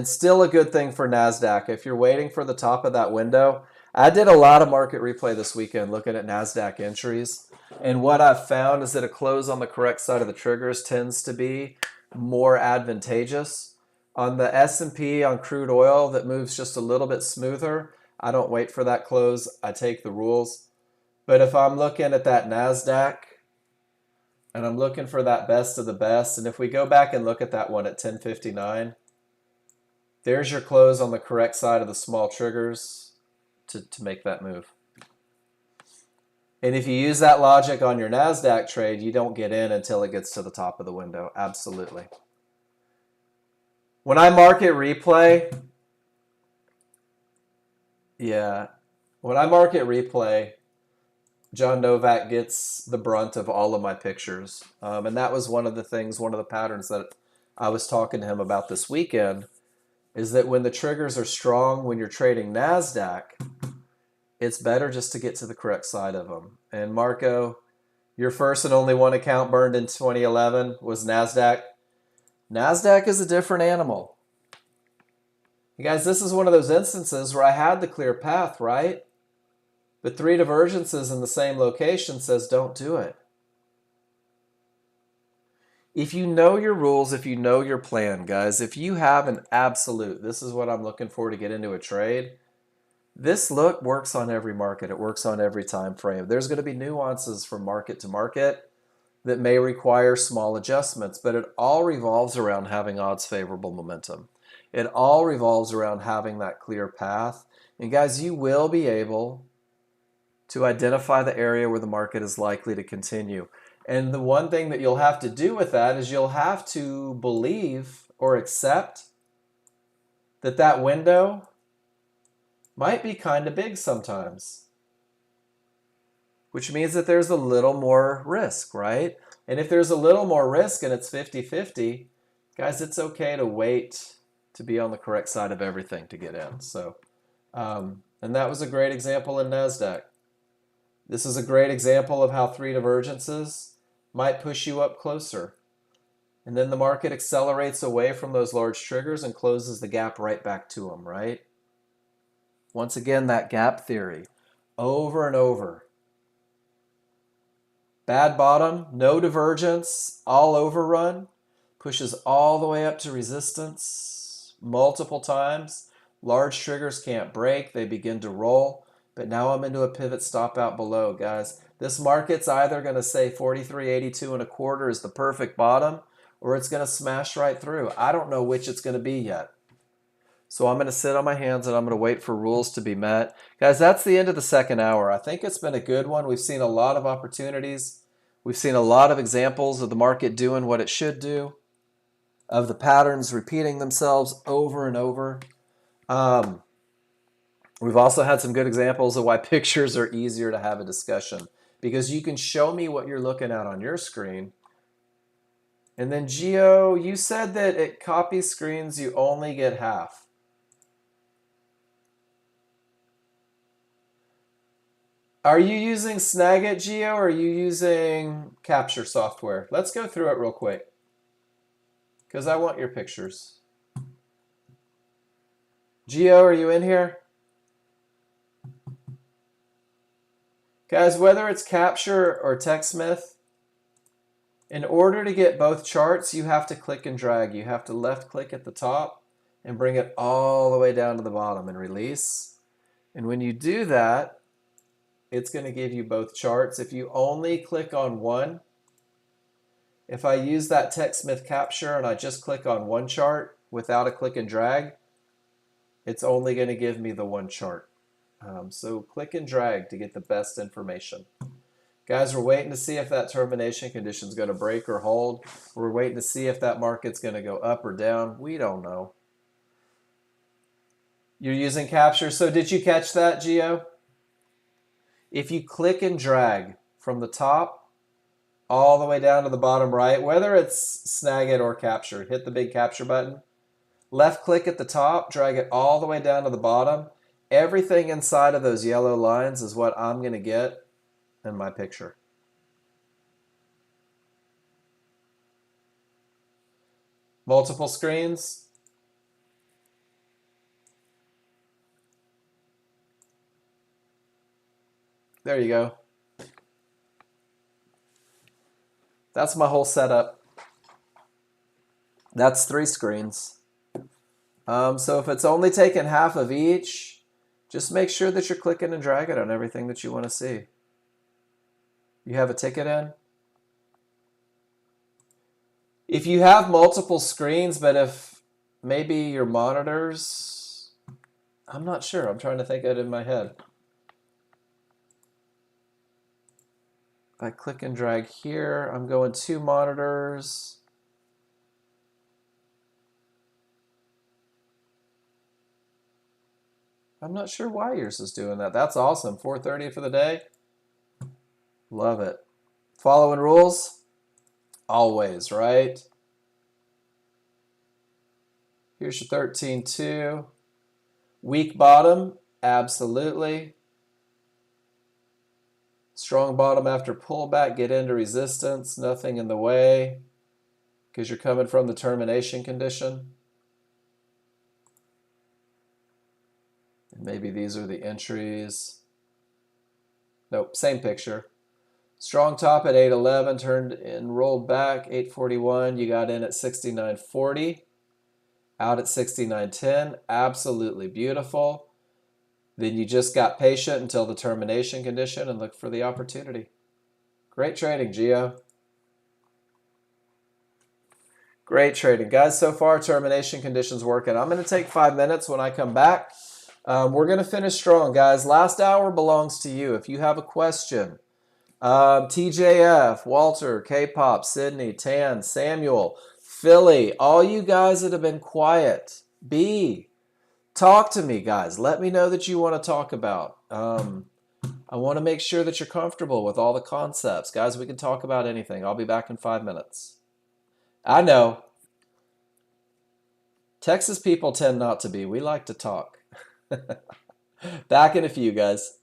still a good thing for NASDAQ. If you're waiting for the top of that window, I did a lot of market replay this weekend looking at NASDAQ entries. And what I've found is that a close on the correct side of the triggers tends to be more advantageous. On the S&P on crude oil that moves just a little bit smoother, I don't wait for that close. I take the rules. But if I'm looking at that NASDAQ and I'm looking for that best of the best, and if we go back and look at that one at 1059, there's your close on the correct side of the small triggers to make that move. And if you use that logic on your NASDAQ trade, you don't get in until it gets to the top of the window. Absolutely. When I market replay, when I market replay, John Novak gets the brunt of all of my pictures. And that was one of the things, one of the patterns that I was talking to him about this weekend, is that when the triggers are strong, when you're trading NASDAQ, it's better just to get to the correct side of them. And Marco, your first and only one account burned in 2011 was NASDAQ. NASDAQ is a different animal. You guys, this is one of those instances where I had the clear path, right? But 3 divergences in the same location says don't do it. If you know your rules, if you know your plan, guys, if you have an absolute, this is what I'm looking for to get into a trade, this look works on every market. It works on every time frame. There's going to be nuances from market to market that may require small adjustments, but it all revolves around having odds favorable momentum. It all revolves around having that clear path. And guys, you will be able to identify the area where the market is likely to continue. And the one thing that you'll have to do with that is you'll have to believe or accept that that window might be kind of big sometimes, which means that there's a little more risk, right? And if there's a little more risk and it's 50-50, guys, it's okay to wait to be on the correct side of everything to get in. So, and that was a great example in NASDAQ. This is a great example of how 3 divergences might push you up closer. And then the market accelerates away from those large triggers and closes the gap right back to them, right? Once again, that gap theory, over and over. Bad bottom, no divergence, all overrun, pushes all the way up to resistance multiple times. Large triggers can't break, they begin to roll. But now I'm into a pivot stop out below, guys. This market's either going to say 43.82 and a quarter is the perfect bottom, or it's going to smash right through. I don't know which it's going to be yet. So I'm going to sit on my hands and I'm going to wait for rules to be met. Guys, that's the end of the second hour. I think it's been a good one. We've seen a lot of opportunities. We've seen a lot of examples of the market doing what it should do, of the patterns repeating themselves over and over. Um, we've also had some good examples of why pictures are easier to have a discussion, because you can show me what you're looking at on your screen. And then Gio, you said that at copy screens you only get half. Are you using Snagit, Gio, or are you using Capture software? Let's go through it real quick, because I want your pictures. Gio, are you in here? Guys, whether it's Capture or TechSmith, in order to get both charts, you have to click and drag. You have to left click at the top and bring it all the way down to the bottom and release. And when you do that, it's going to give you both charts. If you only click on one, if I use that TechSmith Capture and I just click on one chart without a click and drag, it's only going to give me the one chart. So click and drag to get the best information. Guys, we're waiting to see if that termination condition is going to break or hold. We're waiting to see if that market's going to go up or down. We don't know. You're using Capture. So did you catch that, Gio? If you click and drag from the top all the way down to the bottom right, whether it's Snagit or Capture, hit the big Capture button. Left click at the top, drag it all the way down to the bottom. Everything inside of those yellow lines is what I'm going to get in my picture. Multiple screens. There you go. That's my whole setup. That's 3 screens. So if it's only taking half of each, just make sure that you're clicking and dragging on everything that you want to see. You have a ticket in. If you have multiple screens, but if maybe your monitors, I'm not sure. I'm trying to think of it in my head. If I click and drag here, I'm going 2 monitors. I'm not sure why yours is doing that. That's awesome. 4:30 for the day. Love it. Following rules? Always, right? Here's your 13.2. Weak bottom? Absolutely. Strong bottom after pullback, get into resistance, nothing in the way because you're coming from the termination condition. And maybe these are the entries. Nope, same picture. Strong top at 811, turned and rolled back, 841. You got in at 69.40, out at 69.10. Absolutely beautiful. Then you just got patient until the termination condition and looked for the opportunity. Great trading, Gio. Great trading. Guys, so far termination conditions working. I'm going to take 5 minutes. When I come back, we're going to finish strong, guys. Last hour belongs to you. If you have a question, TJF, Walter, K-Pop, Sydney, Tan, Samuel, Philly, all you guys that have been quiet, talk to me, guys. Let me know that you want to talk about. I want to make sure that you're comfortable with all the concepts. Guys, we can talk about anything. I'll be back in 5 minutes. I know. Texas people tend not to be. We like to talk. Back in a few, guys.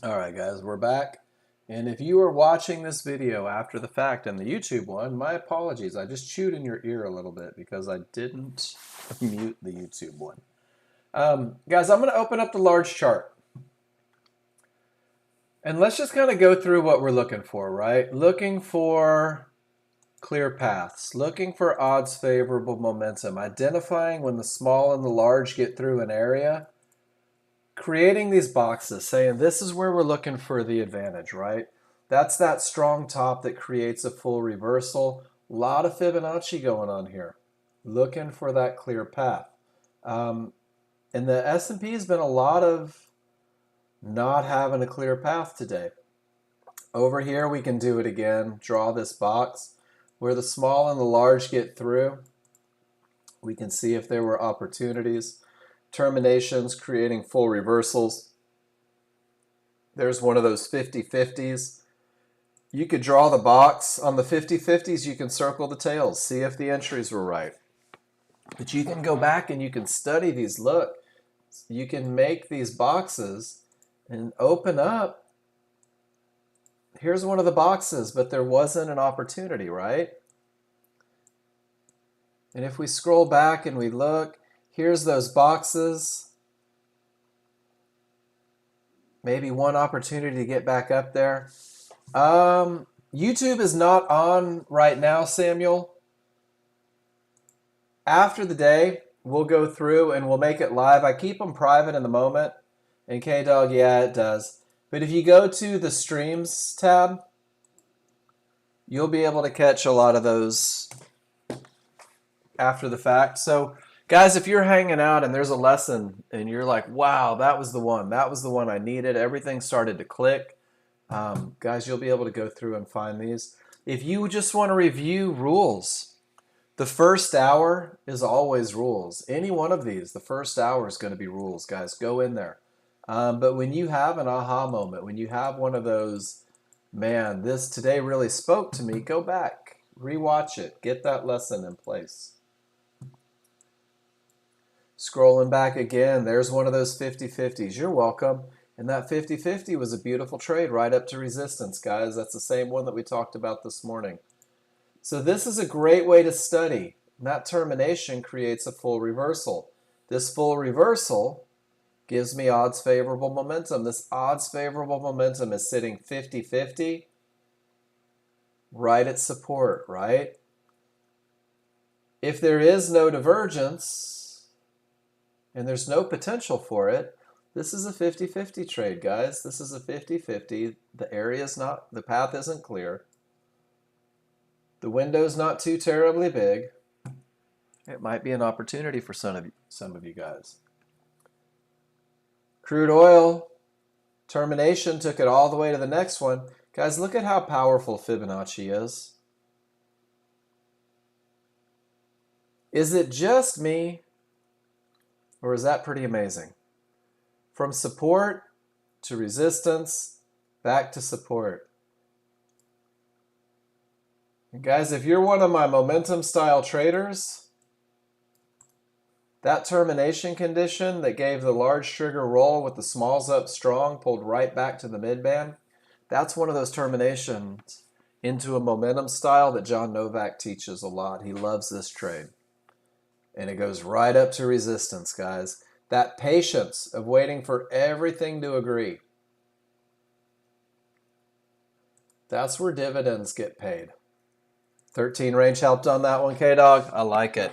All right, guys, we're back. And if you are watching this video after the fact and the YouTube one, my apologies. I just chewed in your ear a little bit because I didn't mute the YouTube one. Guys, I'm going to open up the large chart. And let's just kind of go through what we're looking for, right? Looking for clear paths, looking for odds favorable momentum, identifying when the small and the large get through an area, creating these boxes, saying this is where we're looking for the advantage, right? That's that strong top that creates a full reversal. A lot of Fibonacci going on here, looking for that clear path. And the S&P has been a lot of not having a clear path today. Over here, we can do it again, draw this box where the small and the large get through. We can see if there were opportunities. Terminations, creating full reversals. There's one of those 50-50s. You could draw the box. On the 50-50s, you can circle the tails, see if the entries were right. But you can go back and you can study these. Look, you can make these boxes and open up. Here's one of the boxes, but there wasn't an opportunity, right? And if we scroll back and we look, here's those boxes. Maybe one opportunity to get back up there. YouTube is not on right now, Samuel. After the day, we'll go through and we'll make it live. I keep them private in the moment. And K-Dog, yeah, it does. But if you go to the Streams tab, you'll be able to catch a lot of those after the fact. So, guys, if you're hanging out and there's a lesson and you're like, wow, that was the one I needed, everything started to click, guys, you'll be able to go through and find these. If you just want to review rules, the first hour is always rules. Any one of these, the first hour is going to be rules, guys. Go in there. But when you have an aha moment, when you have one of those, man, this today really spoke to me, go back, rewatch it, get that lesson in place. Scrolling back again, there's one of those 50-50s. You're welcome. And that 50-50 was a beautiful trade right up to resistance, guys. That's the same one that we talked about this morning. So this is a great way to study. And that termination creates a full reversal. This full reversal gives me odds favorable momentum. This odds favorable momentum is sitting 50-50 right at support, right? If there is no divergence and there's no potential for it, this is a 50-50 trade, guys. This is a 50-50. The area is not, the path isn't clear. The window's not too terribly big. It might be an opportunity for some of you guys. Crude oil, termination, took it all the way to the next one. Guys, look at how powerful Fibonacci is. Is it just me, or is that pretty amazing? From support to resistance, back to support. And guys, if you're one of my momentum style traders, that termination condition that gave the large trigger roll with the smalls up strong, pulled right back to the midband, that's one of those terminations into a momentum style that John Novak teaches a lot. He loves this trade. And it goes right up to resistance, guys. That patience of waiting for everything to agree. That's where dividends get paid. 13 range helped on that one, K-Dog. I like it.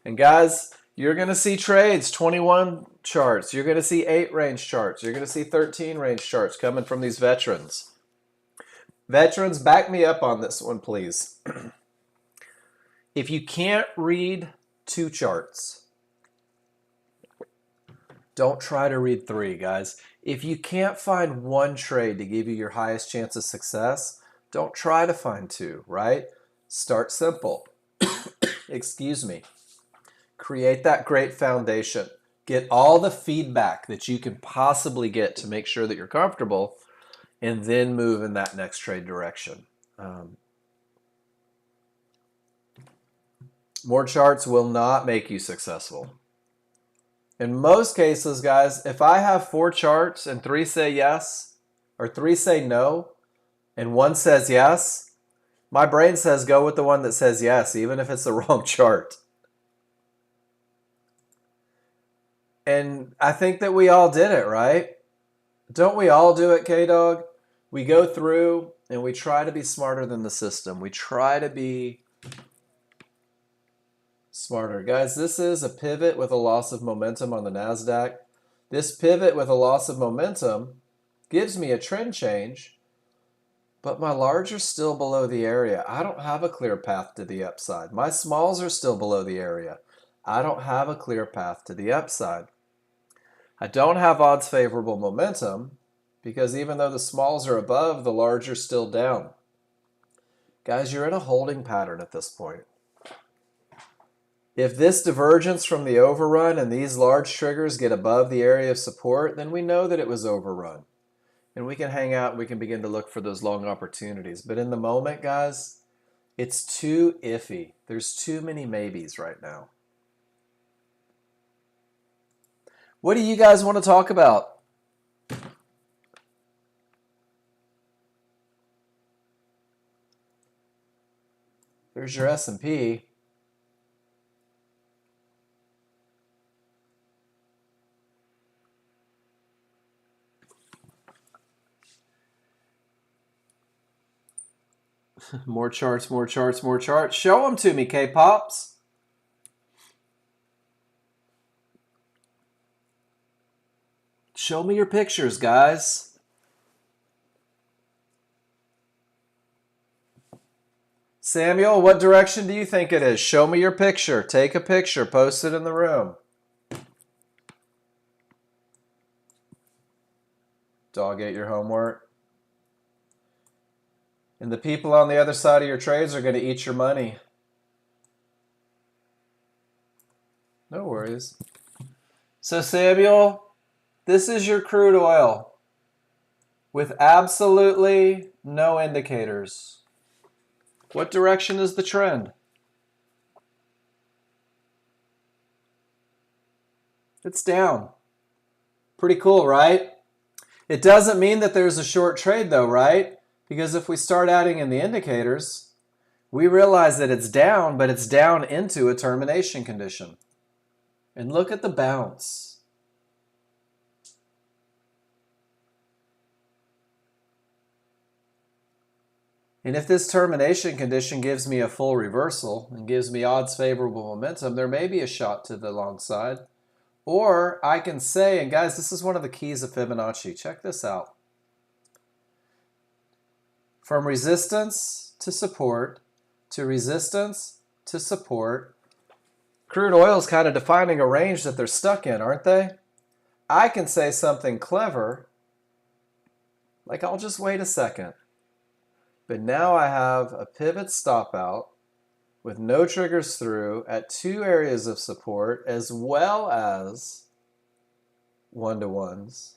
And guys, you're going to see trades, 21 charts. You're going to see 8 range charts. You're going to see 13 range charts coming from these veterans. Veterans, back me up on this one, please. If you can't read 2 charts, don't try to read 3, guys. If you can't find 1 trade to give you your highest chance of success, don't try to find 2, right? Start simple. Excuse me. Create that great foundation. Get all the feedback that you can possibly get to make sure that you're comfortable, and then move in that next trade direction. More charts will not make you successful. In most cases, guys, if I have 4 charts and 3 say yes, or 3 say no, and 1 says yes, my brain says go with the one that says yes, even if it's the wrong chart. And I think that we all did it, right? Don't we all do it, K-Dog? We go through and we try to be smarter than the system. We try to be smarter. Guys, this is a pivot with a loss of momentum on the NASDAQ. This pivot with a loss of momentum gives me a trend change, but my large are still below the area. I don't have a clear path to the upside. My smalls are still below the area. I don't have a clear path to the upside. I don't have odds favorable momentum because even though the smalls are above, the large are still down. Guys, you're in a holding pattern at this point. If this divergence from the overrun and these large triggers get above the area of support, then we know that it was overrun. And we can hang out and we can begin to look for those long opportunities. But in the moment, guys, it's too iffy. There's too many maybes right now. What do you guys want to talk about? There's your S&P. More charts, more charts, more charts. Show them to me, K-Pops. Show me your pictures, guys. Samuel, what direction do you think it is? Show me your picture. Take a picture. Post it in the room. Dog ate your homework. And the people on the other side of your trades are going to eat your money. No worries. So Samuel, this is your crude oil with absolutely no indicators. What direction is the trend? It's down. Pretty cool, right? It doesn't mean that there's a short trade though, right? Because if we start adding in the indicators, we realize that it's down, but it's down into a termination condition. And look at the bounce. And if this termination condition gives me a full reversal and gives me odds favorable momentum, there may be a shot to the long side. Or I can say, and guys, this is one of the keys of Fibonacci. Check this out. From resistance to support to resistance to support, crude oil is kind of defining a range that they're stuck in, aren't they? I can say something clever, like I'll just wait a second. But now I have a pivot stop out with no triggers through at 2 areas of support as well as one-to-ones.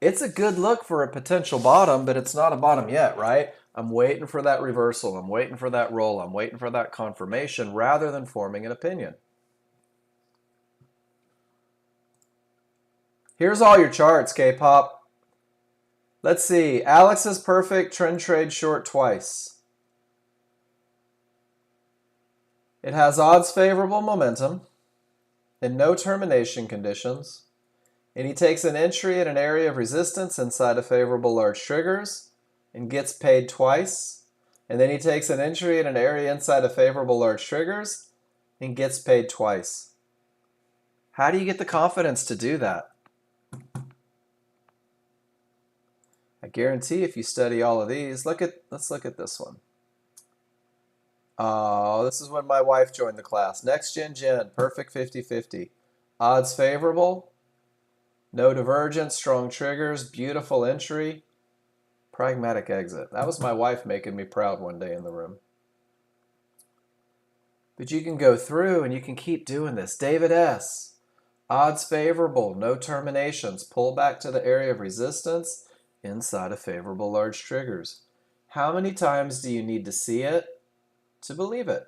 It's a good look for a potential bottom, but it's not a bottom yet, right? I'm waiting for that reversal. I'm waiting for that roll. I'm waiting for that confirmation rather than forming an opinion. Here's all your charts, K-Pop. Let's see. Alex's perfect trend trade short twice. It has odds favorable momentum and no termination conditions. And he takes an entry at an area of resistance inside of favorable large triggers and gets paid twice. And then he takes an entry at an area inside of favorable large triggers and gets paid twice. How do you get the confidence to do that? I guarantee if you study all of these, let's look at this one. Oh, this is when my wife joined the class. Nexgen Gen, perfect 50-50. Odds favorable, no divergence, strong triggers, beautiful entry, pragmatic exit. That was my wife making me proud one day in the room. But you can go through and you can keep doing this. David S. Odds favorable, no terminations, pull back to the area of resistance inside of favorable large triggers. How many times do you need to see it to believe it?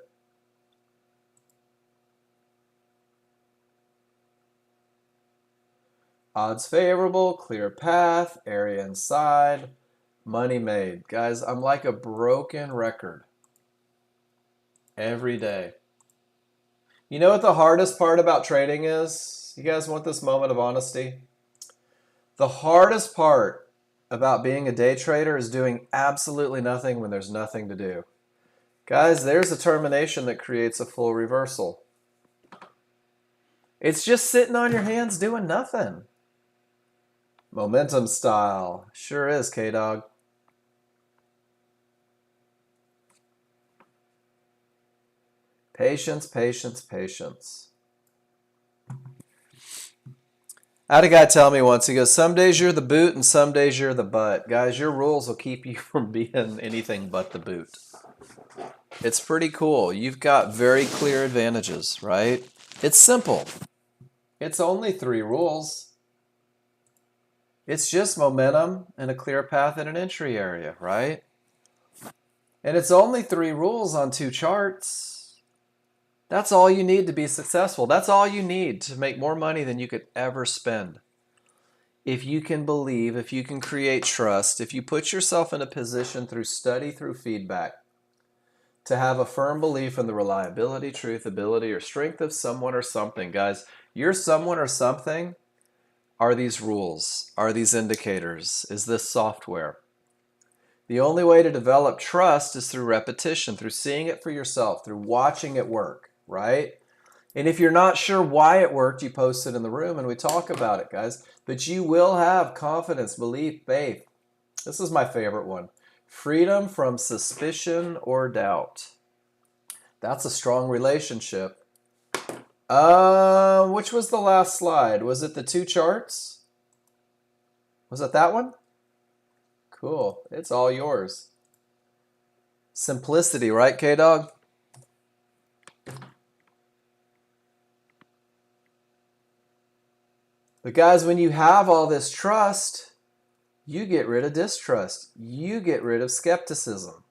Odds favorable, clear path, area inside, money made. Guys, I'm like a broken record every day. You know what the hardest part about trading is? You guys want this moment of honesty? The hardest part about being a day trader is doing absolutely nothing when there's nothing to do. Guys, there's a termination that creates a full reversal. It's just sitting on your hands doing nothing. Momentum style. Sure is, K-Dog. Patience, patience, patience. I had a guy tell me once, he goes, some days you're the boot and some days you're the butt. Guys, your rules will keep you from being anything but the boot. It's pretty cool. You've got very clear advantages, right? It's simple. It's only 3 rules. It's just momentum and a clear path in an entry area, right? And it's only 3 rules on 2 charts. That's all you need to be successful. That's all you need to make more money than you could ever spend. If you can believe, if you can create trust, if you put yourself in a position through study, through feedback, to have a firm belief in the reliability, truth, ability, or strength of someone or something. Guys, your someone or something are these rules, are these indicators, is this software. The only way to develop trust is through repetition, through seeing it for yourself, through watching it work, right? And if you're not sure why it worked, you post it in the room and we talk about it, guys. But you will have confidence, belief, faith. This is my favorite one. Freedom from suspicion or doubt. That's a strong relationship. Which was the last slide? Was it the 2 charts? Was it that one? Cool. It's all yours. Simplicity, right, K-Dog? But guys, when you have all this trust, you get rid of distrust. You get rid of skepticism.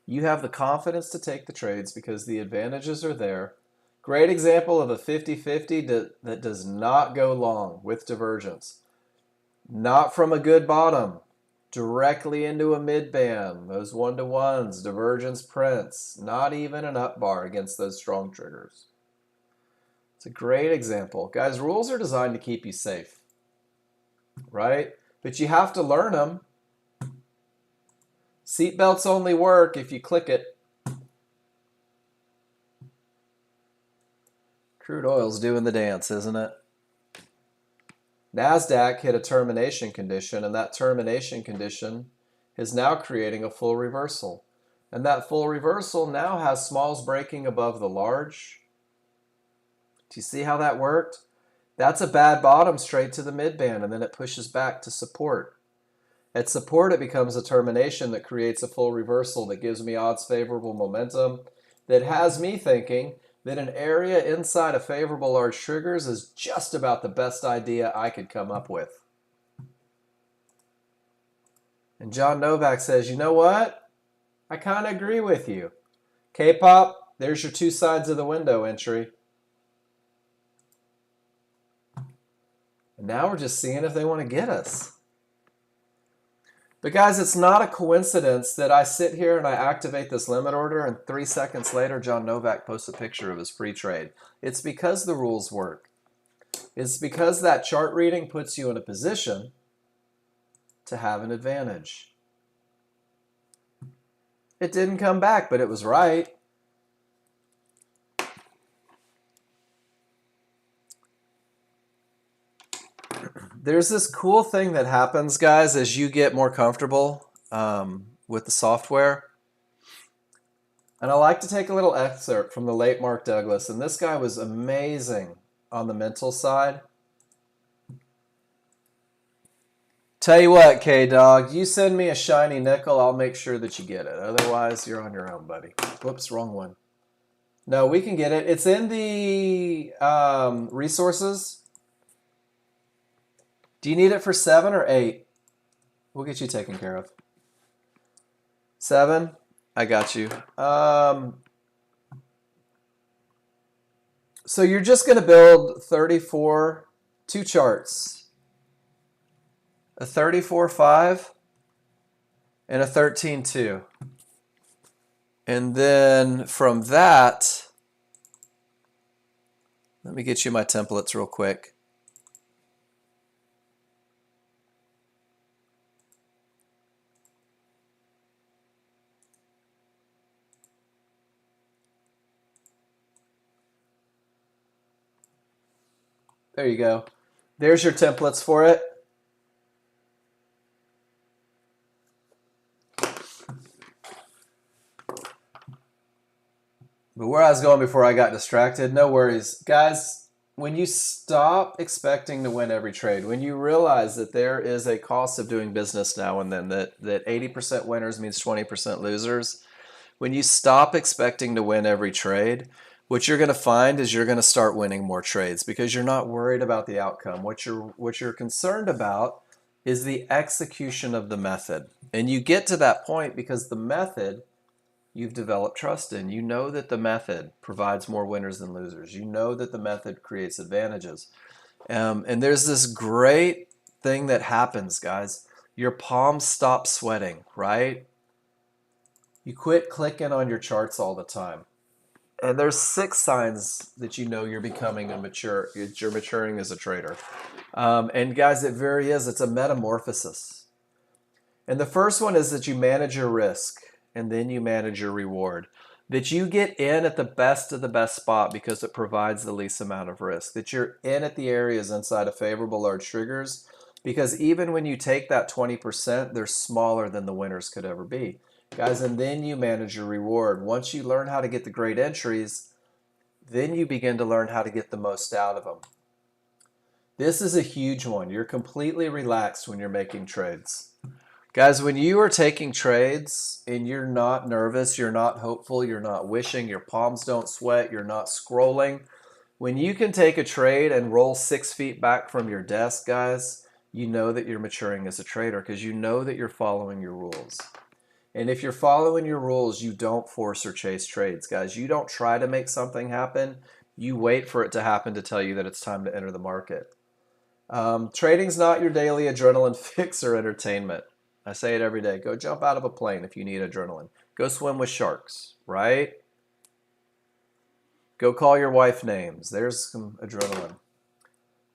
You have the confidence to take the trades because the advantages are there. Great example of a 50-50 that does not go long with divergence. Not from a good bottom, directly into a mid-band. Those 1-to-1s, divergence prints, not even an up bar against those strong triggers. It's a great example. Guys, rules are designed to keep you safe, right? But you have to learn them. Seatbelts only work if you click it. Crude oil's doing the dance, isn't it? NASDAQ hit a termination condition, and that termination condition is now creating a full reversal. And that full reversal now has smalls breaking above the large. Do you see how that worked? That's a bad bottom straight to the midband, and then it pushes back to support. At support, it becomes a termination that creates a full reversal that gives me odds favorable momentum, that has me thinking that an area inside of favorable large triggers is just about the best idea I could come up with. And John Novak says, you know what? I kind of agree with you. K-pop, there's your 2 sides of the window entry. And now we're just seeing if they want to get us. But guys, it's not a coincidence that I sit here and I activate this limit order and 3 seconds later John Novak posts a picture of his free trade. It's because the rules work. It's because that chart reading puts you in a position to have an advantage. It didn't come back, but it was right. There's this cool thing that happens, guys, as you get more comfortable with the software. And I like to take a little excerpt from the late Mark Douglas. And this guy was amazing on the mental side. Tell you what, K-Dog, you send me a shiny nickel, I'll make sure that you get it. Otherwise, you're on your own, buddy. Whoops, wrong one. No, we can get it. It's in the resources. Do you need it for 7 or 8? We'll get you taken care of. 7? I got you. So you're just going to build 34 two charts, a 34.5 and a 13.2. And then from that, let me get you my templates real quick. There you go. There's your templates for it. But where I was going before I got distracted, no worries. Guys, when you stop expecting to win every trade, when you realize that there is a cost of doing business now and then, that 80% winners means 20% losers, when you stop expecting to win every trade, what you're going to find is you're going to start winning more trades because you're not worried about the outcome. What you're concerned about is the execution of the method. And you get to that point because the method you've developed trust in. You know that the method provides more winners than losers. You know that the method creates advantages. And there's this great thing that happens, guys. Your palms stop sweating, right? You quit clicking on your charts all the time. And there's 6 signs that you know you're becoming you're maturing as a trader. And guys, it very is. It's a metamorphosis. And the first one is that you manage your risk and then you manage your reward. That you get in at the best of the best spot because it provides the least amount of risk. That you're in at the areas inside of favorable large triggers because even when you take that 20%, they're smaller than the winners could ever be. Guys, and then you manage your reward. Once you learn how to get the great entries, then you begin to learn how to get the most out of them. This is a huge one. You're completely relaxed when you're making trades. Guys, when you are taking trades and you're not nervous, you're not hopeful, you're not wishing, your palms don't sweat, you're not scrolling, when you can take a trade and roll 6 feet back from your desk, guys, you know that you're maturing as a trader because you know that you're following your rules. And if you're following your rules, you don't force or chase trades, guys. You don't try to make something happen. You wait for it to happen to tell you that it's time to enter the market. Trading's not your daily adrenaline fix or entertainment. I say it every day. Go jump out of a plane if you need adrenaline. Go swim with sharks, right? Go call your wife names. There's some adrenaline.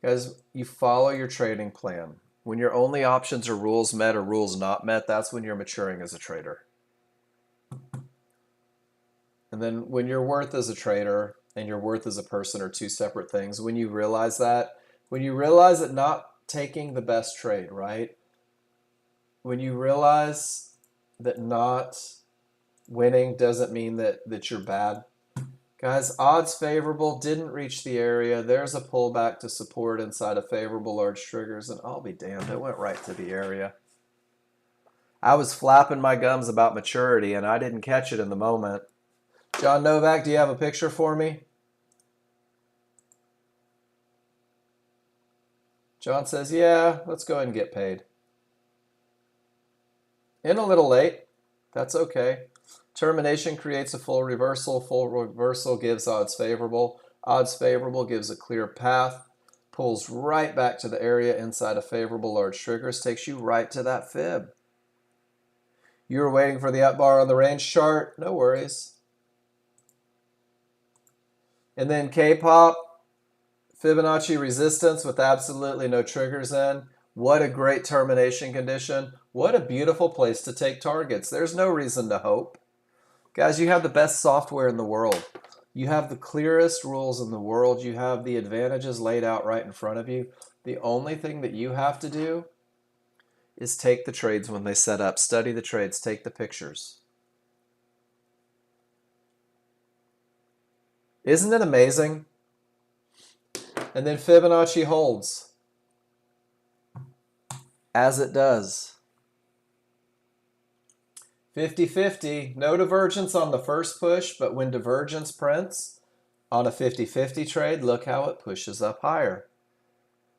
Guys, you follow your trading plan. When your only options are rules met or rules not met, that's when you're maturing as a trader. And then when your worth as a trader and your worth as a person are 2 separate things, when you realize that not taking the best trade, right? When you realize that not winning doesn't mean that you're bad. Guys, odds favorable, didn't reach the area. There's a pullback to support inside of favorable large triggers, and I'll be damned, it went right to the area. I was flapping my gums about maturity, and I didn't catch it in the moment. John Novak, do you have a picture for me? John says, yeah, let's go ahead and get paid. In a little late. That's okay. Termination creates a full reversal. Full reversal gives odds favorable. Odds favorable gives a clear path. Pulls right back to the area inside of favorable large triggers. Takes you right to that fib. You were waiting for the up bar on the range chart. No worries. And then K-pop. Fibonacci resistance with absolutely no triggers in. What a great termination condition. What a beautiful place to take targets. There's no reason to hope. Guys, you have the best software in the world. You have the clearest rules in the world. You have the advantages laid out right in front of you. The only thing that you have to do is take the trades when they set up. Study the trades. Take the pictures. Isn't it amazing? And then Fibonacci holds, as it does. 50-50, no divergence on the first push, but when divergence prints on a 50-50 trade, look how it pushes up higher.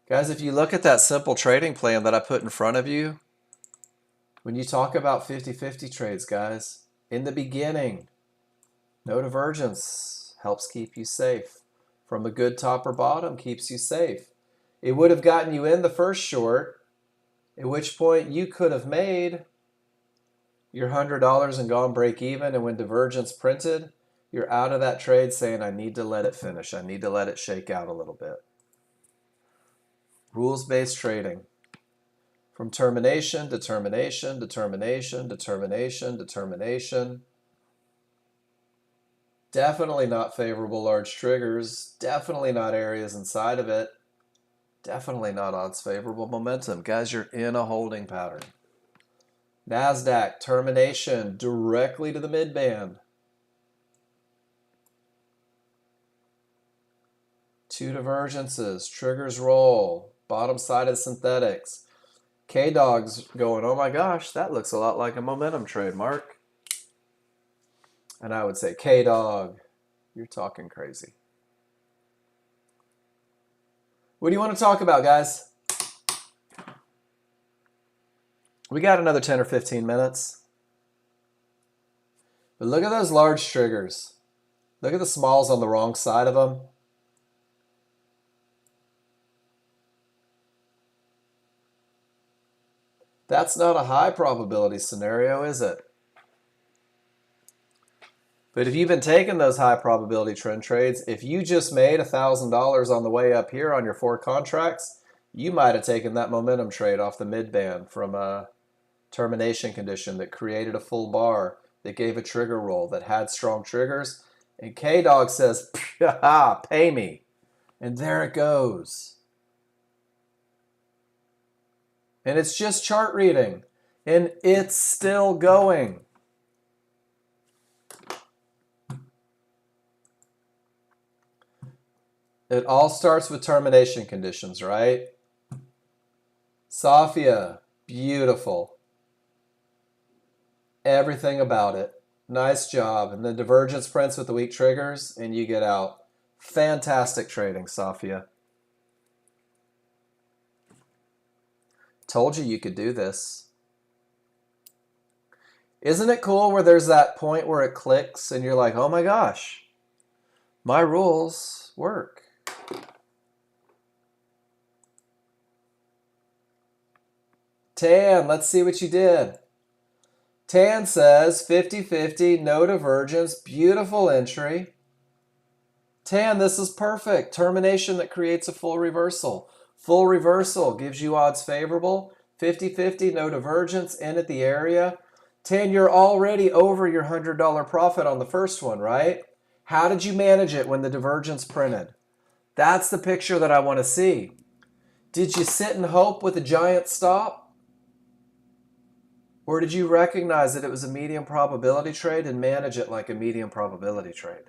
Guys, if you look at that simple trading plan that I put in front of you, when you talk about 50-50 trades, guys, in the beginning, no divergence helps keep you safe. From a good top or bottom keeps you safe. It would have gotten you in the first short, at which point you could have made your $100 and gone break even. And when divergence printed, you're out of that trade saying, I need to let it finish. I need to let it shake out a little bit. Rules-based trading. From termination, determination, determination, determination, determination. Definitely not favorable large triggers. Definitely not areas inside of it. Definitely not odds favorable momentum. Guys, you're in a holding pattern. NASDAQ, termination directly to the mid-band. 2 divergences, triggers roll, bottom side of synthetics. K-Dog's going, oh my gosh, that looks a lot like a momentum trade, Mark. And I would say, K-Dog, you're talking crazy. What do you want to talk about, guys? We got another 10 or 15 minutes. But look at those large triggers. Look at the smalls on the wrong side of them. That's not a high probability scenario, is it? But if you've been taking those high probability trend trades, if you just made $1,000 on the way up here on your 4 contracts, you might have taken that momentum trade off the mid-band from a termination condition that created a full bar, that gave a trigger roll, that had strong triggers. And K-Dog says, pay me. And there it goes. And it's just chart reading. And it's still going. It all starts with termination conditions, right? Safia, beautiful. Everything about it. Nice job. And then divergence prints with the weak triggers, and you get out. Fantastic trading, Safia. Told you you could do this. Isn't it cool where there's that point where it clicks and you're like, oh my gosh, my rules work. Tan, let's see what you did. Tan says 50-50, no divergence, beautiful entry. Tan, this is perfect. Termination that creates a full reversal. Full reversal gives you odds favorable. 50-50, no divergence, in at the area. Tan, you're already over your $100 profit on the first one, right? How did you manage it when the divergence printed? That's the picture that I want to see. Did you sit and hope with a giant stop? Or did you recognize that it was a medium probability trade and manage it like a medium probability trade?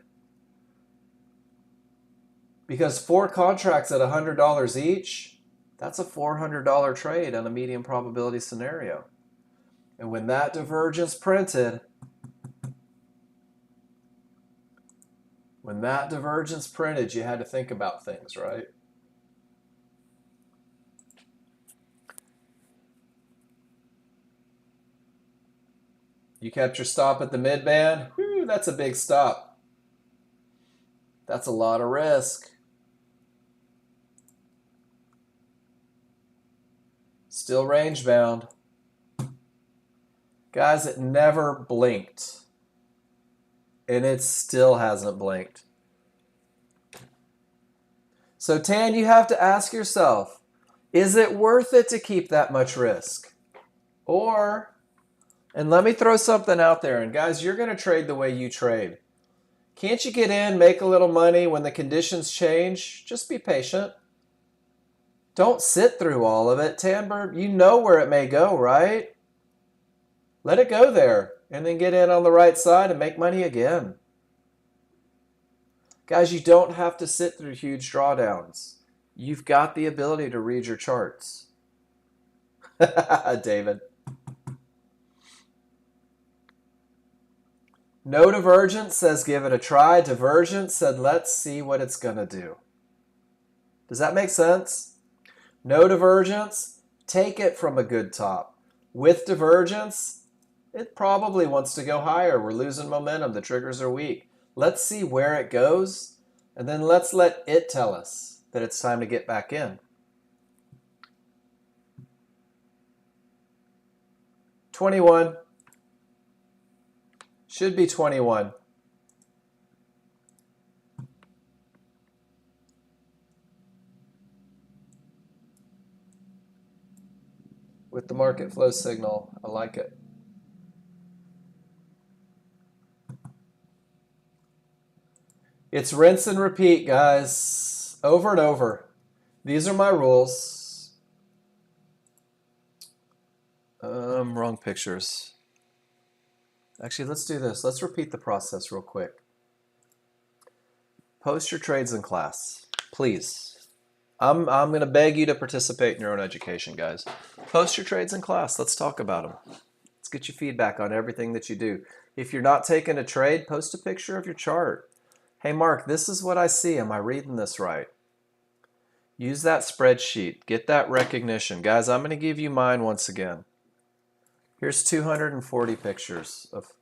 Because 4 contracts at $100 each, that's a $400 trade on a medium probability scenario. And when that divergence printed, you had to think about things, right? You kept your stop at the mid-band. Whew, that's a big stop. That's a lot of risk. Still range bound. Guys, it never blinked. And it still hasn't blinked. So Tan, you have to ask yourself, is it worth it to keep that much risk? Or, and let me throw something out there, and guys, you're going to trade the way you trade. Can't you get in, make a little money when the conditions change? Just be patient. Don't sit through all of it. Tanberg, you know where it may go, right? Let it go there, and then get in on the right side and make money again. Guys, you don't have to sit through huge drawdowns. You've got the ability to read your charts. David. No divergence says give it a try. Divergence said let's see what it's going to do. Does that make sense? No divergence, take it from a good top. With divergence, it probably wants to go higher. We're losing momentum. The triggers are weak. Let's see where it goes, and then let's let it tell us that it's time to get back in. 21. Should be 21. With the market flow signal, I like it. It's rinse and repeat, guys. Over and over. These are my rules. Wrong pictures. Actually, let's do this. Let's repeat the process real quick. Post your trades in class, please. I'm going to beg you to participate in your own education, guys. Post your trades in class. Let's talk about them. Let's get your feedback on everything that you do. If you're not taking a trade, post a picture of your chart. Hey, Mark, this is what I see. Am I reading this right? Use that spreadsheet. Get that recognition. Guys, I'm going to give you mine once again. Here's 240 pictures of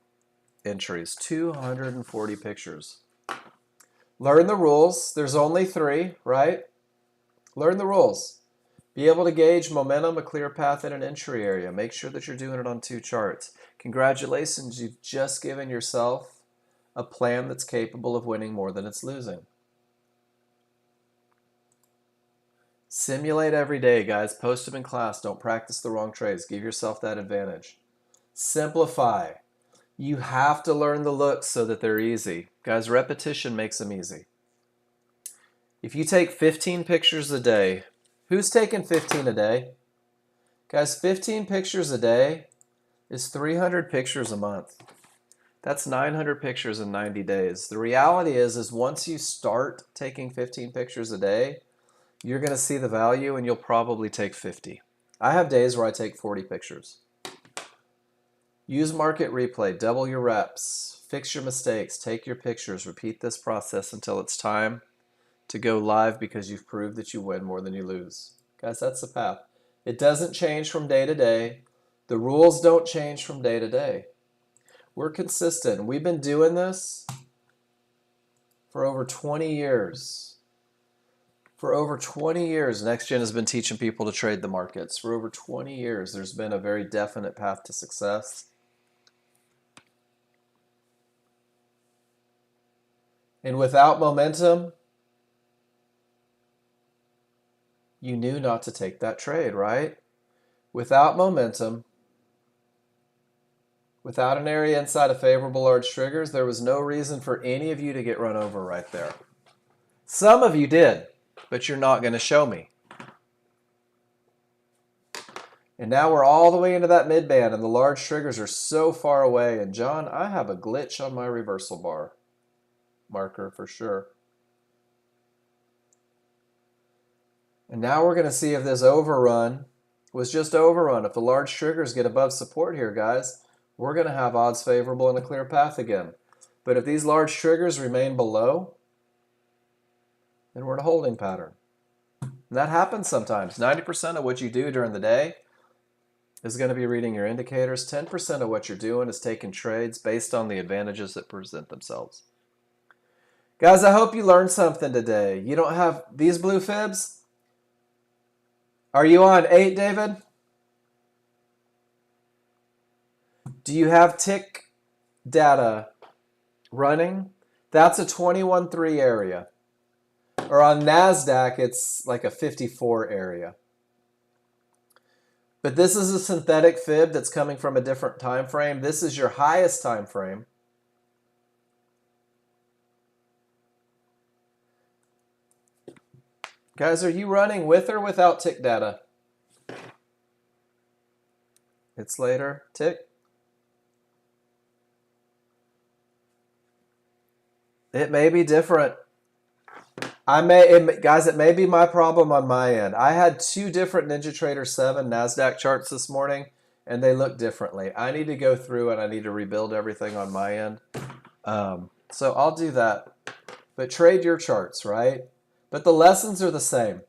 entries. 240 pictures. Learn the rules. There's only 3, right? Learn the rules. Be able to gauge momentum, a clear path, and an entry area. Make sure that you're doing it on 2 charts. Congratulations, you've just given yourself a plan that's capable of winning more than it's losing. Simulate every day, guys. Post them in class. Don't practice the wrong trades. Give yourself that advantage. Simplify. You have to learn the looks so that they're easy. Guys, repetition makes them easy. If you take 15 pictures a day, who's taking 15 a day? Guys, 15 pictures a day is 300 pictures a month. That's 900 pictures in 90 days. The reality is once you start taking 15 pictures a day, you're going to see the value and you'll probably take 50. I have days where I take 40 pictures. Use market replay, double your reps, fix your mistakes, take your pictures, repeat this process until it's time to go live because you've proved that you win more than you lose. Guys, that's the path. It doesn't change from day to day. The rules don't change from day to day. We're consistent. We've been doing this for over 20 years. For over 20 years, Nexgen has been teaching people to trade the markets. For over 20 years, there's been a very definite path to success. And without momentum, you knew not to take that trade, right? Without momentum, without an area inside of favorable large triggers, there was no reason for any of you to get run over right there. Some of you did, but you're not going to show me. And now we're all the way into that mid-band, and the large triggers are so far away. And John, I have a glitch on my reversal bar marker for sure. And now we're going to see if this overrun was just overrun. If the large triggers get above support here, guys, we're going to have odds favorable and a clear path again. But if these large triggers remain below, then we're in a holding pattern. And that happens sometimes. 90% of what you do during the day is going to be reading your indicators. 10% of what you're doing is taking trades based on the advantages that present themselves. Guys, I hope you learned something today. You don't have these blue fibs? Are you on 8, David? Do you have tick data running? That's a 21.3 area. Or on NASDAQ, it's like a 54 area. But this is a synthetic fib that's coming from a different time frame. This is your highest time frame. Guys, are you running with or without tick data? It's later. Tick. It may be different. Guys, it may be my problem on my end. I had 2 different NinjaTrader 7 NASDAQ charts this morning, and they look differently. I need to go through and I need to rebuild everything on my end. So I'll do that. But trade your charts, right? But the lessons are the same.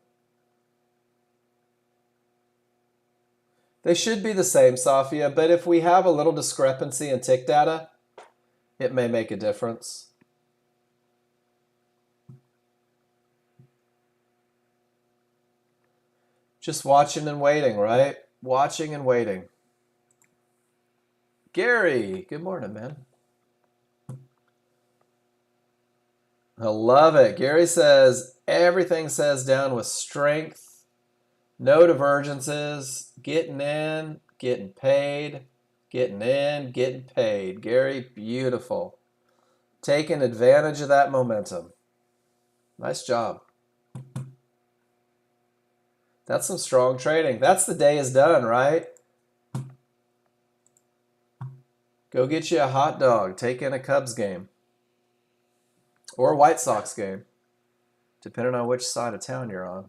They should be the same, Safia, but if we have a little discrepancy in tick data, it may make a difference. Just watching and waiting, right? Watching and waiting. Gary, good morning, man. I love it. Gary says, everything says down with strength, no divergences, getting in, getting paid, getting in, getting paid. Gary, beautiful. Taking advantage of that momentum. Nice job. That's some strong trading. That's the day is done, right? Go get you a hot dog. Take in a Cubs game. Or a White Sox game, depending on which side of town you're on.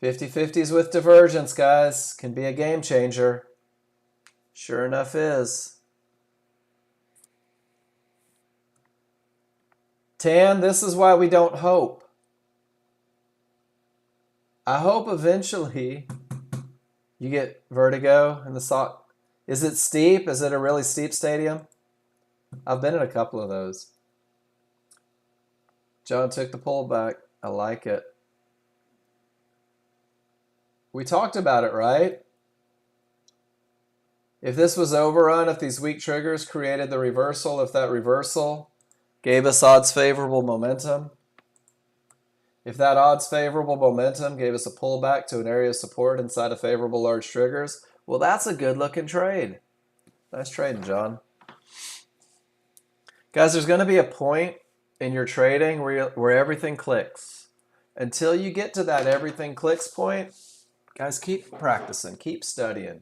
"50-50s with divergence, guys. Can be a game changer. Sure enough is. Tan, this is why we don't hope. I hope eventually you get vertigo in the sock. Is it steep? Is it a really steep stadium? I've been in a couple of those. John took the pullback. I like it. We talked about it, right? If this was overrun, if these weak triggers created the reversal, if that reversal gave us odds favorable momentum, if that odds favorable momentum gave us a pullback to an area of support inside of favorable large triggers, well, that's a good looking trade. Nice trading, John. Guys, there's going to be a point in your trading where everything clicks. Until you get to that everything clicks point, guys, keep practicing, keep studying.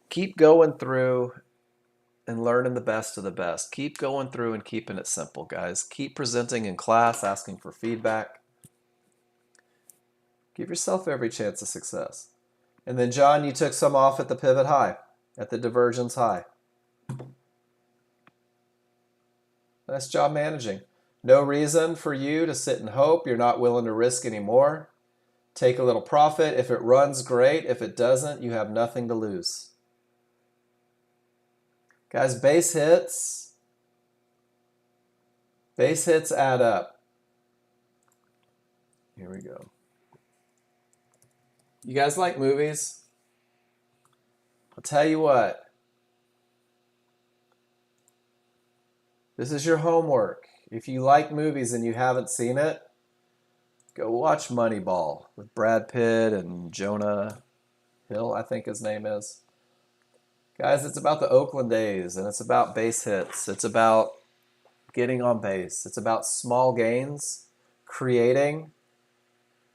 Keep going through and learning the best of the best. Keep going through and keeping it simple, guys. Keep presenting in class, asking for feedback. Give yourself every chance of success. And then, John, you took some off at the pivot high, at the divergence high. Nice job managing. No reason for you to sit and hope. You're not willing to risk anymore. Take a little profit. If it runs, great. If it doesn't, you have nothing to lose. Guys, base hits add up. Here we go. You guys like movies? I'll tell you what. This is your homework. If you like movies and you haven't seen it, go watch Moneyball with Brad Pitt and Jonah Hill, I think his name is. Guys, it's about the Oakland A's, and it's about base hits. It's about getting on base. It's about small gains, creating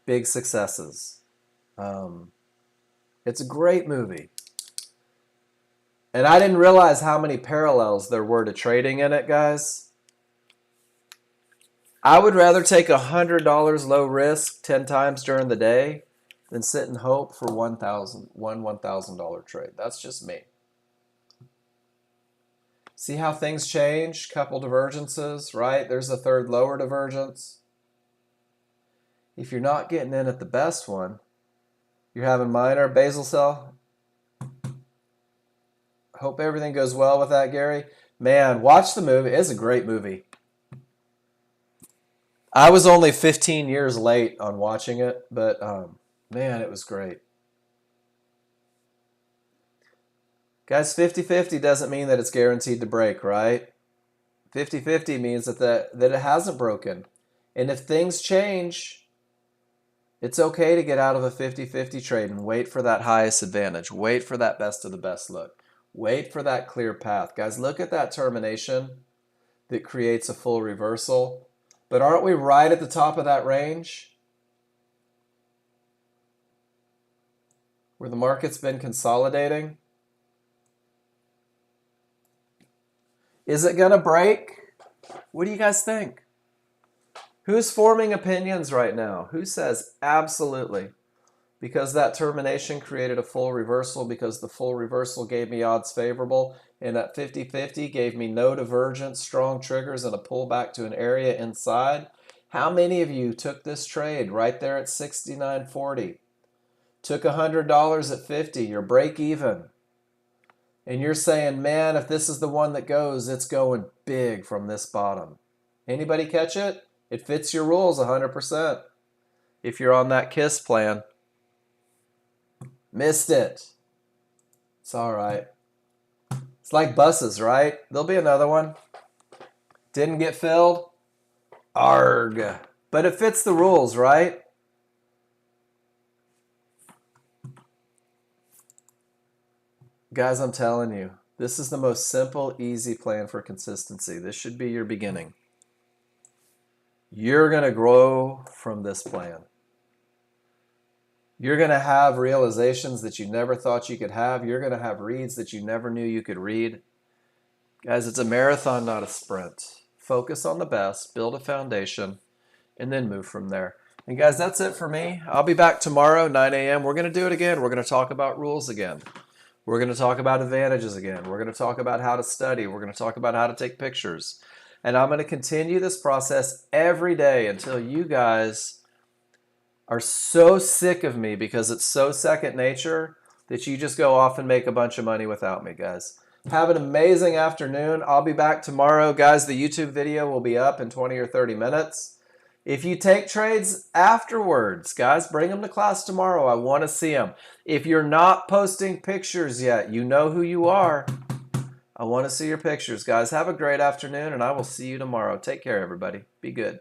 big successes. It's a great movie. And I didn't realize how many parallels there were to trading in it, guys. I would rather take $100 low risk 10 times during the day than sit and hope for one $1,000 trade. That's just me. See how things change? Couple divergences, right? There's a third lower divergence. If you're not getting in at the best one, you're having minor basal cell. Hope everything goes well with that, Gary. Man, watch the movie. It's a great movie. I was only 15 years late on watching it, but man, it was great. Guys, 50-50 doesn't mean that it's guaranteed to break, right? 50-50 means that it hasn't broken. And if things change, it's okay to get out of a 50-50 trade and wait for that highest advantage. Wait for that best of the best look. Wait for that clear path. Guys, look at that termination that creates a full reversal. But aren't we right at the top of that range? Where the market's been consolidating? Is it going to break? What do you guys think? Who's forming opinions right now? Who says absolutely? Because that termination created a full reversal, because the full reversal gave me odds favorable, and that 50-50 gave me no divergence, strong triggers, and a pullback to an area inside. How many of you took this trade right there at 69.40? Took $100 at 50, your break even. And you're saying, man, if this is the one that goes, it's going big from this bottom. Anybody catch it? It fits your rules 100%. If you're on that KISS plan. Missed it. It's all right. It's like buses, right? There'll be another one. Didn't get filled? Arg. But it fits the rules, right? Guys, I'm telling you, this is the most simple, easy plan for consistency. This should be your beginning. You're going to grow from this plan. You're going to have realizations that you never thought you could have. You're going to have reads that you never knew you could read. Guys, it's a marathon, not a sprint. Focus on the best, build a foundation, and then move from there. And guys, that's it for me. I'll be back tomorrow, 9 a.m. We're going to do it again. We're going to talk about rules again. We're going to talk about advantages again. We're going to talk about how to study. We're going to talk about how to take pictures. And I'm going to continue this process every day until you guys are so sick of me because it's so second nature that you just go off and make a bunch of money without me, guys. Have an amazing afternoon. I'll be back tomorrow. Guys, the YouTube video will be up in 20 or 30 minutes. If you take trades afterwards, guys, bring them to class tomorrow. I want to see them. If you're not posting pictures yet, you know who you are. I want to see your pictures, guys. Have a great afternoon, and I will see you tomorrow. Take care, everybody. Be good.